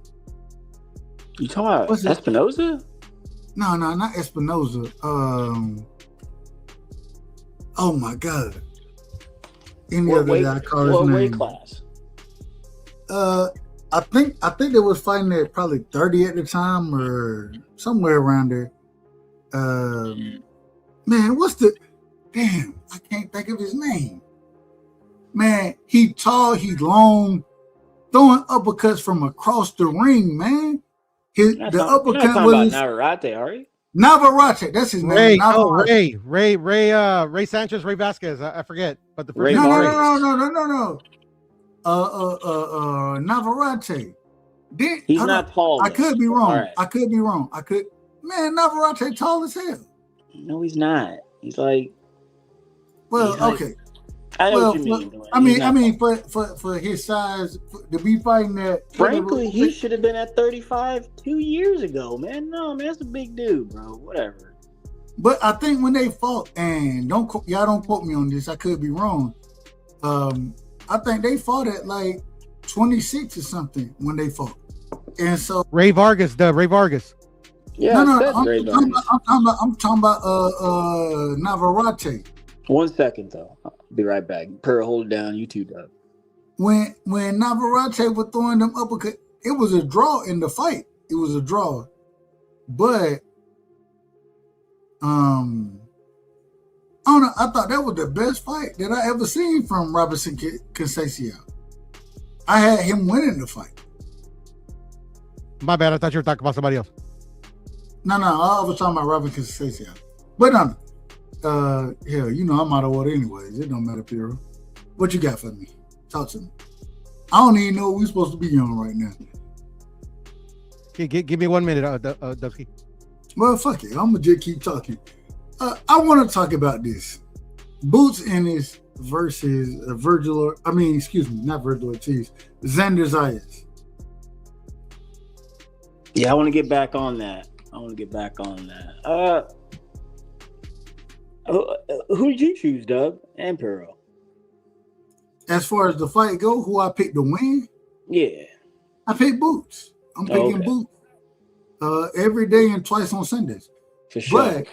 You talking about Espinoza? No, not Espinoza. Oh my God. Any other guy I call his name? What weight class? I think they was fighting at probably 30 at the time or somewhere around there. Man, damn, I can't think of his name. Man, he tall, he long, throwing uppercuts from across the ring, man. The uppercut was Navarrete, are you? Navarrete, that's his name. Ray Sanchez, Ray Vasquez. I forget, but the first no. Navarrete. He's not tall. I could be wrong. Right. Navarrete tall as hell. No, he's not. He's like. Well, okay. I know what you mean. For his size, to be fighting that. Frankly, he should have been at 35 2 years ago, man. No, man, that's a big dude, bro. Whatever. But I think when they fought, and y'all don't quote me on this, I could be wrong. I think they fought at like 26 or something when they fought, and so Ray Vargas. Yeah, I'm talking about Navarrete. 1 second though, I'll be right back. Per, hold it down. You too, Doug. When Navarrete was throwing them uppercut, it was a draw in the fight. It was a draw, but I don't know. I thought that was the best fight that I ever seen from Robinson Conceição. I had him winning the fight. My bad. I thought you were talking about somebody else. No. I was talking about Robinson Conceição. But hell, you know I'm out of order anyways. It don't matter, Piero. What you got for me? Talk to me. I don't even know what we're supposed to be on right now. Okay, give me 1 minute, Dubsky. Well, fuck it. I'm gonna just keep talking. I want to talk about this. Boots Ennis versus Virgil. I mean, excuse me, not Virgil Ortiz. Xander Zayas. Yeah, I want to get back on that. Who did you choose, Doug and Pero? As far as the fight go, who I picked to win? Yeah, I picked Boots. I'm picking Boots every day and twice on Sundays. For sure. But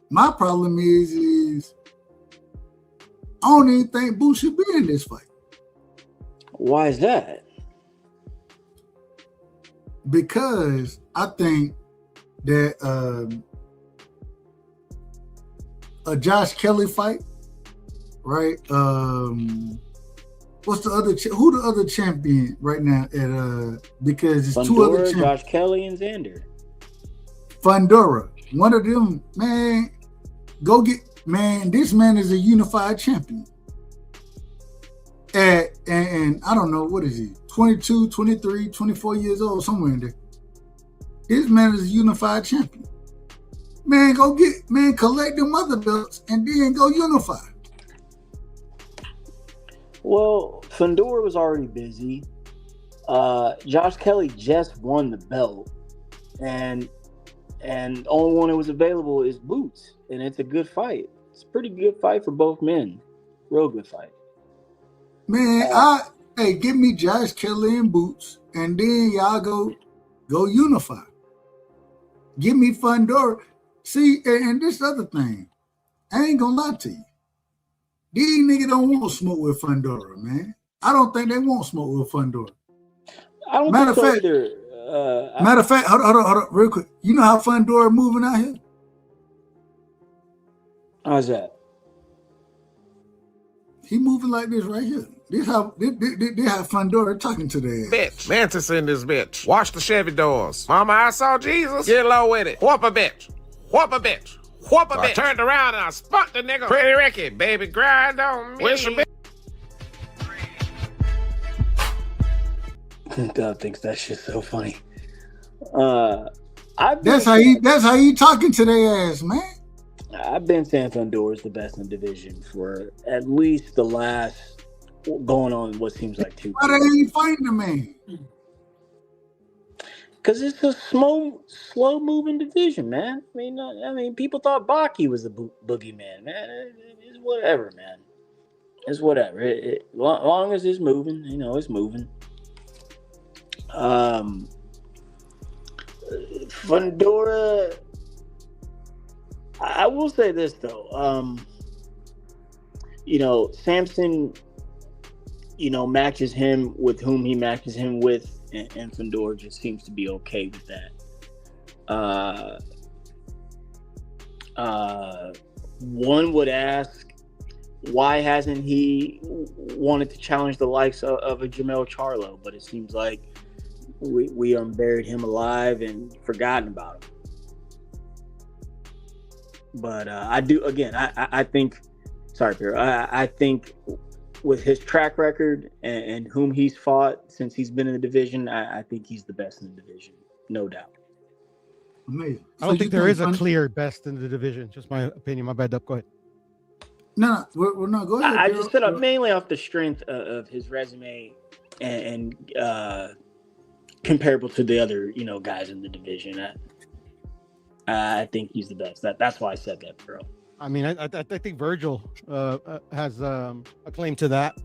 my problem is I don't even think Boots should be in this fight. Why is that? Because I think that a Josh Kelly fight, right? What's the other? Who the other champion right now? Because it's Fundora, two other champions. Josh Kelly and Xander. Fundora, one of them, man. Go get, man. This man is a unified champion. And I don't know, what is he? 22, 23, 24 years old, somewhere in there. This man is a unified champion. Man, go get, man, collect them other belts and then go unify. Well, Fundora was already busy. Josh Kelly just won the belt, and the only one that was available is Boots, and it's a good fight. It's a pretty good fight for both men. Real good fight. Man, hey, give me Josh Kelly and Boots, and then y'all go unify. Give me Fundora. See, and this other thing, I ain't gonna lie to you. These niggas don't want to smoke with Fundora, man. I don't think they want to smoke with Fundora. I don't Matter think so fact, either. Matter of fact, hold on, real quick. You know how Fundora moving out here? How's that? He moving like this right here. This how Fundora talking to their ass. Bitch. Mantis in this bitch. Wash the Chevy doors. Mama, I saw Jesus. Get low with it. Whoop a bitch. Whoop a bitch. Whoop a bitch. I turned around and I spunk the nigga. Pretty Ricky, baby, grind on me. Wish a bitch. Dub thinks that shit's so funny. That's how you talking to their ass, man. I've been saying Fundora is the best in the division for at least the last going on what seems like 2 years. Why they ain't fighting the man? Because it's a slow moving division, man. I mean, people thought Baki was the boogeyman, man. It's whatever, man. It's whatever. Long as it's moving, it's moving. Fundora. I will say this though. Samson, matches him with whom he matches him with. And Fundora just seems to be okay with that. One would ask, why hasn't he wanted to challenge the likes of a Jamel Charlo? But it seems like we buried him alive and forgotten about him. But I do, again, I think, sorry, Pierre, I think with his track record and whom he's fought since he's been in the division, I think he's the best in the division, no doubt. Amazing. I don't think there is a clear best in the division. Just my opinion. My bad, Dub. Go ahead. No, we're not going. I just said mainly off the strength of his resume and comparable to the other, guys in the division. I think he's the best. That's why I said that, bro. I mean, I think Virgil has a claim to that.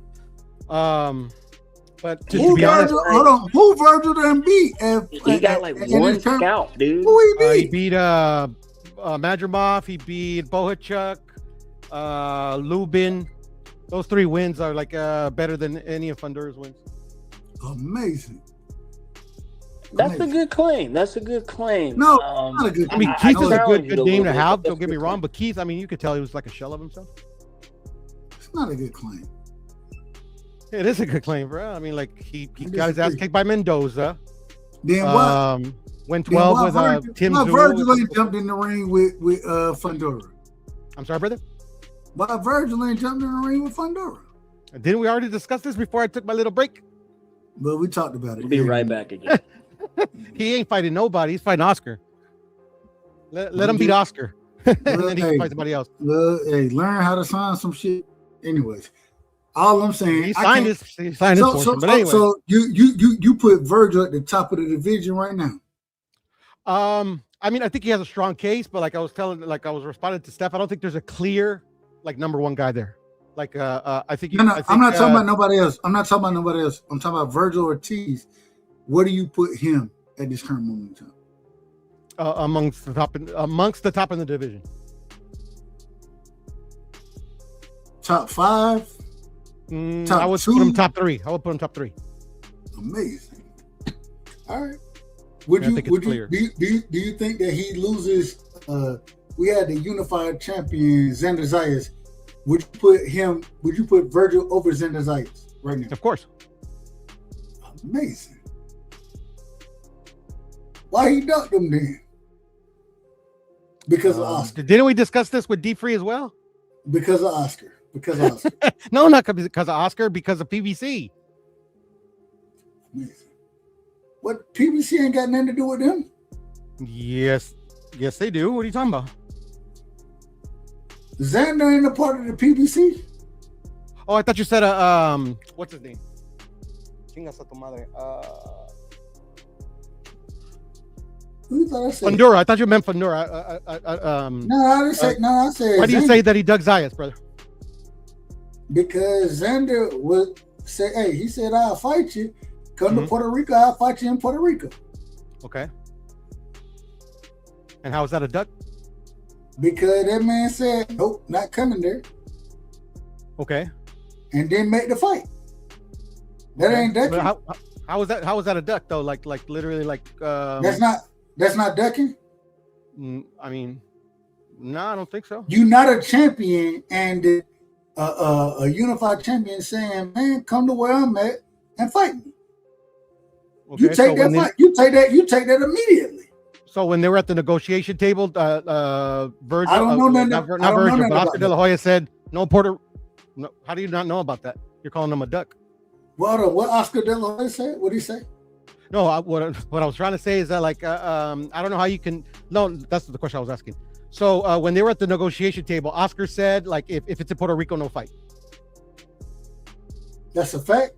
But to be honest, hold on, who Virgil done beat? He got like one scalp, dude. Who he beat? He beat Madrimov. He beat Bohachuk, Lubin. Those 3 wins are like better than any of Fundora's wins. Amazing. That's a good claim. That's a good claim. No, not a good claim. I mean, Keith is a good name to have. Don't get me wrong, but Keith, I mean, you could tell he was like a shell of himself. It's not a good claim. It is a good claim, bro. I mean, like he got his ass kicked by Mendoza. Then what? Went 12 with Tim Zulu. Virgil ain't jumped in the ring with Fundora. I'm sorry, brother. Why Virgil ain't jumped in the ring with Fundora? Didn't we already discuss this before I took my little break? But we talked about it. We'll be right back again. He ain't fighting nobody. He's fighting Oscar. Let him beat Oscar. And then he can fight somebody else. Hey, learn how to sign some shit. Anyways, all I'm saying, He signed his portion, but anyway. So you put Virgil at the top of the division right now. I mean, I think he has a strong case, but like I was responding to Steph, I don't think there's a clear like number one guy there. Like I think I'm not talking about nobody else. I'm not talking about nobody else. I'm talking about Virgil Ortiz. Where do you put him at this current moment in time? Amongst the top in the division. Top 5? I would put him top 3. Amazing. All right. Do you think that he loses? We had the unified champion Xander Zayas. Would you put Virgil over Xander Zayas right now? Of course. Amazing. Why he ducked him then? Because of Oscar. Didn't we discuss this with D-Free as well? Because of Oscar. No, not because of Oscar, because of PBC. Amazing. What, PBC ain't got nothing to do with them? Yes, they do. What are you talking about? Xander ain't a part of the PBC? Oh, I thought you said what's his name? Chingas a tu madre. Who thought I said? Fundora. I thought you meant Fundora. No, I didn't say. I said. Why do you say that he dug Zayas, brother? Because Xander would say, "Hey," he said, "I'll fight you. Come to Puerto Rico. I'll fight you in Puerto Rico." Okay. And how is that a duck? Because that man said, "Nope, not coming there." Okay. And then make the fight. That ain't ducking. How is that a duck though? Like literally like. That's not ducking. I mean, no, I don't think so. You're not a champion, and a unified champion saying, "Man, come to where I'm at and fight me." Okay, you take that fight. You take that immediately. So when they were at the negotiation table, Virgil, I don't know nothing. Not Virgil, but Oscar De La Hoya said, "No Puerto." No, how do you not know about that? You're calling him a duck. Well, what Oscar De La Hoya said? What did he say? No, what I was trying to say is that like I don't know how you can. No, that's the question I was asking. So when they were at the negotiation table, Oscar said like if it's in Puerto Rico, no fight. That's a fact.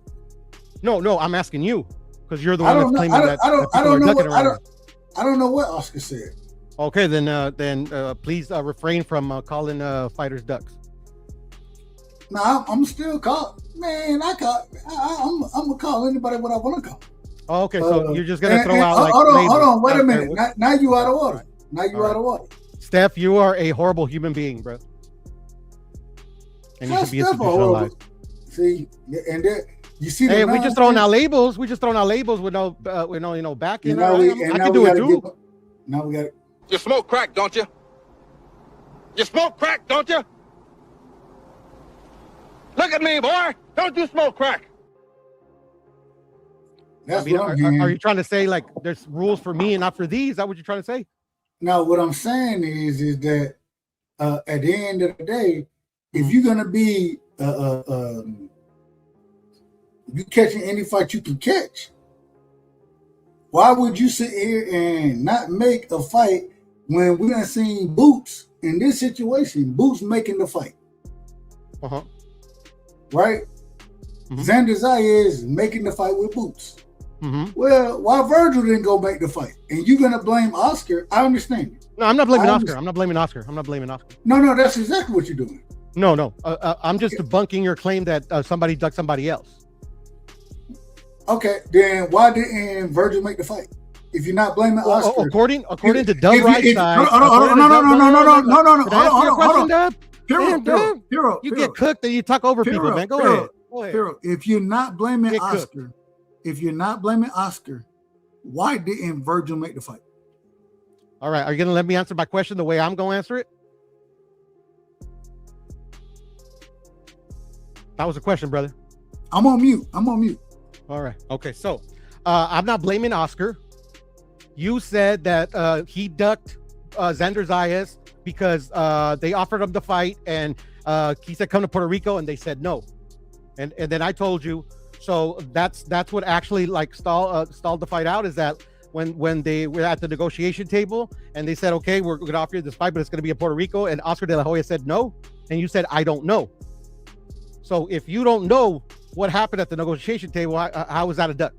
No, I'm asking you because you're the one that's claiming that. I don't know what Oscar said. Okay, then please refrain from calling fighters ducks. No, I'm still call. Man, I'm gonna call anybody what I want to call. Oh, okay, so you're just gonna throw out like. Hold on, wait a minute. Now you out of order. Out of order. Steph, you are a horrible human being, bro. And you should be institutionalized. See, and there, you see. Hey, we just throwing out labels. We just throwing out labels with no backing. I can do it too. Now we got. You smoke crack, don't you? You smoke crack, don't you? Look at me, boy. Don't you smoke crack? That's are you trying to say like there's rules for me and not for these? Is that what you're trying to say? No, what I'm saying is that at the end of the day, if you're gonna be you catching any fight you can catch, why would you sit here and not make a fight when we done seen Boots in this situation? Boots making the fight, right? Xander Zayas making the fight with Boots. Well, why Virgil didn't go make the fight? And you're gonna blame Oscar? I understand you. No, I'm not blaming Oscar. I'm not blaming Oscar. No, that's exactly what you're doing. No. I'm just debunking your claim that somebody ducked somebody else. Okay, then why didn't Virgil make the fight? If you're not blaming Oscar, according to Dub Right Side. No. You get cooked and you talk over people, man. Go ahead. If you're not blaming Oscar, why didn't Virgil make the fight? All right, are you gonna let me answer my question the way I'm gonna answer it? That was a question, brother. I'm on mute. All right. Okay. So I'm not blaming Oscar. You said that he ducked Xander Zayas because they offered him the fight, and he said come to Puerto Rico, and they said no. And then I told you, so that's what actually like stalled the fight out, is that when they were at the negotiation table and they said, okay, we're going to offer you this fight, but it's going to be in Puerto Rico, and Oscar De La Hoya said no, and you said I don't know. So if you don't know what happened at the negotiation table, how is that a duck?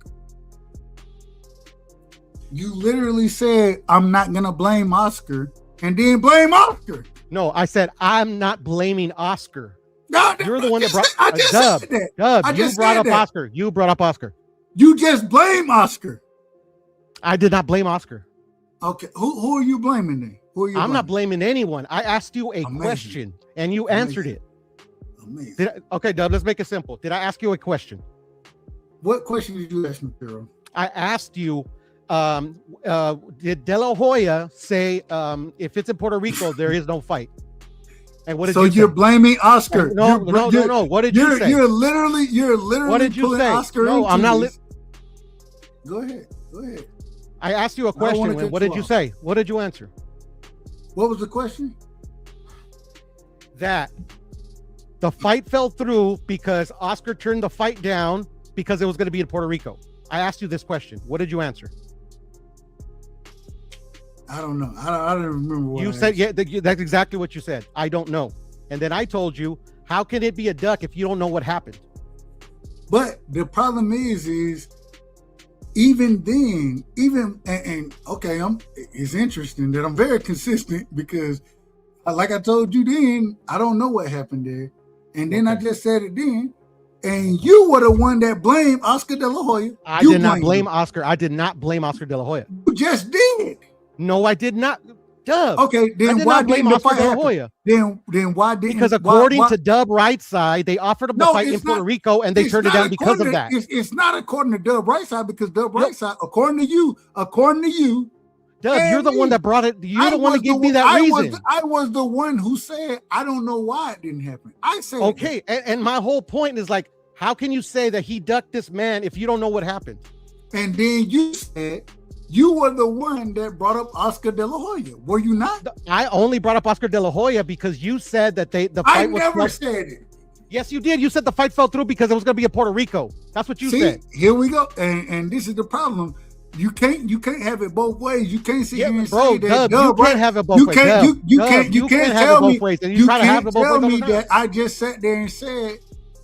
You literally said I'm not gonna blame Oscar, and then blame Oscar. No, I said I'm not blaming Oscar. No, you're the one that brought I just Dub. said that. Dub, I you just brought said up that. Oscar. You brought up Oscar. You just blame Oscar. I did not blame Oscar. Okay, who are you blaming then? Who are you? I'm not blaming anyone. I asked you a question and you answered it. Okay, Dub, let's make it simple. Did I ask you a question? What question did you ask me, Pharaoh? I asked you, did De La Hoya say if it's in Puerto Rico, there is no fight? And what did you say? You're blaming Oscar? No. What did you say? You're literally what did you pulling say? Oscar No, into I'm not. this. Go ahead. I asked you a question. And what did you say? What did you answer? What was the question? That the fight fell through because Oscar turned the fight down because it was going to be in Puerto Rico. I asked you this question. What did you answer? I don't know. I don't remember what you said. Yeah, that's exactly what you said. I don't know. And then I told you, how can it be a duck if you don't know what happened? But the problem is even then, okay, it's interesting that I'm very consistent because, like I told you then, I don't know what happened there, and then I just said it then, and you were the one that blamed Oscar De La Hoya. I did not blame Oscar. I did not blame Oscar De La Hoya. You just did. No, I did not. Dub. Okay, then why didn't the fight happen? Then why didn't? Because according to Dub Right Side, they offered him the fight in Puerto Rico, and they turned it down because of that. It's not according to Dub Right Side, because Dub Right Side, according to you, Dub, you're the one that brought it. You're the one that gave me that reason. I was the one who said I don't know why it didn't happen. I said okay, and my whole point is like, how can you say that he ducked this man if you don't know what happened? And then you said you were the one that brought up Oscar De La Hoya. Were you not? I only brought up Oscar De La Hoya because you said that the fight was. I never said it. Yes, you did. You said the fight fell through because it was going to be in Puerto Rico. That's what you said. Here we go. And this is the problem. You can't have it both ways. You can't sit here and say that. You can't have it both ways. You can't tell me. You can't tell me that I just sat there and said.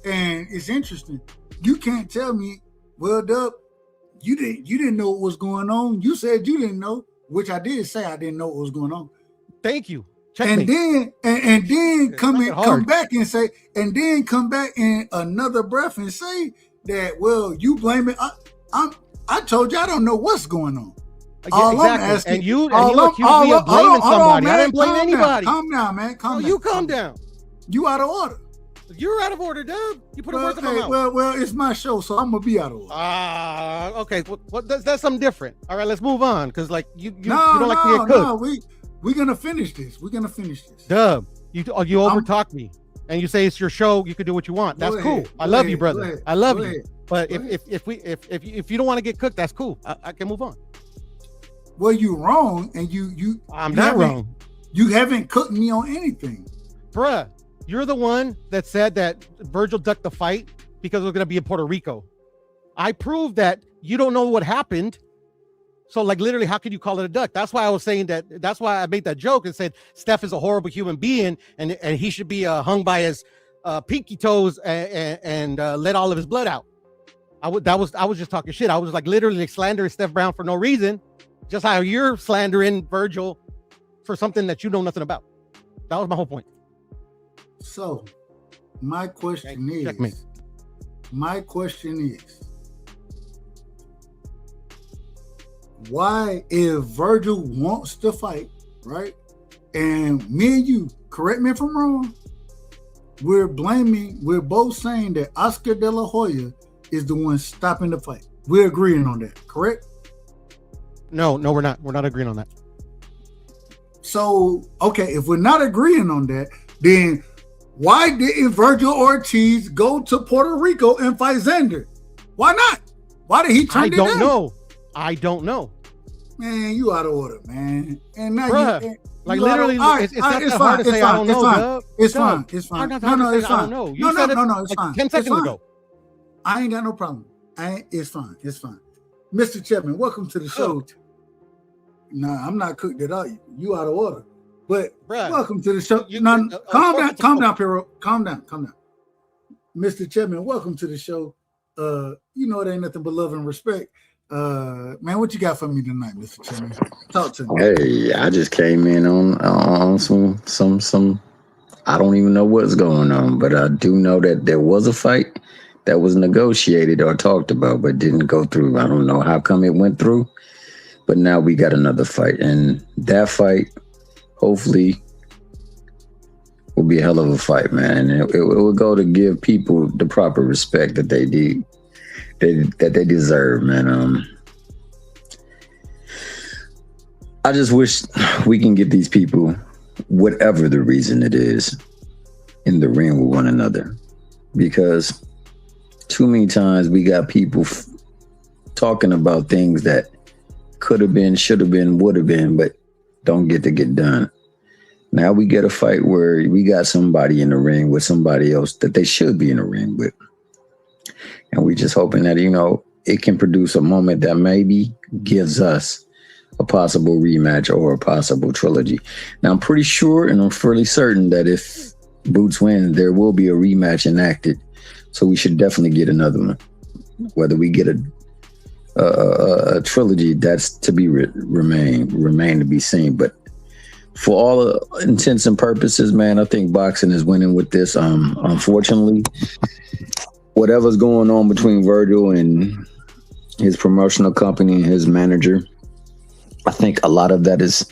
And it's interesting. You can't tell me, well, Dub, you didn't know what was going on. You said you didn't know, which I did say I didn't know what was going on. Thank you. And then come back in another breath and say that, well, you blame it. I told you I don't know what's going on. Yeah, exactly. And you accused me of blaming somebody. I didn't blame anybody. Calm down, man. Calm down. You calm down. You out of order. You're out of order, Dub. You put a word in my mouth. Well, it's my show, so I'm gonna be out of order. Okay. Well, that's something different. All right, let's move on, because like you don't like to get cooked. No, we're gonna finish this. Dub, you overtalk me, and you say it's your show. You can do what you want. That's cool. I love you, brother. I love you. But if you don't want to get cooked, that's cool. I can move on. Well, you're wrong, and I'm not wrong. You haven't cooked me on anything, bruh. You're the one that said that Virgil ducked the fight because it was going to be in Puerto Rico. I proved that you don't know what happened. So, like, literally, how can you call it a duck? That's why I was saying that. That's why I made that joke and said Steph is a horrible human being and he should be hung by his pinky toes and let all of his blood out. I was just talking shit. I was like literally slandering Steph Brown for no reason, just how you're slandering Virgil for something that you know nothing about. That was my whole point. So, my question is, why, if Virgil wants to fight, right? And me and you, correct me if I'm wrong, we're both saying that Oscar De La Hoya is the one stopping the fight. We're agreeing on that, correct? No, we're not. We're not agreeing on that. So, okay, if we're not agreeing on that, then why didn't Virgil Ortiz go to Puerto Rico and fight Xander? Why not? Why did he turn it down? I don't know. Man, you out of order, man. And now Like literally, it's not that hard to say I don't know. It's fine. It's fine. No, it's fine. I don't know. You said it it's fine. 10 seconds ago. I ain't got no problem. It's fine. It's fine. Mr. Chapman, welcome to the show. Nah, I'm not cooked at all. You out of order. But welcome to the show. Calm down, Pero. Calm down. Mr. Chapman, welcome to the show. You know it ain't nothing but love and respect. Man, what you got for me tonight, Mr. Chapman? Talk to me. Hey, I just came in on some. I don't even know what's going on, but I do know that there was a fight that was negotiated or talked about, but didn't go through. I don't know how come it went through, but now we got another fight, and that fight, hopefully, will be a hell of a fight, man. And it will go to give people the proper respect that they do. That they deserve, man. I just wish we can get these people, whatever the reason it is, in the ring with one another, because too many times we got people talking about things that could have been, should have been, would have been, but don't get to get done. Now we get a fight where we got somebody in the ring with somebody else that they should be in the ring with. And we just hoping that, it can produce a moment that maybe gives us a possible rematch or a possible trilogy. Now, I'm pretty sure and I'm fairly certain that if Boots wins, there will be a rematch enacted. So we should definitely get another one. Whether we get a trilogy, that's to be remain to be seen. But for all intents and purposes, man, I think boxing is winning with this. Unfortunately, whatever's going on between Virgil and his promotional company and his manager, I think a lot of that is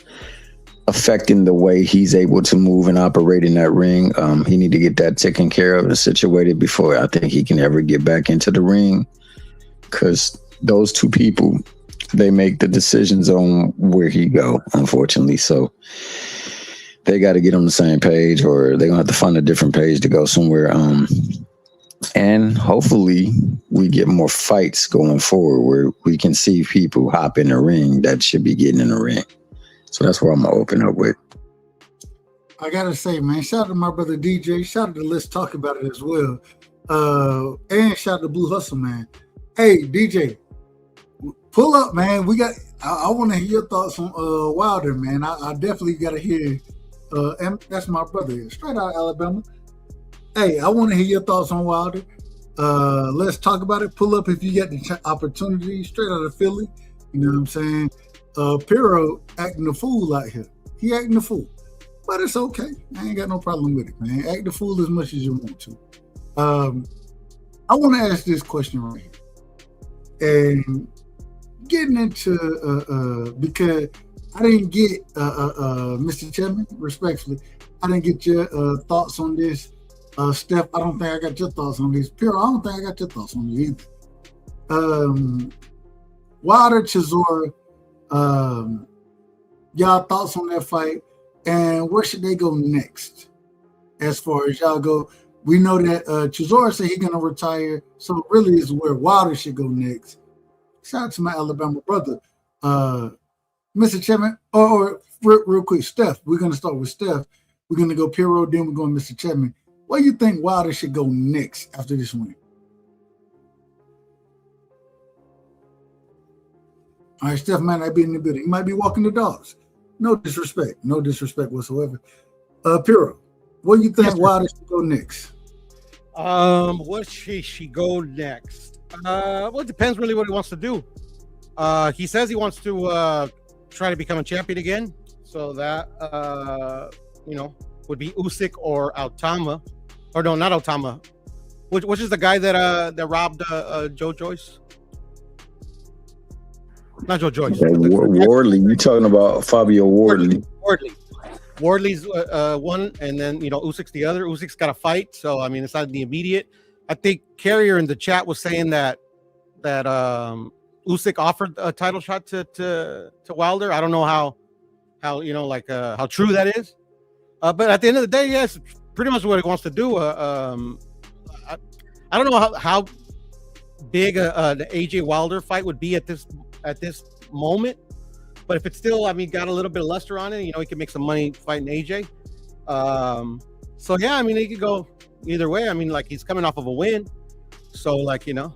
affecting the way he's able to move and operate in that ring. He need to get that taken care of and situated before I think he can ever get back into the ring, because those two people, they make the decisions on where he go, unfortunately. So they got to get on the same page, or they're going to have to find a different page to go somewhere. And hopefully we get more fights going forward where we can see people hop in the ring that should be getting in the ring. So that's what I'm going to open up with. I got to say, man, shout out to my brother DJ. Shout out to Let's Talk About It as well. And shout out to Blue Hustle, man. Hey, DJ, pull up, man. I want to hear your thoughts on Wilder, man. I definitely got to hear. And that's my brother, straight out of Alabama. Hey, I want to hear your thoughts on Wilder. Let's talk about it. Pull up if you get the opportunity. Straight out of Philly. You know what I'm saying? Pero acting a fool out here. He acting a fool. But it's okay. I ain't got no problem with it, man. Act the fool as much as you want to. I want to ask this question right here. And getting into, because I didn't get, Mr. Chapman, respectfully, I didn't get your thoughts on this. Steph, I don't think I got your thoughts on this. Pero, I don't think I got your thoughts on this either. Wilder, Chisora, y'all thoughts on that fight, and where should they go next? As far as y'all go, we know that Chisora said he's gonna retire, so really is where Wilder should go next. Shout out to my Alabama brother, Mr. Chapman. Or real quick, Steph. We're gonna start with Steph. We're gonna go Pero, then we're going Mr. Chapman. Where do you think Wilder should go next after this win? All right, Steph might not be in the building. He might be walking the dogs. No disrespect whatsoever. Pero, where do you think Wilder should go next? What should she go next? Well, it depends really what he wants to do. He says he wants to try to become a champion again. So that would be Usyk or Altama. Or no, not Altama. Which is the guy that robbed Joe Joyce? Not Joe Joyce. Wardley. You talking about Fabio Wardley? Wardley's one, and then Usyk's the other. Usyk's got a fight, so I mean it's not the immediate. I think Carrier in the chat was saying that Usyk offered a title shot to Wilder. I don't know how true that is. But at the end of the day, yes, pretty much what he wants to do. I don't know how big the AJ Wilder fight would be at this moment, But if it's still, I mean, got a little bit of luster on it, you know, he can make some money fighting AJ. So yeah, I mean, he could go either way. I mean, like he's coming off of a win, so like, you know.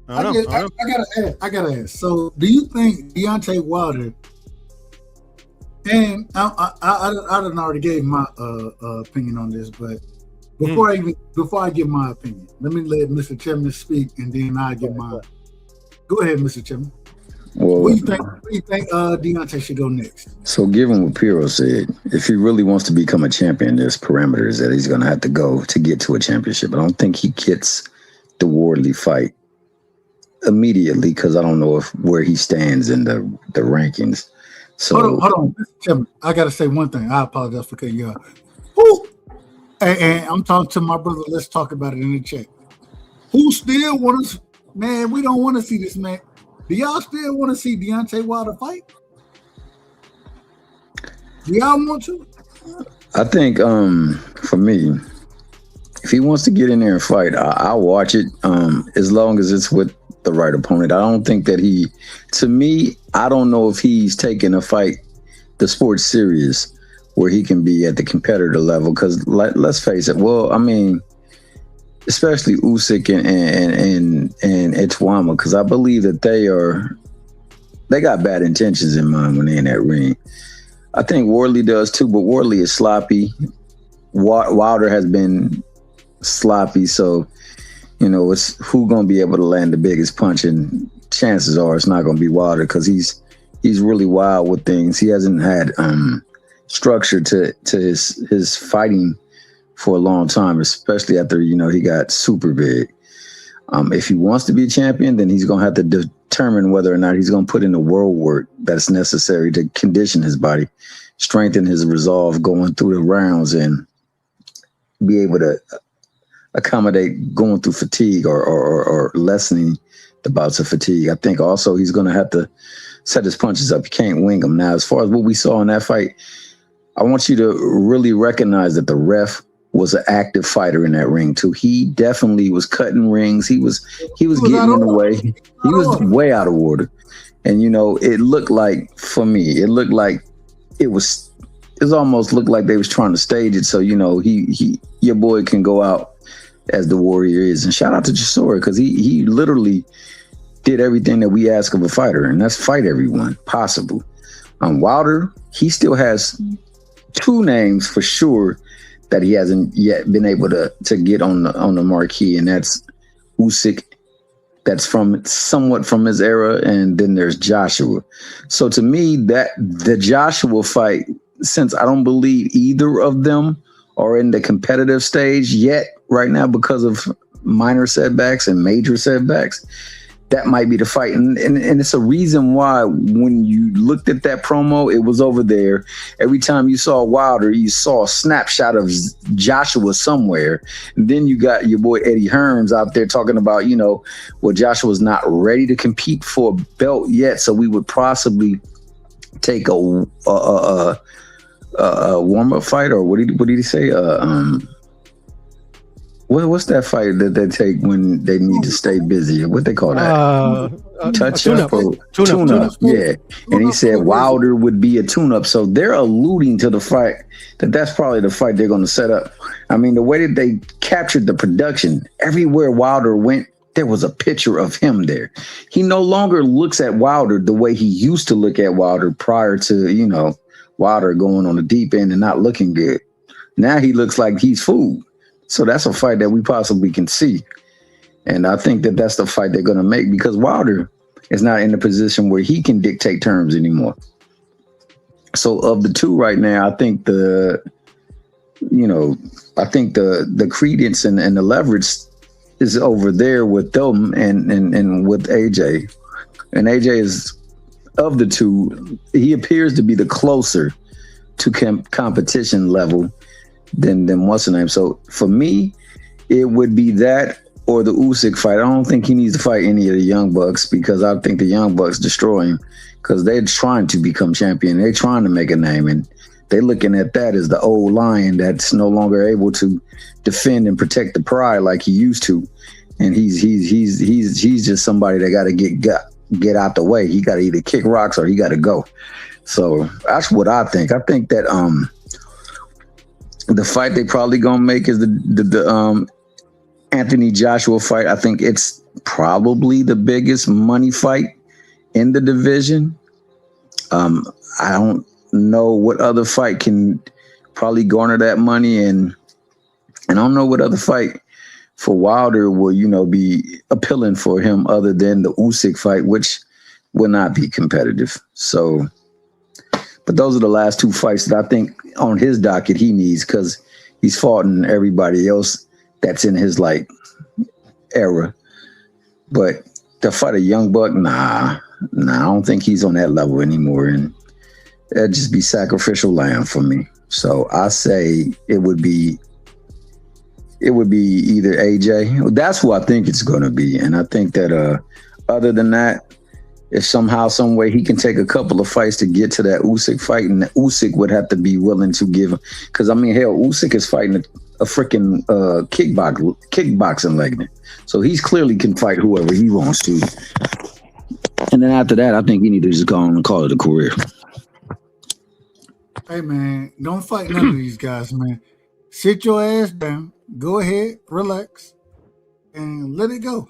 I gotta ask. So, do you think Deontay Wilder? And I done already gave my opinion on this, but before I give my opinion, let me let Mr. Chairman speak, and then I give mine. Go ahead, Mr. Chairman. Well, Where do you think Deontay should go next? So, given what Piro said, if he really wants to become a champion, there's parameters that he's going to have to go to get to a championship. I don't think he gets the Wardley fight immediately because I don't know where he stands in the rankings. So hold on, Mr. Chairman. I got to say one thing. I apologize for cutting you off. And I'm talking to my brother. Let's talk about it in the chat. Who still wants? Man, we don't want to see this man. Do y'all still want to see Deontay Wilder fight? Do y'all want to? I think for me, if he wants to get in there and fight, I'll watch it as long as it's with the right opponent. I don't think that to me, I don't know if he's taking a fight, the sport serious, where he can be at the competitor level. Because let's face it, well, I mean, especially Usyk and Etwama, because I believe that they got bad intentions in mind when they're in that ring. I think Wardley does too, but Wardley is sloppy. Wilder has been sloppy, so you know it's who gonna be able to land the biggest punch, and chances are it's not gonna be Wilder because he's really wild with things. He hasn't had structure to his fighting for a long time, especially after, you know, he got super big. If he wants to be a champion, then he's going to have to determine whether or not he's going to put in the world work that's necessary to condition his body, strengthen his resolve going through the rounds, and be able to accommodate going through fatigue or lessening the bouts of fatigue. I think also he's going to have to set his punches up. He can't wing them. Now, as far as what we saw in that fight, I want you to really recognize that the ref was an active fighter in that ring too. He definitely was cutting rings. He was getting in the way. He was way out of order. And you know, it looked like, for me, it looked like it almost looked like they was trying to stage it so, you know, your boy can go out as the warrior is. And shout out to Chisora, because he literally did everything that we ask of a fighter, and that's fight everyone possible. Wilder, he still has two names for sure that he hasn't yet been able to get on the marquee, and that's Usyk, that's somewhat from his era, and then there's Joshua. So to me, that the Joshua fight, since I don't believe either of them are in the competitive stage yet right now because of minor setbacks and major setbacks, that might be the fight. And it's a reason why when you looked at that promo, it was over there. Every time you saw Wilder, you saw a snapshot of Joshua somewhere. And then you got your boy Eddie Hearns out there talking about, you know, well, Joshua's not ready to compete for a belt yet, so we would possibly take a warm-up fight, or what did he say? What's that fight that they take when they need to stay busy? What they call that? Touch-up or tune-up. Yeah. And he said Wilder would be a tune-up. So they're alluding to the fight, that's probably the fight they're going to set up. I mean, the way that they captured the production, everywhere Wilder went, there was a picture of him there. He no longer looks at Wilder the way he used to look at Wilder prior to, you know, Wilder going on the deep end and not looking good. Now he looks like he's food. So that's a fight that we possibly can see. And I think that that's the fight they're going to make, because Wilder is not in a position where he can dictate terms anymore. So of the two right now, I think the credence and the leverage is over there with them and with AJ. And AJ is, of the two, he appears to be the closer to competition level than what's the name. So for me, it would be that or the Usyk fight. I don't think he needs to fight any of the Young Bucks, because I think the Young Bucks destroy him, because they're trying to become champion. They're trying to make a name, and they're looking at that as the old lion that's no longer able to defend and protect the pride like he used to. And he's just somebody that got to get get out the way. He got to either kick rocks or he got to go. So that's what I think. I think that the fight they probably gonna make is the Anthony Joshua fight. I think it's probably the biggest money fight in the division. I don't know what other fight can probably garner that money, and I don't know what other fight for Wilder will, be appealing for him other than the Usyk fight, which will not be competitive. So, but those are the last two fights that I think on his docket he needs, because he's fought in everybody else that's in his era. But to fight a young buck, nah, I don't think he's on that level anymore, and that'd just be sacrificial lamb for me. So I say it would be either AJ. That's who I think it's going to be, and I think that other than that, if somehow, some way he can take a couple of fights to get to that Usyk fight, and Usyk would have to be willing to give, because hell, Usyk is fighting a freaking kickboxing legend, so he's clearly can fight whoever he wants to. And then after that, I think he need to just go on and call it a career. Hey man, don't fight none of these guys, man. Sit your ass down. Go ahead, relax, and let it go.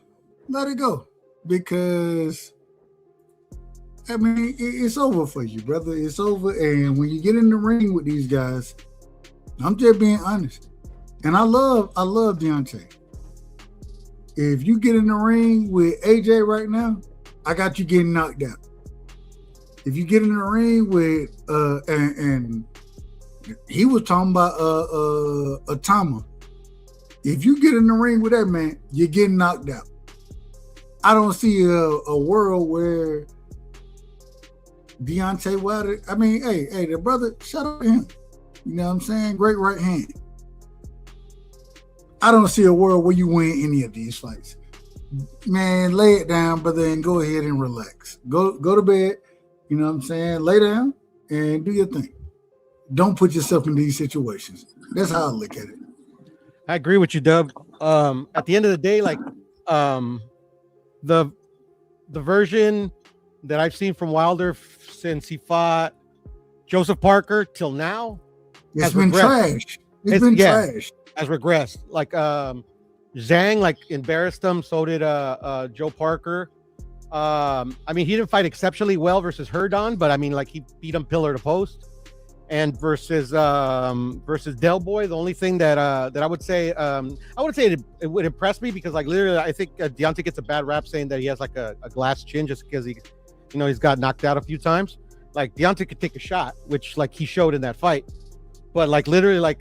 Let it go, because it's over for you, brother. It's over. And when you get in the ring with these guys, I'm just being honest. And I love Deontay. If you get in the ring with AJ right now, I got you getting knocked out. If you get in the ring with and he was talking about Atama. If you get in the ring with that man, you're getting knocked out. I don't see a world where Deontay Wilder, hey, the brother, shout out to him. You know what I'm saying? Great right hand. I don't see a world where you win any of these fights. Man, lay it down, brother, and go ahead and relax. Go to bed, you know what I'm saying? Lay down and do your thing. Don't put yourself in these situations. That's how I look at it. I agree with you, Dub. At the end of the day, the version that I've seen from Wilder since he fought Joseph Parker till now has been trash. It's been trash. Has regressed. Zhang embarrassed him. So did Joe Parker. He didn't fight exceptionally well versus Herdon, but he beat him pillar to post. And versus Del Boy, the only thing that I would say, it would impress me, because literally I think Deontay gets a bad rap saying that he has a glass chin just because he's got knocked out a few times. Deontay could take a shot, which he showed in that fight, but literally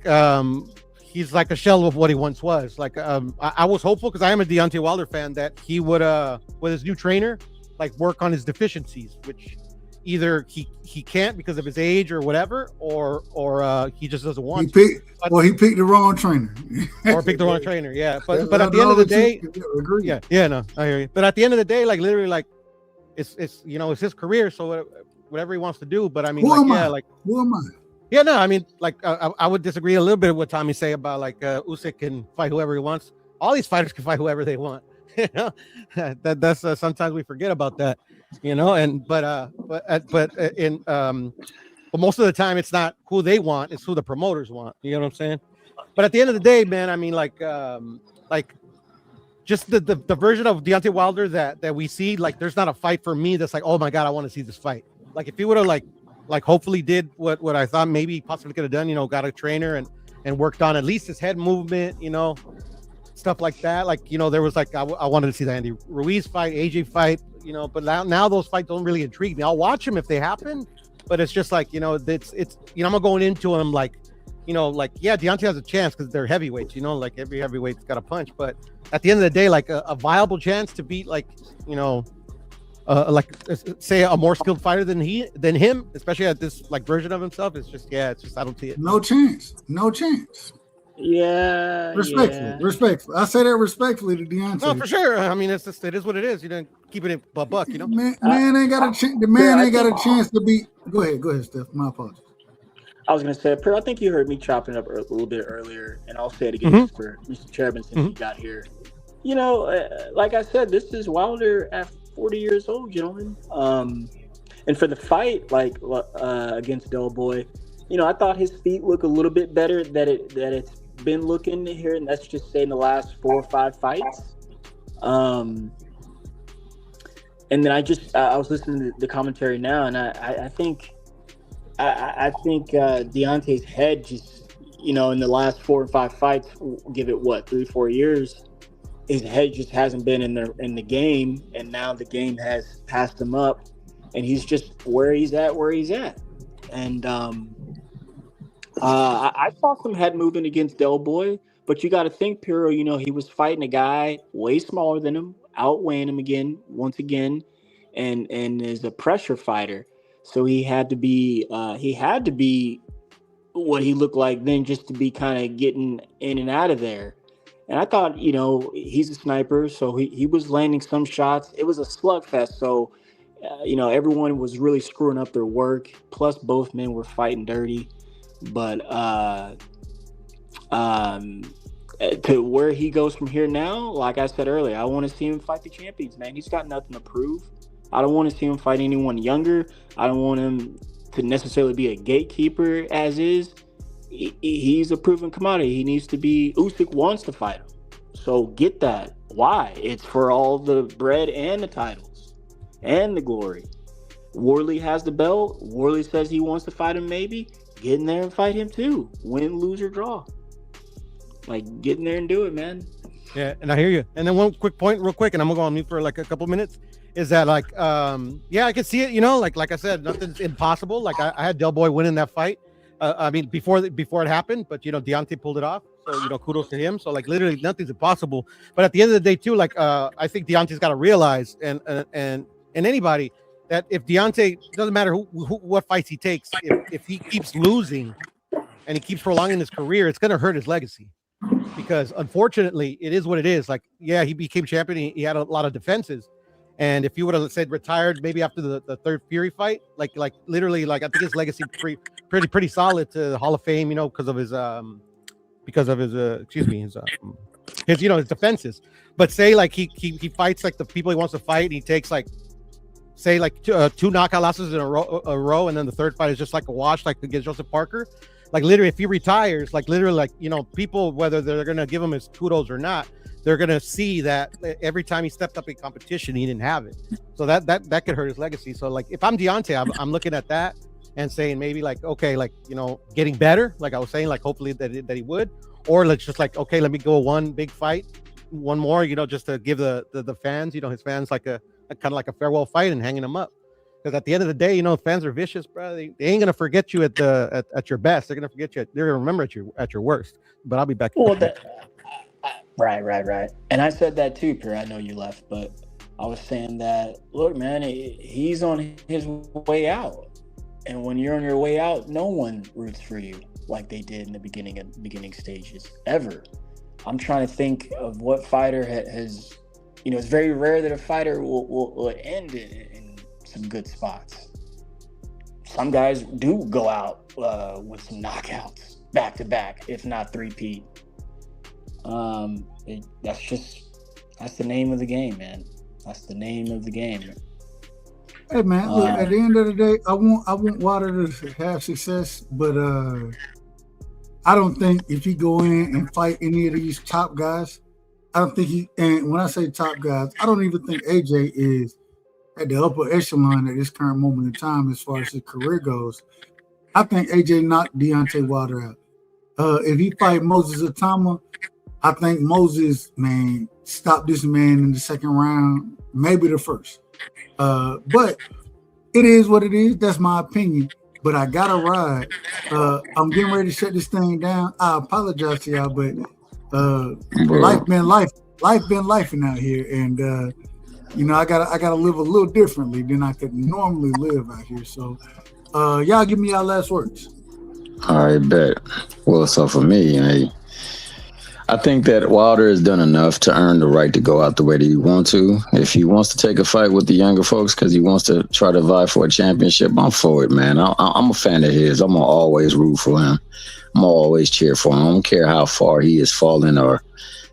he's a shell of what he once was. I was hopeful, because I am a Deontay Wilder fan, that he would with his new trainer work on his deficiencies, which either he can't because of his age or whatever, or he just doesn't want to. He picked the wrong trainer. Or picked the wrong trainer, yeah. But at the end of the day, no, I hear you. But at the end of the day, literally, it's it's his career, so whatever he wants to do. But who am I? Yeah, no, I would disagree a little bit with what Tommy say about Usyk can fight whoever he wants. All these fighters can fight whoever they want. That's sometimes we forget about that. But most of the time it's not who they want, it's who the promoters want. You know what I'm saying? But at the end of the day, man, just the version of Deontay Wilder that we see, there's not a fight for me that's oh my God, I want to see this fight. If he would have hopefully did what I thought maybe he possibly could have done, got a trainer and worked on at least his head movement, stuff like that. There was I wanted to see the Andy Ruiz fight, AJ fight, but now those fights don't really intrigue me. I'll watch them if they happen, but it's just it's I'm going into them yeah, Deontay has a chance because they're heavyweights, every heavyweight's got a punch, but at the end of the day, a viable chance to beat say a more skilled fighter than him, especially at this version of himself, it's just I don't see it. No chance. Yeah. Respectfully. I say that respectfully to Deontay. No, for sure. It is what it is. Keeping it buck. Man ain't got a chance. The man ain't got a chance to beat. Go ahead, Steph. My apologies. I was gonna say, I think you heard me chopping up a little bit earlier, and I'll say it again for Mr. Chairman since he got here. Like I said, this is Wilder at 40 years old, gentlemen. And for the fight, like against Del Boy, I thought his feet look a little bit better that it's been looking here, and that's just say in the last 4 or 5 fights. And then I was listening to the commentary now, and I think Deontay's head just, in the last 4 or 5 fights, give it 3 or 4 years, his head just hasn't been in the game, and now the game has passed him up, and he's just where he's at. And I saw some head movement against Del Boy, but you got to think, Piro, he was fighting a guy way smaller than him, outweighing him once again, and is a pressure fighter. So he had to be what he looked like then, just to be kind of getting in and out of there. And I thought, he's a sniper, so he was landing some shots. It was a slugfest, so everyone was really screwing up their work. Plus, both men were fighting dirty. But to where he goes from here now, like I said earlier, I want to see him fight the champions, man. He's got nothing to prove. I don't want to see him fight anyone younger. I don't want him to necessarily be a gatekeeper as is. He's a proven commodity. He needs to be. Usyk wants to fight him. So get that. Why? It's for all the bread and the titles and the glory. Worley has the belt. Worley says he wants to fight him maybe. Get in there and fight him too. Win, lose, or draw. Like, get in there and do it, man. Yeah, and I hear you. And then one quick point, real quick, and I'm gonna go on mute for like a couple minutes. Is that like, I can see it. Like I said, nothing's impossible. Like I had Del Boy winning that fight. I mean, before it happened, but Deontay pulled it off. So kudos to him. So like, literally, nothing's impossible. But at the end of the day, too, like I think Deontay's got to realize, and anybody, that if Deontay, doesn't matter what fights he takes, if he keeps losing and he keeps prolonging his career, it's going to hurt his legacy. Because unfortunately, it is what it is. Like, yeah, he became champion. He had a lot of defenses. And if you would have said retired maybe after the third Fury fight, like literally, like I think his legacy pretty solid to the Hall of Fame, because of his his defenses. But say like he fights like the people he wants to fight, and he takes like, say like two knockout losses in a row, and then the third fight is just like a wash, like against Joseph Parker. Like literally, if he retires, like literally, like people, whether they're gonna give him his kudos or not, they're gonna see that every time he stepped up in competition, he didn't have it. So that could hurt his legacy. So like, if I'm Deontay, I'm looking at that and saying maybe like, okay, like getting better, like I was saying, like hopefully that he would, or let's just like, okay, let me go one big fight, one more, just to give the fans, his fans like a kind of like a farewell fight and hanging them up. Because at the end of the day, fans are vicious, bro. They ain't gonna forget you at your best. They're gonna forget you. They're gonna remember at your worst. But I'll be back. Well, right. And I said that too, Pierre. I know you left, but I was saying that, look, man, he's on his way out, and when you're on your way out, no one roots for you like they did in the beginning stages ever. I'm trying to think of what fighter has. It's very rare that a fighter will end in some good spots. Some guys do go out with some knockouts back to back, if not three-peat. That's the name of the game, man. That's the name of the game. Hey man, look, at the end of the day, I want Wilder to have success, but I don't think if he go in and fight any of these top guys, I don't think and when I say top guys, I don't even think AJ is at the upper echelon at this current moment in time as far as his career goes. I think AJ knocked Deontay Wilder out. If he fight Moses Atama, I think Moses, man, stopped this man in the second round, maybe the first. But it is what it is. That's my opinion. But I gotta ride. I'm getting ready to shut this thing down. I apologize to y'all, but life been lifing out here, and I gotta live a little differently than I could normally live out here. So y'all give me y'all last words. All right, bet. Well, so for me, I think that Wilder has done enough to earn the right to go out the way that he wants to. If he wants to take a fight with the younger folks because he wants to try to vie for a championship, I'm for it, man. I'm a fan of his. I'm going to always root for him. I'm going to always cheer for him. I don't care how far he has fallen or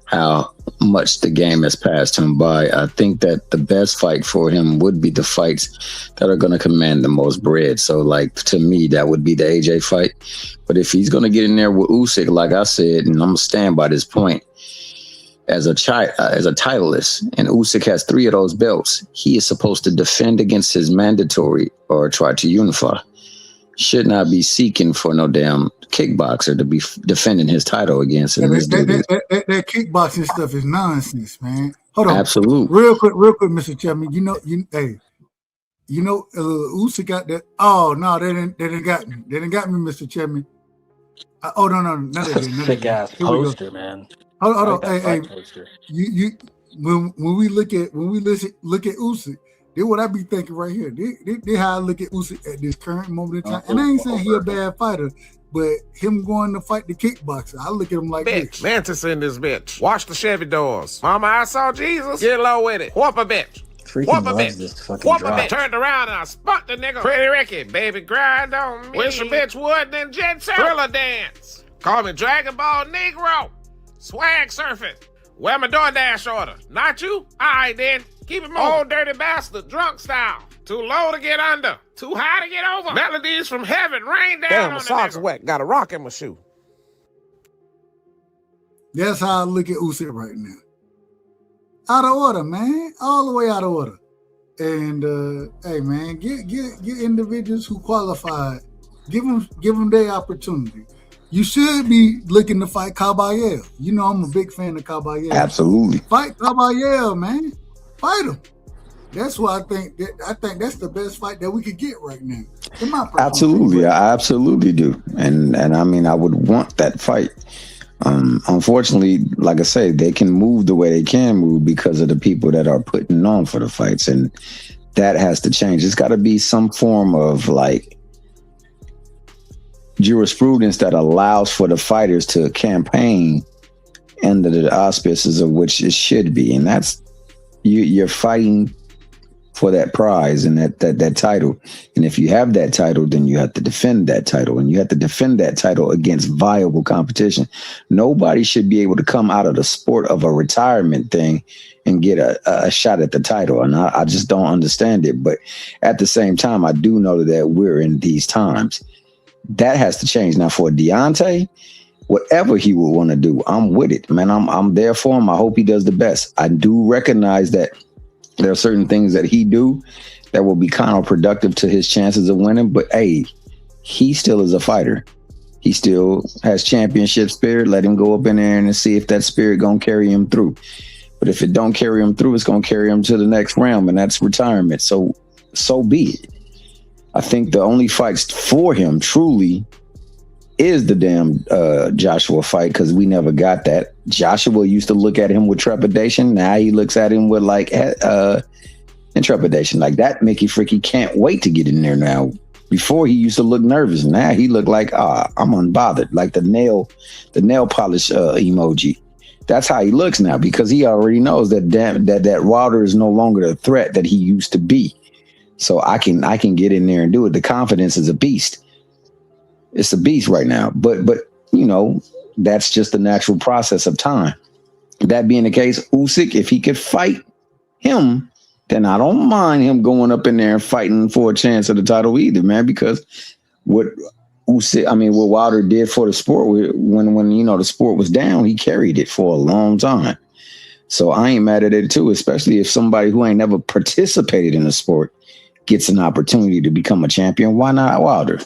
how much the game has passed him by. I think that the best fight for him would be the fights that are going to command the most bread. So, like, to me, that would be the AJ fight. But if he's going to get in there with Usyk, like I said, and I'm going to stand by this point, as a titleist, and Usyk has 3 of those belts, he is supposed to defend against his mandatory or try to unify. Should not be seeking for no damn kickboxer to be defending his title against. Yeah, that kickboxing stuff is nonsense, man. Hold on, absolutely. Real quick, Mr. Chapman. Usyk got that. Oh no, they didn't got me. They didn't got me, Mr. Chapman. Oh no, That's a sick ass poster, man. Hold on, hey, you. When we look at Usyk, this what I be thinking right here. This how I look at Usyk at this current moment in time. And I ain't saying he a bad fighter, but him going to fight the kickboxer, I look at him like bitch. Mantis in this bitch. Wash the Chevy doors. Mama, I saw Jesus. Get low with it. Whoop a bitch. Whoop a bitch. Whoop a bitch. Turned around and I spunk the nigga. Pretty Ricky, baby, grind on me. Wish a bitch would, then jet set. Thriller dance. Call me Dragon Ball Negro. Swag surfing. Where my DoorDash order? Not you? All right, then. Keep it moving. Old dirty bastard, drunk style. Too low to get under. Too high to get over. Melodies from heaven rain down. Damn, my socks wet. Got a rock in my shoe. That's how I look at Usyk right now. Out of order, man. All the way out of order. And hey, man, get individuals who qualified. Give them their opportunity. You should be looking to fight Caballero. You know I'm a big fan of Caballero. Absolutely. Fight Caballero, man. Fight him. That's why I think that's the best fight that we could get right now. Absolutely, I absolutely do, and I mean I would want that fight. Unfortunately, like I say, they can move the way they can move because of the people that are putting on for the fights, and that has to change. It's got to be some form of like jurisprudence that allows for the fighters to campaign under the auspices of which it should be, and that's you're fighting for that prize and that title. And if you have that title, then you have to defend that title, and you have to defend that title against viable competition. Nobody should be able to come out of the sport of a retirement thing and get a shot at the title. And I just don't understand it. But at the same time, I do know that we're in these times. That has to change. Now for Deontay, whatever he would want to do, I'm with it, man. I'm there for him. I hope he does the best. I do recognize that there are certain things that he do that will be counterproductive to his chances of winning. But hey, he still is a fighter. He still has championship spirit. Let him go up in there and see if that spirit gonna carry him through. But if it don't carry him through, it's gonna carry him to the next realm, and that's retirement. So be it. I think the only fights for him truly is the damn Joshua fight, because we never got that. Joshua used to look at him with trepidation. Now he looks at him with like intrepidation. Like that Mickey Freaky can't wait to get in there now. Before he used to look nervous. Now he looked like I'm unbothered, like the nail polish emoji. That's how he looks now, because he already knows that Wilder is no longer the threat that he used to be. So I can get in there and do it. The confidence is a beast. It's a beast right now, but you know, that's just the natural process of time. That being the case, Usyk, if he could fight him, then I don't mind him going up in there and fighting for a chance of the title either, man. Because what Wilder did for the sport when you know the sport was down, he carried it for a long time. So I ain't mad at it too, especially if somebody who ain't never participated in the sport gets an opportunity to become a champion. Why not Wilder?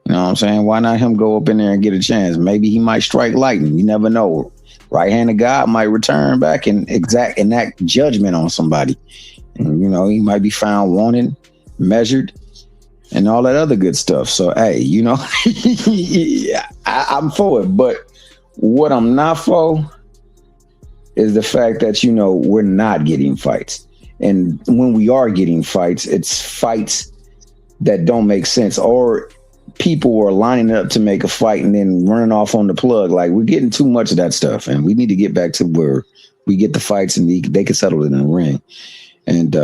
You know what I'm saying? Why not him go up in there and get a chance? Maybe he might strike lightning. You never know. Right-handed God might return back and enact judgment on somebody. And, you know, he might be found wanted, measured, and all that other good stuff. So, hey, you know, I'm for it. But what I'm not for is the fact that, you know, we're not getting fights. And when we are getting fights, it's fights that don't make sense, or people were lining up to make a fight and then running off on the plug. Like, we're getting too much of that stuff, and we need to get back to where we get the fights and they can settle it in the ring. And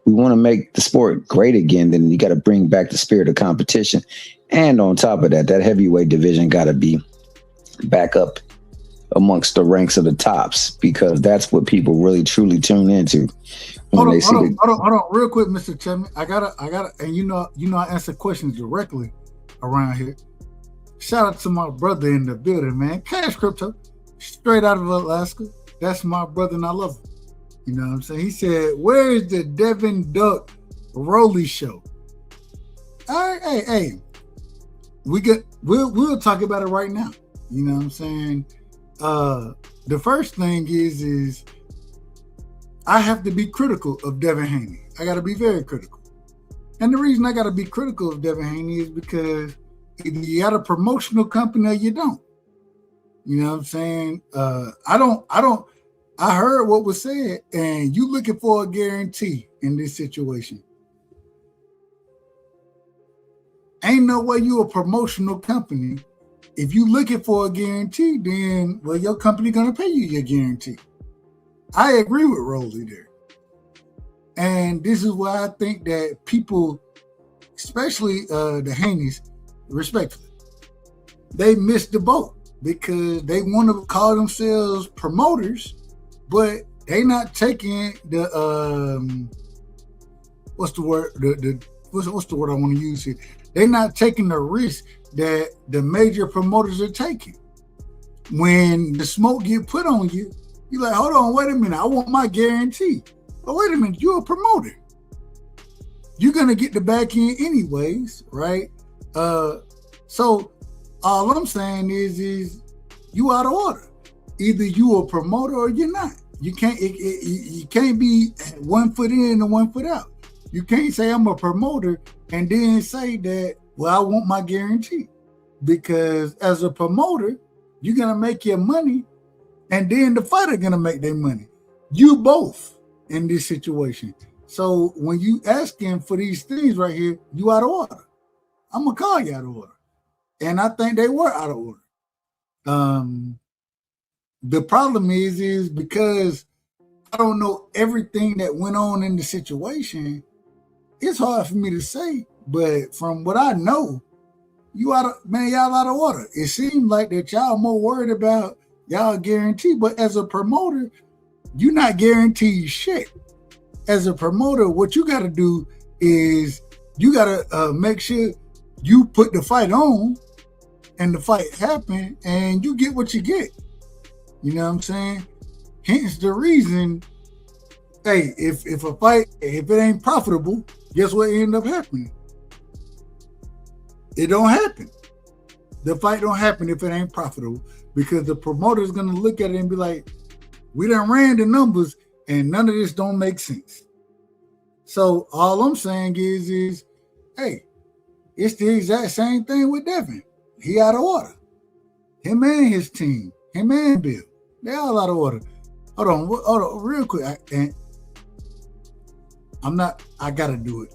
we want to make the sport great again. Then you got to bring back the spirit of competition. And on top of that, that heavyweight division got to be back up amongst the ranks of the tops, because that's what people really truly tune into when they see hold on, real quick, Mr. Chapman. I gotta, and you know, I answer questions directly around here. Shout out to my brother in the building, man. Cash Crypto, straight out of Alaska. That's my brother, and I love him. You know what I'm saying? He said, "Where is the Devin Duck Rolly show?" All right, hey, we'll talk about it right now. You know what I'm saying? The first thing is I have to be critical of Devin Haney. I got to be very critical, and the reason I got to be critical of Devin Haney is because either you got a promotional company or you don't. You know what I'm saying? I heard what was said, and you looking for a guarantee in this situation. Ain't no way you a promotional company. If you looking for a guarantee, then, well, your company going to pay you your guarantee. I agree with Rolly there. And this is why I think that people, especially the Haneys, respectfully, they missed the boat because they want to call themselves promoters, but they not taking the what's the word I want to use here? They're not taking the risk that the major promoters are taking. When the smoke get put on you, you're like, hold on, wait a minute, I want my guarantee. But wait a minute, you're a promoter. You're gonna get the back end anyways, right? So all I'm saying is you out of order. Either you a promoter or you're not. You can't you can't be 1 foot in and 1 foot out. You can't say I'm a promoter and then say that, well, I want my guarantee. Because as a promoter, you're gonna make your money, and then the fighter gonna make their money. You both in this situation. So when you asking for these things right here, you out of order. I'm gonna call you out of order. And I think they were out of order. The problem is because I don't know everything that went on in the situation. It's hard for me to say, but from what I know, y'all out of order. It seems like that y'all more worried about y'all guarantee, but as a promoter, you're not guaranteed shit. As a promoter, what you got to do is you got to make sure you put the fight on and the fight happen and you get what you get. You know what I'm saying? Hence the reason, hey, if a fight, if it ain't profitable, guess what end up happening? It don't happen. The fight don't happen if it ain't profitable because the promoter is going to look at it and be like, we done ran the numbers and none of this don't make sense. So all I'm saying is, hey, it's the exact same thing with Devin. He out of order. Him and his team, him and Bill, they all out of order. Hold on, real quick. I gotta do it.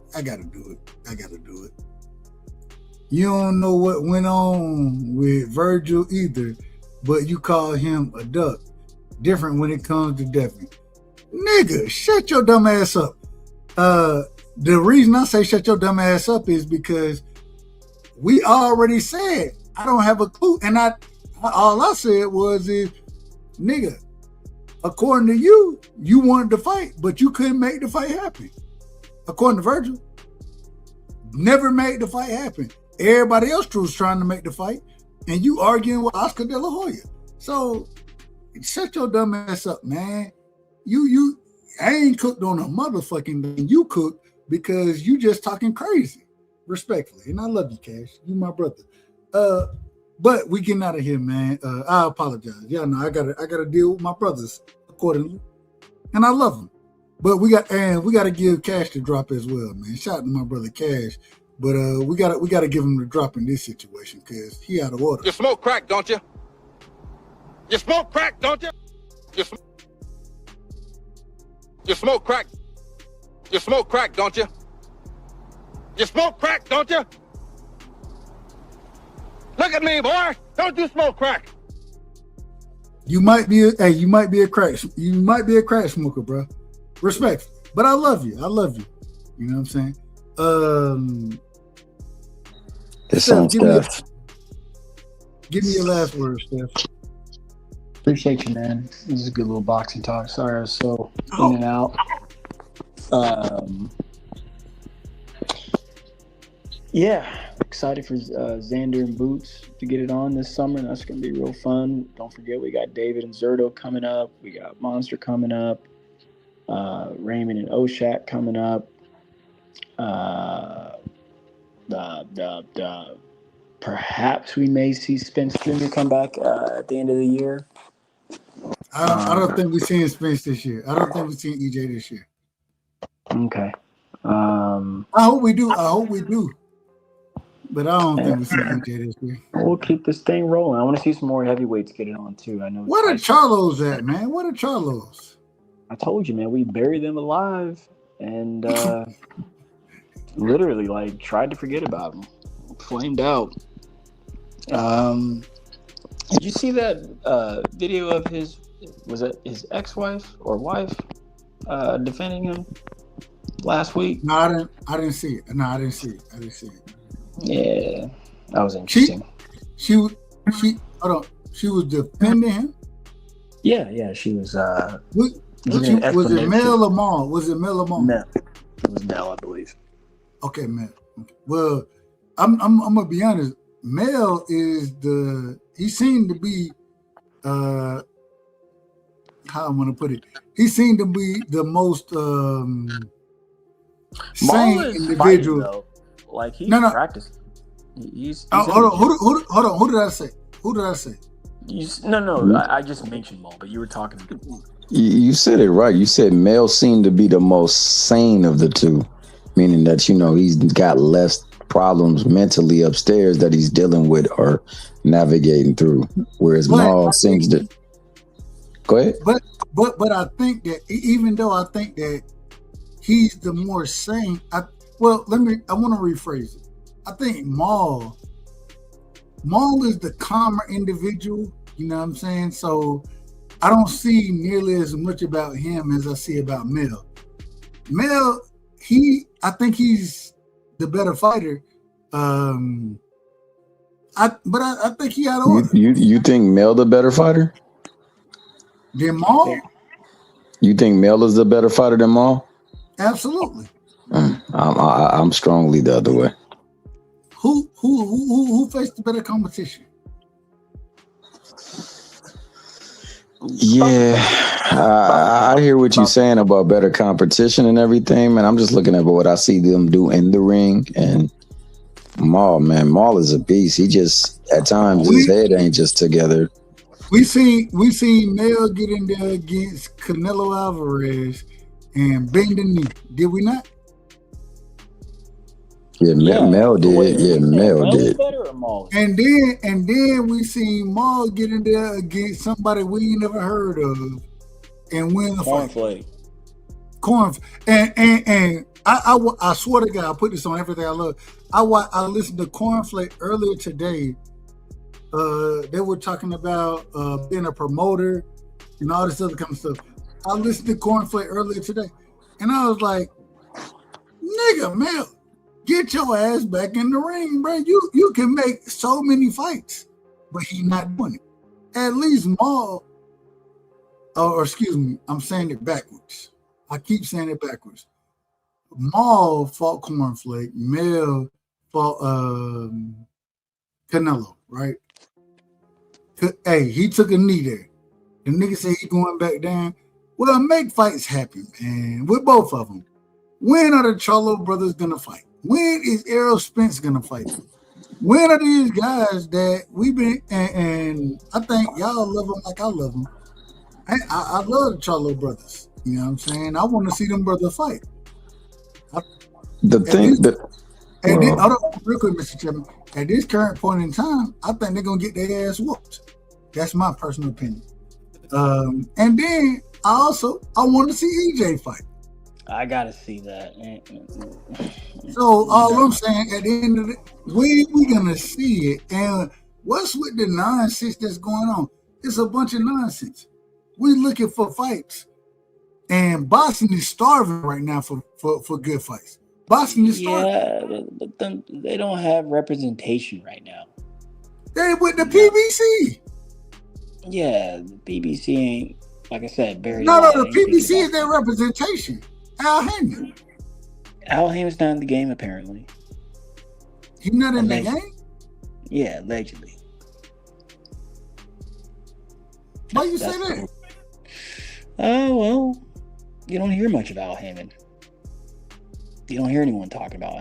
You don't know what went on with Virgil either, but you call him a duck. Different when it comes to Devin. Nigga, shut your dumb ass up. The reason I say shut your dumb ass up is because we already said I don't have a clue, and all I said was nigga, according to you, you wanted to fight, but you couldn't make the fight happen. According to Virgil, never made the fight happen. Everybody else was trying to make the fight, and you arguing with Oscar De La Hoya. So shut your dumb ass up, man. I ain't cooked on a motherfucking thing. You cooked because you just talking crazy, respectfully. And I love you, Cash. You my brother. But we getting out of here, man. I apologize. Y'all know I gotta deal with my brothers accordingly, and I love them. But we got to give Cash the drop as well, man. Shout out to my brother Cash. But we gotta give him the drop in this situation because he out of order. You smoke crack, don't you? You smoke crack, don't you? You smoke crack. You smoke crack, don't you? You smoke crack, don't you? Look at me, boy. Don't you smoke crack? You might be a crack smoker, bro. Respect. But I love you. You know what I'm saying? This sounds tough. Give me your last word, Steph. Appreciate you, man. This is a good little boxing talk. Sorry I was so in and out. Yeah, excited for Xander and Boots to get it on this summer. That's going to be real fun. Don't forget, we got David and Zerto coming up. We got Monster coming up. Raymond and Oshak coming up. Perhaps we may see Spence Jr. come back at the end of the year. I don't think we're seeing Spence this year. I don't think we're seeing EJ this year. Okay. I hope we do. But I don't think we're seeing EJ this year. We'll keep this thing rolling. I want to see some more heavyweights get it on too. I know. What are Charlos at, man? What are Charlos? I told you, man. We buried them alive and literally like tried to forget about them. Flamed out. Did you see that video of his ex-wife or wife defending him last week? No, I didn't see it. No, I didn't see it. Yeah, that was interesting. She hold on. She was defending him. Yeah, she was. Was it Mel or Maul? No, it was Mel, I believe. Okay, Mel. Okay. Well, I'm gonna be honest. Mel is he seemed to be how I'm gonna put it. He seemed to be the most sane individual. Fighting, like he's practicing. He's hold on. Who did I say? I just mentioned Maul, but you were talking. You said it right. You said Mel seemed to be the most sane of the two, meaning that he's got less problems mentally upstairs that he's dealing with or navigating through, whereas Maul seems to. Go ahead. But I think that even though I think that he's the more sane, I want to rephrase it. I think Maul is the calmer individual. You know what I'm saying? So I don't see nearly as much about him as I see about Mel. Mel, I think he's the better fighter. I think he had order. You think Mel the better fighter? Than Maul? You think Mel is the better fighter than Maul? Absolutely. I'm strongly the other way. Who faced the better competition? Yeah, I hear what you're saying about better competition and everything, man. I'm just looking at what I see them do in the ring, and Maul is a beast. He just at times his head ain't just together. We seen Mel get in there against Canelo Alvarez and bend the knee. Did we not? Mel did. Yeah, Mel did. And then we seen Maul get in there against somebody we ain't never heard of and win the fight. And I swear to God, I put this on everything I love. I listened to Cornflake earlier today. They were talking about being a promoter and all this other kind of stuff. I listened to Cornflake earlier today, and I was like, "Nigga, Mel, get your ass back in the ring, bro. You can make so many fights, but he's not doing it. At least Maul, or excuse me, I'm saying it backwards. I keep saying it backwards. Maul fought Cornflake. Mel fought Canelo, right? Hey, he took a knee there. The nigga said he going back down. Well, make fights happen, man, with both of them. When are the Charlo brothers gonna fight? When is Errol Spence gonna fight? When are these guys that we've been and I think y'all love them like I love them. I love the Charlo brothers. You know what I'm saying? I want to see them brothers fight. Hold on, real quick, Mr. Chairman. At this current point in time, I think they're gonna get their ass whooped. That's my personal opinion. And then I want to see EJ fight. I gotta see that. So all I'm saying, at the end of it, we gonna see it. And what's with the nonsense that's going on? It's a bunch of nonsense. We're looking for fights, and Boston is starving right now for good fights. Boston is starving. Yeah, but they don't have representation right now. They with the PBC. Yeah, the BBC ain't, like I said, buried No, alive. the Ain't thinking PBC about is their representation. Al Heyman. Al Heyman's not in the game, apparently. He's not in the Allegedly. game? Yeah, allegedly. Why you say that? Oh, well, you don't hear much of Al Heyman. You don't hear anyone talking about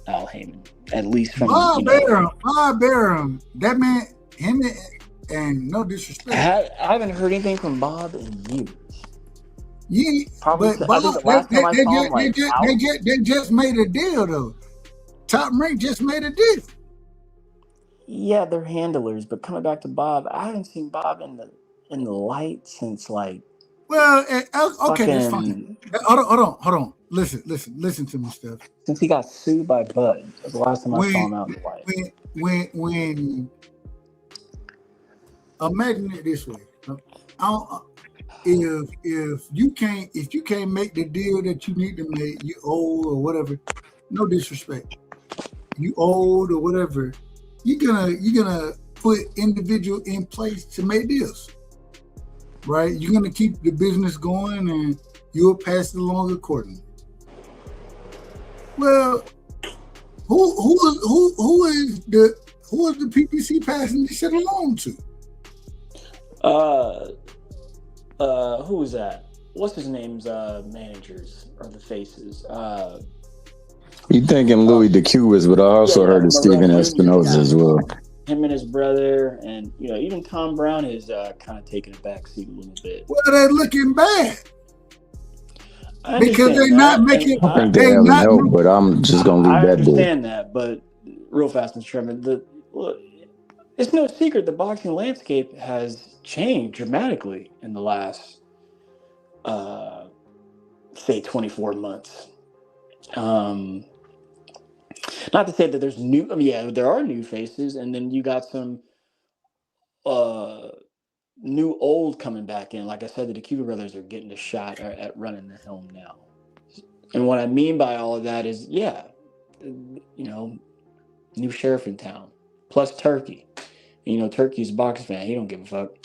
Al Heyman, at least from Bob Arum. That man, him and no disrespect. I haven't heard anything from Bob in years. Yeah, Probably. but Bob, I think the last time I saw him, they just made a deal though. Top Rank just made a deal. Yeah, they're handlers, but coming back to Bob, I haven't seen Bob in the light since like. Well, okay, that's fine. Hold on. Listen to me, Steph. Since he got sued by Bud, that's the last time I saw him out in the light. When imagine it this way, if you can't make the deal that you need to make, you old or whatever. No disrespect, you old or whatever. You're gonna put individual in place to make deals. Right, you're gonna keep the business going, and you'll pass it along accordingly. Well, who is the PPC passing this shit along to? Who was that? What's his name's managers or the faces? You thinking Louis DeCubas, but I also heard of Steven Espinoza as well. Him and his brother, and even Tom Brown is kind of taking a backseat a little bit. Well, they're looking bad because they're not making. I think they haven't helped, but I'm just gonna leave that. I understand that, but real fast, Mr. Chairman, it's no secret the boxing landscape has changed dramatically in the last, say, 24 months. Not to say that there's new. I mean, yeah, there are new faces, and then you got some new old coming back in. Like I said, the Cuba brothers are getting a shot at running the helm now. And what I mean by all of that is, new sheriff in town, plus Turkey. And, Turkey's a boxing fan. He don't give a fuck.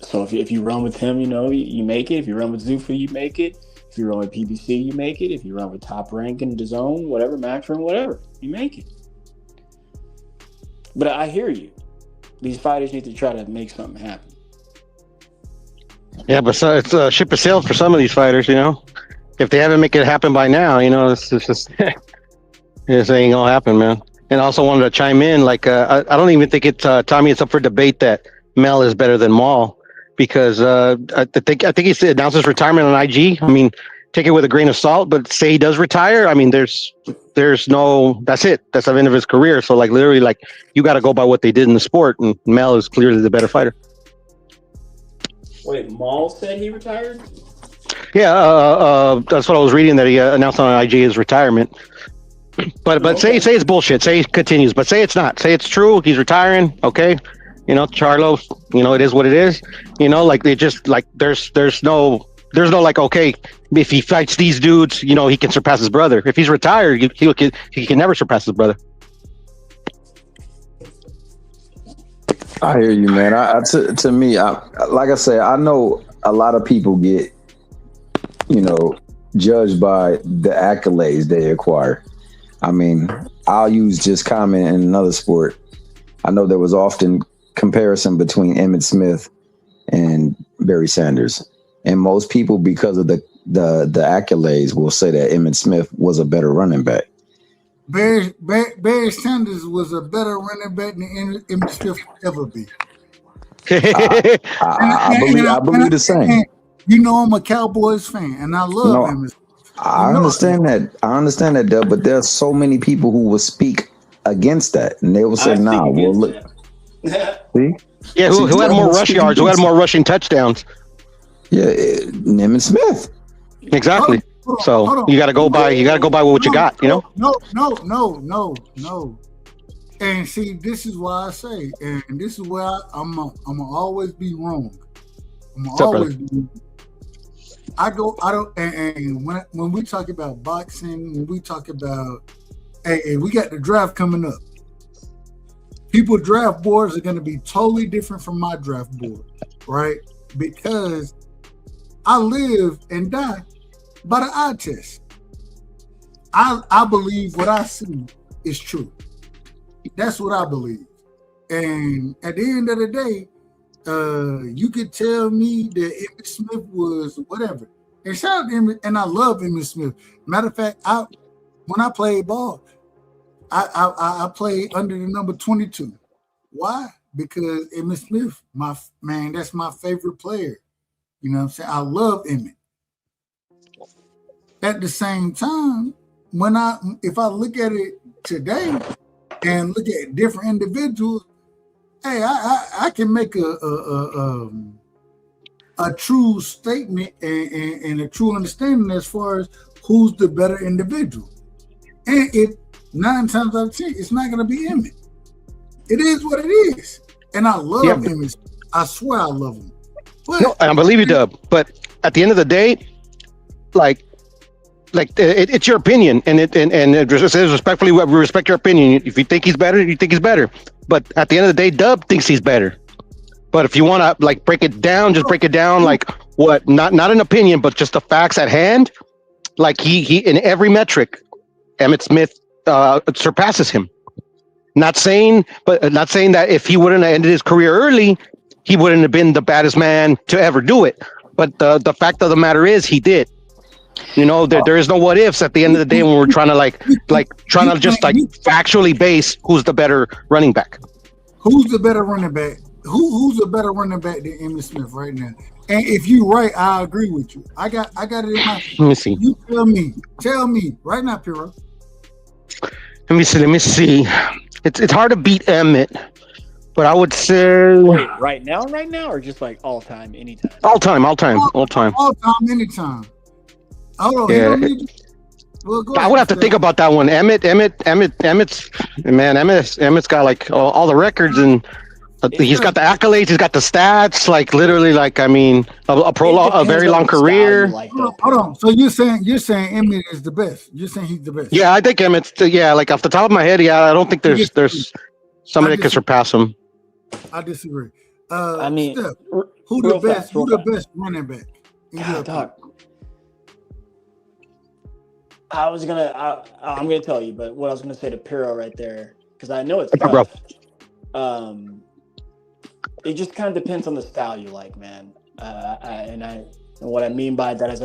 So if you run with him, you make it. If you run with Zuffa, you make it. If you run with PBC, you make it. If you run with Top Rank and DAZN, whatever, Maximum, whatever, you make it. But I hear you. These fighters need to try to make something happen. Yeah, but it's a ship has sailed for some of these fighters, If they haven't make it happen by now, it's just this ain't gonna happen, man. And I also wanted to chime in, I don't even think Tommy, it's up for debate that Mel is better than Maul. Because I think he announced his retirement on IG. I mean, take it with a grain of salt, but say he does retire. I mean, there's no. That's it. That's the end of his career. So literally, you got to go by what they did in the sport, and Mel is clearly the better fighter. Wait, Maul said he retired? Yeah, that's what I was reading, that he announced on IG his retirement. But okay. say it's bullshit. Say he continues, but say it's not. Say it's true. He's retiring. Okay. Charlo, it is what it is. They just there's no okay, if he fights these dudes, he can surpass his brother. If he's retired, he can never surpass his brother. I hear you, man. To me, like I say, I know a lot of people get, judged by the accolades they acquire. I mean, I'll use just comment in another sport. I know there was often comparison between Emmitt Smith and Barry Sanders, and most people, because of the accolades, will say that Emmitt Smith was a better running back. Barry Sanders was a better running back than Emmitt Smith would ever be. I believe the same. I'm a Cowboys fan, and I love Emmitt Smith. I understand that, Dub, but there's so many people who will speak against that, and they will say, "Nah, well, look." See? Yeah, who had more rush yards? Who had more rushing touchdowns? Yeah, Emmitt Smith. Exactly. Hold on. You got to go by what you got. No. And see, this is why I say, and this is where I'm gonna always be wrong. And when we talk about boxing, when we talk about, hey, we got the draft coming up. People draft boards are going to be totally different from my draft board, right? Because I live and die by the eye test. I believe what I see is true. That's what I believe. And at the end of the day, you could tell me that Emmitt Smith was whatever. And shout out to Emmitt, and I love Emmitt Smith. Matter of fact, when I played ball, I played under the number 22. Why? Because Emmitt Smith, that's my favorite player. You know what I'm saying? I love Emmitt. At the same time, if I look at it today and look at different individuals, hey, I can make a true statement and a true understanding as far as who's the better individual. And if 9 times out of 10, it's not going to be Emmitt. It is what it is. And I love Emmitt. I swear I love him. But, no, I believe you, Dub. But at the end of the day, it's your opinion, and it says respectfully, we respect your opinion. If you think he's better, you think he's better. But at the end of the day, Dub thinks he's better. But if you want to break it down, just break it down like what, not an opinion, but just the facts at hand. Like he in every metric, Emmitt Smith surpasses him. Not saying that if he wouldn't have ended his career early, he wouldn't have been the baddest man to ever do it. But the fact of the matter is, he did. You know, there is no what ifs at the end of the day when we're trying to factually base who's the better running back. Who's the better running back? Who's a better running back than Emmitt Smith right now? And if you're right, I agree with you. I got it in my. Let me see. You tell me right now, Piro. Let me see. It's hard to beat Emmitt, but I would say. Wait, right now, or just like all time, anytime? All time, anytime. Hold on. Yeah. I would have to think about that one. Emmitt's got like all the records, and he's got the accolades, he's got the stats, like literally, like I mean, a very long career. Hold on. So you're saying Emmitt is the best? You're saying he's the best? Yeah, I think Emmitt's. Like off the top of my head, yeah, I don't think there's somebody that can surpass him. I disagree. I mean, Steph, who the best running back? God, dog. I'm gonna tell you, but what I was gonna say to Piro right there, because I know it's tough. It just kind of depends on the style you like, man. And what I mean by that is,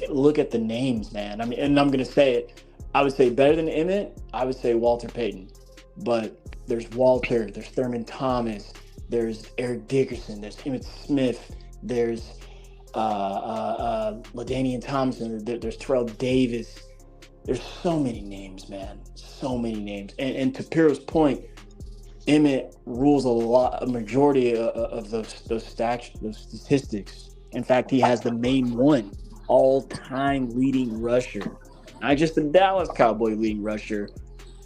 look at the names, man. And I'm gonna say it. I would say better than Emmitt. I would say Walter Payton, but there's Walter, there's Thurman Thomas, there's Eric Dickerson, there's Emmitt Smith, there's LaDainian Thompson, there's Terrell Davis. There's so many names, man. So many names. And to Piro's point, Emmitt rules a majority of those statistics. In fact, he has the main one, all-time leading rusher. Not just the Dallas Cowboy leading rusher,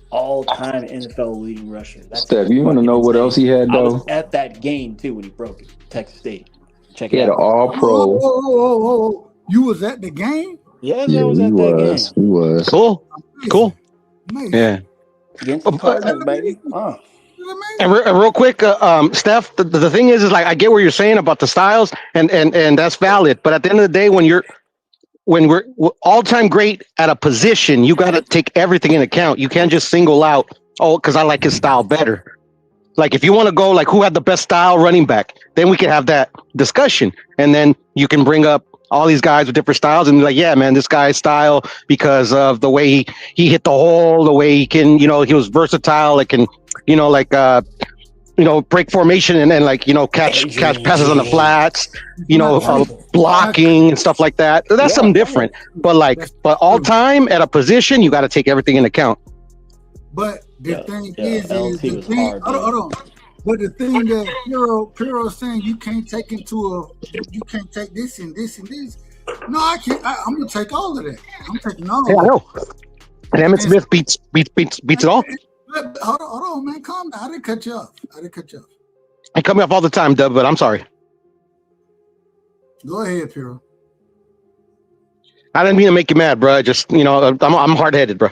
all-time NFL leading rusher. Steph, you want to know what else he had, though? I was at that game, too, when he broke it. Texas State. Check it out. He had an all-pro. Oh. You was at the game? Yeah, I was at that game. He was. Cool. Amazing. Yeah. Against the Cardinals, baby. And real quick, Steph, the thing is like I get what you're saying about the styles, and that's valid. But at the end of the day, when we're all-time great at a position, you got to take everything in account. You can't just single out, because I like his style better. Like if you want to go like who had the best style running back, then we can have that discussion, and then you can bring up all these guys with different styles and be like, yeah, man, this guy's style because of the way he hit the hole, the way he can, he was versatile, like can, break formation and then catch passes on the flats, blocking and stuff like that. That's something different. But all time at a position, you got to take everything into account. But the thing is hold on. But the thing that Piro's saying, you can't take this and this and this. No, I can't. I'm gonna take all of that. I'm taking all of it. I know. And Emmitt Smith beats it all. Hold on, man. Calm down. I didn't cut you off. I cut me off all the time, Dub, but I'm sorry. Go ahead, Piro. I didn't mean to make you mad, bro. Just I'm hard-headed, bro.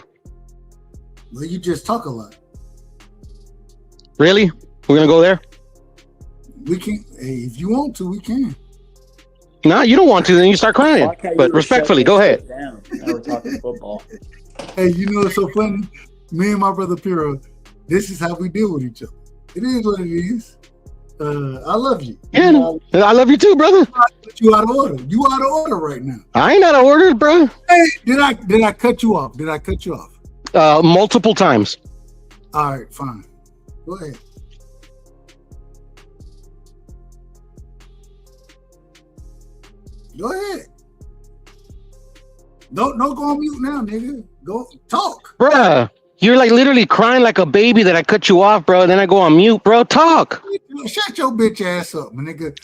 Well, you just talk a lot. Really? We're gonna go there? We can. Hey, if you want to, we can. No, you don't want to. Then you start crying. But respectfully, go ahead. Down. Now we're talking football. Hey, you know what's so funny? Me and my brother Piro, this is how we deal with each other. It is what it is. I love you. Yeah, I love you too, brother. You out of order. You out of order right now. I ain't out of order, bro. Hey, did I cut you off? Did I cut you off? Multiple times. All right, fine. Go ahead. Go ahead. Don't go on mute now, nigga. Go talk. Bruh, you're like literally crying like a baby that I cut you off, bro. Then I go on mute, bro. Talk. Shut your bitch ass up, my nigga.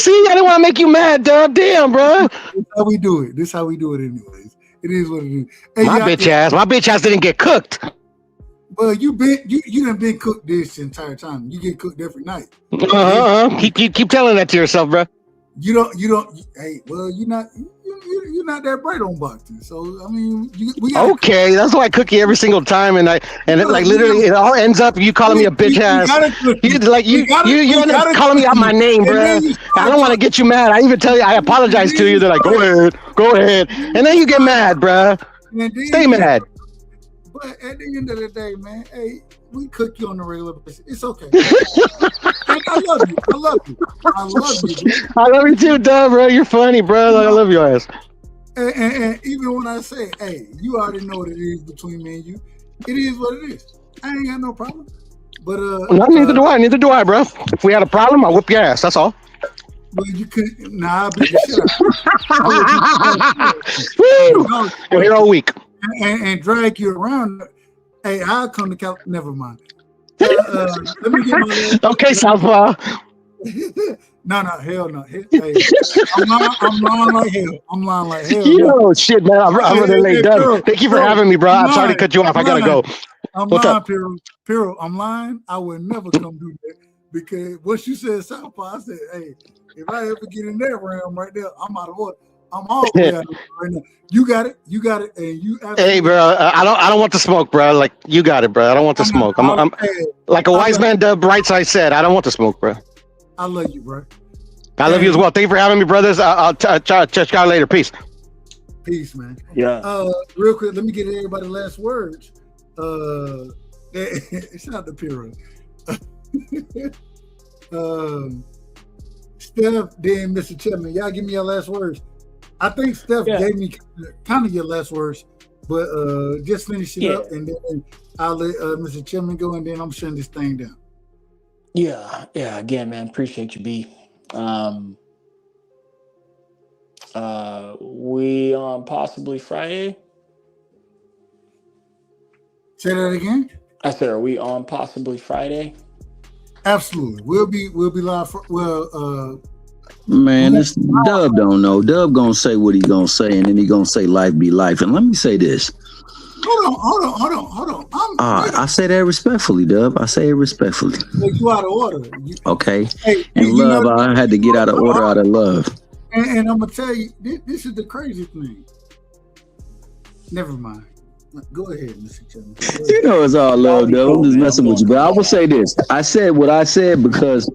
See, I didn't want to make you mad, dog. Damn, bro. This is how we do it. This is how we do it anyways. It is what it is. Hey, my bitch ass didn't get cooked. Well, you done been cooked this entire time. You get cooked every night. Keep telling that to yourself, bro. You don't. Hey, well, you're not that bright on boxing. So I mean, we gotta okay. That's why I cook you every single time, and literally it all ends up you calling me a bitch ass. You end up calling me out my name, bro. I don't want to get you mad. I even tell you I apologize to you. They're like, go ahead, and then you get mad, bro. Stay mad. But at the end of the day, man, hey, we cook you on a regular basis. It's okay. I love you. I love you. I love you, bro. I love you too, Dub, bro. You're funny, bro. I love your ass. And even when I say, hey, you already know what it is between me and you. It is what it is. I ain't got no problem. But neither do I. Neither do I, bro. If we had a problem, I'll whip your ass. That's all. Well, you couldn't. Nah, I beat the shit out. You're here all week. And drag you around. Hey, I'll come to California. Never mind. Let me get my okay, Southpaw. No, hell no. Hey, I'm lying like hell. I'm lying like hell. Yo, shit, man. I'm really late. Done. Thank you for having me, bro. I'm sorry to cut you off. I gotta go. What's lying, up? Piro, I'm lying. I would never come do that because once you said Southpaw, I said, hey, if I ever get in that realm right there, I'm out of order. I'm all the way out of order right now. You got it, and you. Hey, bro, I don't want the smoke, bro. Like you got it, bro. I don't want the smoke. I'm like a wise man, Dub Brightside said. I don't want the smoke, bro. I love you, bro. I love you as well. Thank you for having me, brothers. I'll check you out later. Peace. Peace, man. Yeah. Real quick, let me get everybody's last words. Shout out to Piro. Steph, then Mr. Chipman. Y'all give me your last words. I think Steph gave me kind of your last words, but just finish it up, and then I'll let Mr. Chipman go, and then I'm shutting this thing down. Yeah. Again, man, appreciate you, B. We on possibly Friday. Say that again. I said, are we on possibly Friday? Absolutely, we'll be live. Man, this Dub don't know. Dub gonna say what he gonna say, and then he gonna say life be life. And let me say this. Hold on. I say that respectfully, Dub. I say it respectfully. You out of order. Okay. Hey, and love, I had to get out of order out of love. And I'm gonna tell you, this is the crazy thing. Never mind. Go ahead, Mr. Chairman. You know it's all love, though. I'm just messing with you. But I will say this. I said what I said because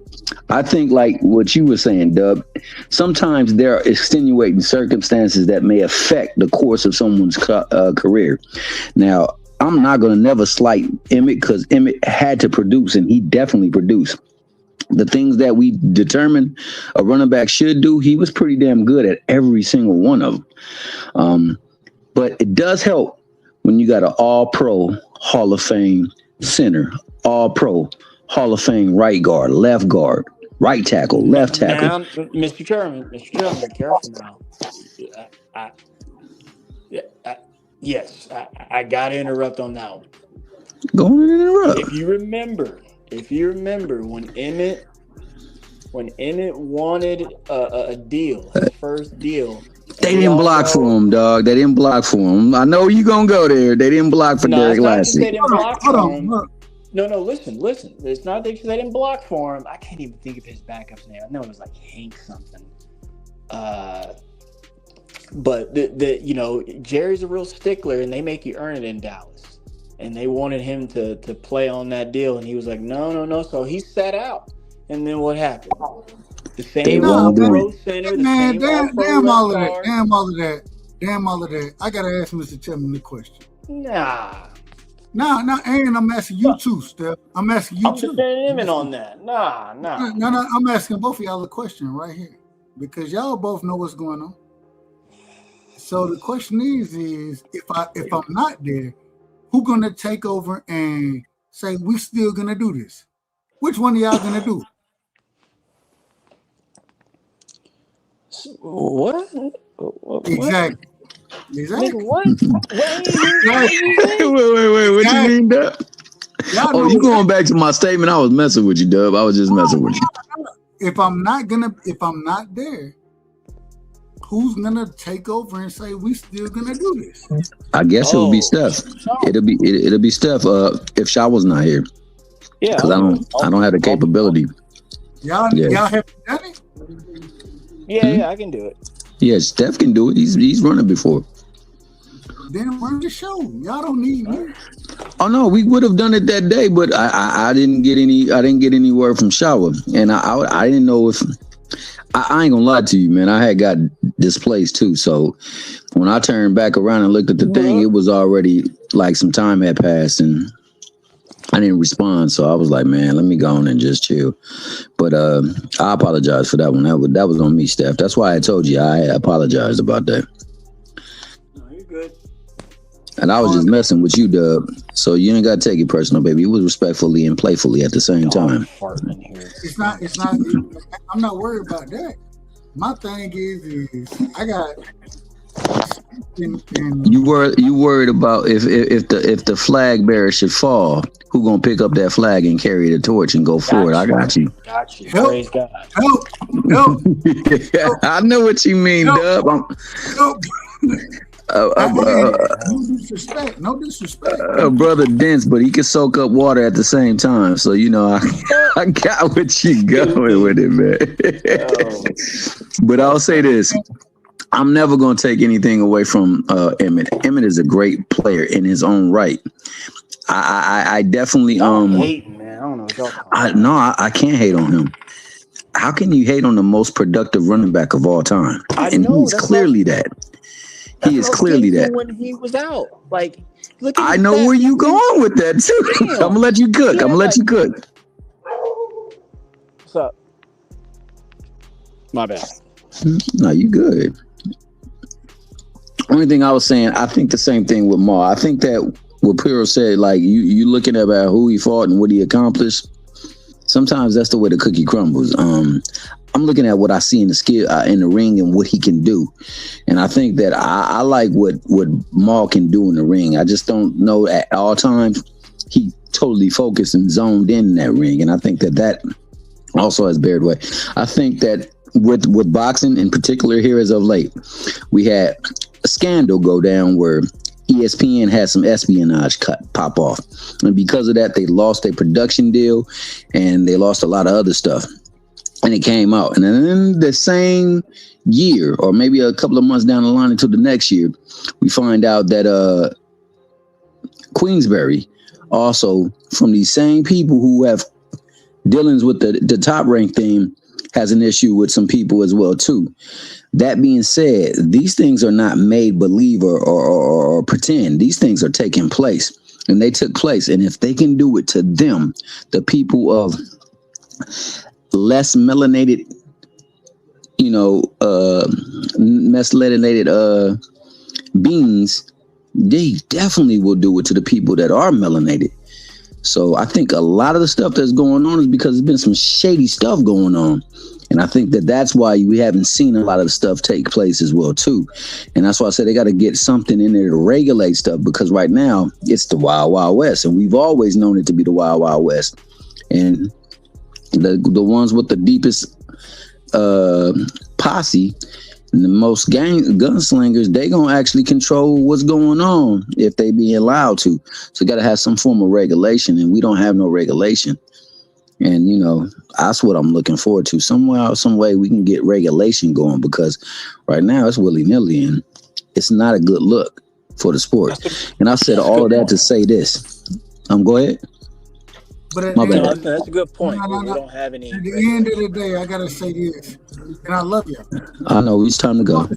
I think like what you were saying, Dub, sometimes there are extenuating circumstances that may affect the course of someone's career. Now, I'm not going to never slight Emmett because Emmett had to produce, and he definitely produced. The things that we determined a running back should do, he was pretty damn good at every single one of them. But it does help when you got an all-pro Hall of Fame center, all-pro Hall of Fame right guard, left guard, right tackle, left tackle. Now, Mr. Chairman, careful now. Yes, I got to interrupt on that one. Go on and interrupt. If you remember when Emmett wanted a deal, his first deal. They didn't block for him, dog. They didn't block for him. I know you gonna go there. They didn't block for Derek Lassie. They didn't block for him. No, listen. It's not that they didn't block for him. I can't even think of his backup's name. I know it was like Hank something. But Jerry's a real stickler, and they make you earn it in Dallas. and they wanted him to play on that deal, and he was like, no. So he sat out, and then what happened? The same all-pro center, the same all-pro left guard. Damn all of that. I gotta ask Mr. Tillman the question. Nah, and I'm asking you too, Steph. I'm asking you I'm too. defending him in on that. Nah. No. I'm asking both of y'all a question right here because y'all both know what's going on. So the question is if I'm not there, who gonna take over and say we still gonna do this? Which one of y'all gonna do it? What? Exactly. Nigga, what? Wait. What you mean, Dub? Oh, you going back to my statement? I was messing with you, Dub. I was just messing with you. If I'm not there, who's gonna take over and say we still gonna do this? I guess it'll be Steph. It'll be Steph. If Shawa's not here, because I don't have the capability. Y'all have done it? Yeah, I can do it. Yeah, Steph can do it. He's run it before. Then run the show. Y'all don't need me. Oh no, we would have done it that day, but I didn't get any word from Shawa, and I didn't know if I ain't gonna lie to you, man. I had got displaced too, so when I turned back around and looked at the thing, it was already like some time had passed, and I didn't respond. So I was like, man, let me go on and just chill. But I apologize for that one. That was on me, Steph. That's why I told you I apologized about that. No, you're good. And I was just messing with you, Dub. So you ain't got to take it personal, baby. It was respectfully and playfully at the same time. It's not. I'm not worried about that. My thing is I got. You worried about if the flag bearer should fall, who gonna pick up that flag and carry the torch and go forward? I got you. Got you. Praise God. Help. I know what you mean, Dub. No disrespect. Brother dense, but he can soak up water at the same time. So I got what you going with it, man. But I'll say this. I'm never going to take anything away from Emmett. Emmett is a great player in his own right. I definitely hating, man. I don't know what y'all talking about. I can't hate on him. How can you hate on the most productive running back of all time? He's clearly that. He is clearly that. When he was out, like, look at I know where you going with that too. I'm gonna let you cook. Yeah, I'm gonna let you cook. What's up? My bad. No, you good. Only thing I was saying, I think the same thing with Ma. I think that what Piro said, like you looking at about who he fought and what he accomplished. Sometimes that's the way the cookie crumbles. I'm looking at what I see in the skill in the ring and what he can do, and I think that I like what Maul can do in the ring. I just don't know at all times he totally focused and zoned in that ring, and I think that also has bared way. I think that with boxing in particular here as of late, we had a scandal go down where ESPN had some espionage pop off, and because of that, they lost their production deal, and they lost a lot of other stuff. And it came out. And then the same year, or maybe a couple of months down the line until the next year, we find out that Queensberry, also from these same people who have dealings with the top rank thing, has an issue with some people as well, too. That being said, these things are not made believe or pretend. These things are taking place, and they took place. And if they can do it to them, the people of less melanated, beings, they definitely will do it to the people that are melanated. So I think a lot of the stuff that's going on is because there's been some shady stuff going on. And I think that's why we haven't seen a lot of the stuff take place as well, too. And that's why I said they got to get something in there to regulate stuff, because right now it's the Wild Wild West. And we've always known it to be the Wild Wild West. And the ones with the deepest posse and the most gunslingers, they gonna actually control what's going on if they being allowed to. So got to have some form of regulation, and we don't have no regulation. And that's what I'm looking forward to. Somehow, some way we can get regulation going, because right now it's willy-nilly and it's not a good look. for the sport. And I said all of that to say this. Go ahead. But My bad. That's a good point. We don't have any. At the end of the day, I gotta say this, and I love you. I know it's time to go.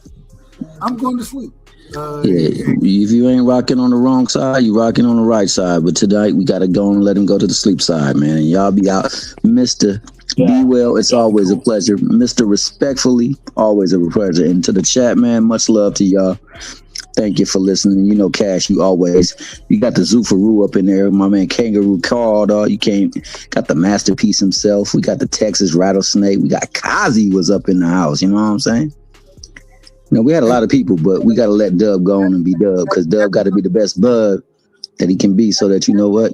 I'm going to sleep. If you ain't rocking on the wrong side, you rocking on the right side. But tonight we gotta go and let him go to the sleep side, man. And y'all be out, Mr. Be well. It's always a pleasure, Mr. Respectfully. Always a pleasure. And to the chat, man, much love to y'all. Thank you for listening. You know, Cash, you got the Zufaru up in there. My man Kangaroo Carl, dog. Got the masterpiece himself. We got the Texas Rattlesnake. We got Kazi was up in the house. You know what I'm saying? You know, we had a lot of people, but we got to let Dub go on and be Dub, because Dub got to be the best bud that he can be, so that, you know what?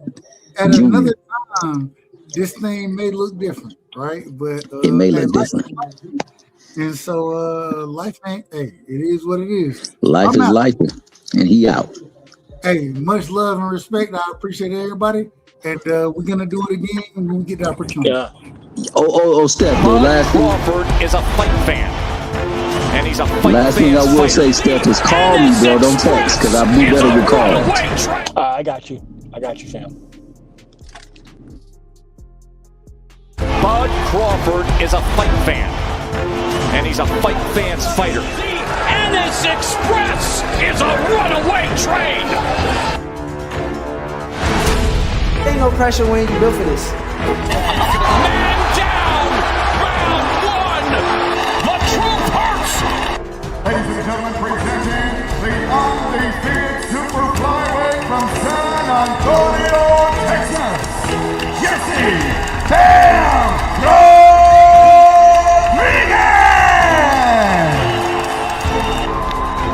At another time, this thing may look different, right? But it may look different. And so life ain't, it is what it is. Life is life, and he out. Hey, much love and respect. I appreciate everybody. And we're going to do it again when we get the opportunity. Yeah. Steph, the last thing. Crawford is a fight fan. And he's a fight last thing I will say, Steph, is call me, bro. Don't text, because I'll be better with calling. I got you, fam. Bud Crawford is a fight fan. And he's a fight fan's fighter. The Ennis Express is a runaway train. Ain't no pressure when you built for this. Man down, round one. The truth hurts. Ladies and gentlemen, presenting the undefeated super flyweight from San Antonio, Texas, Jesse Bam Rodriguez!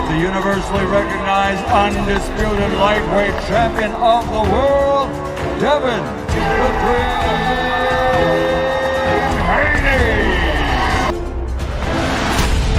The universally recognized undisputed lightweight champion of the world, Devin the Dream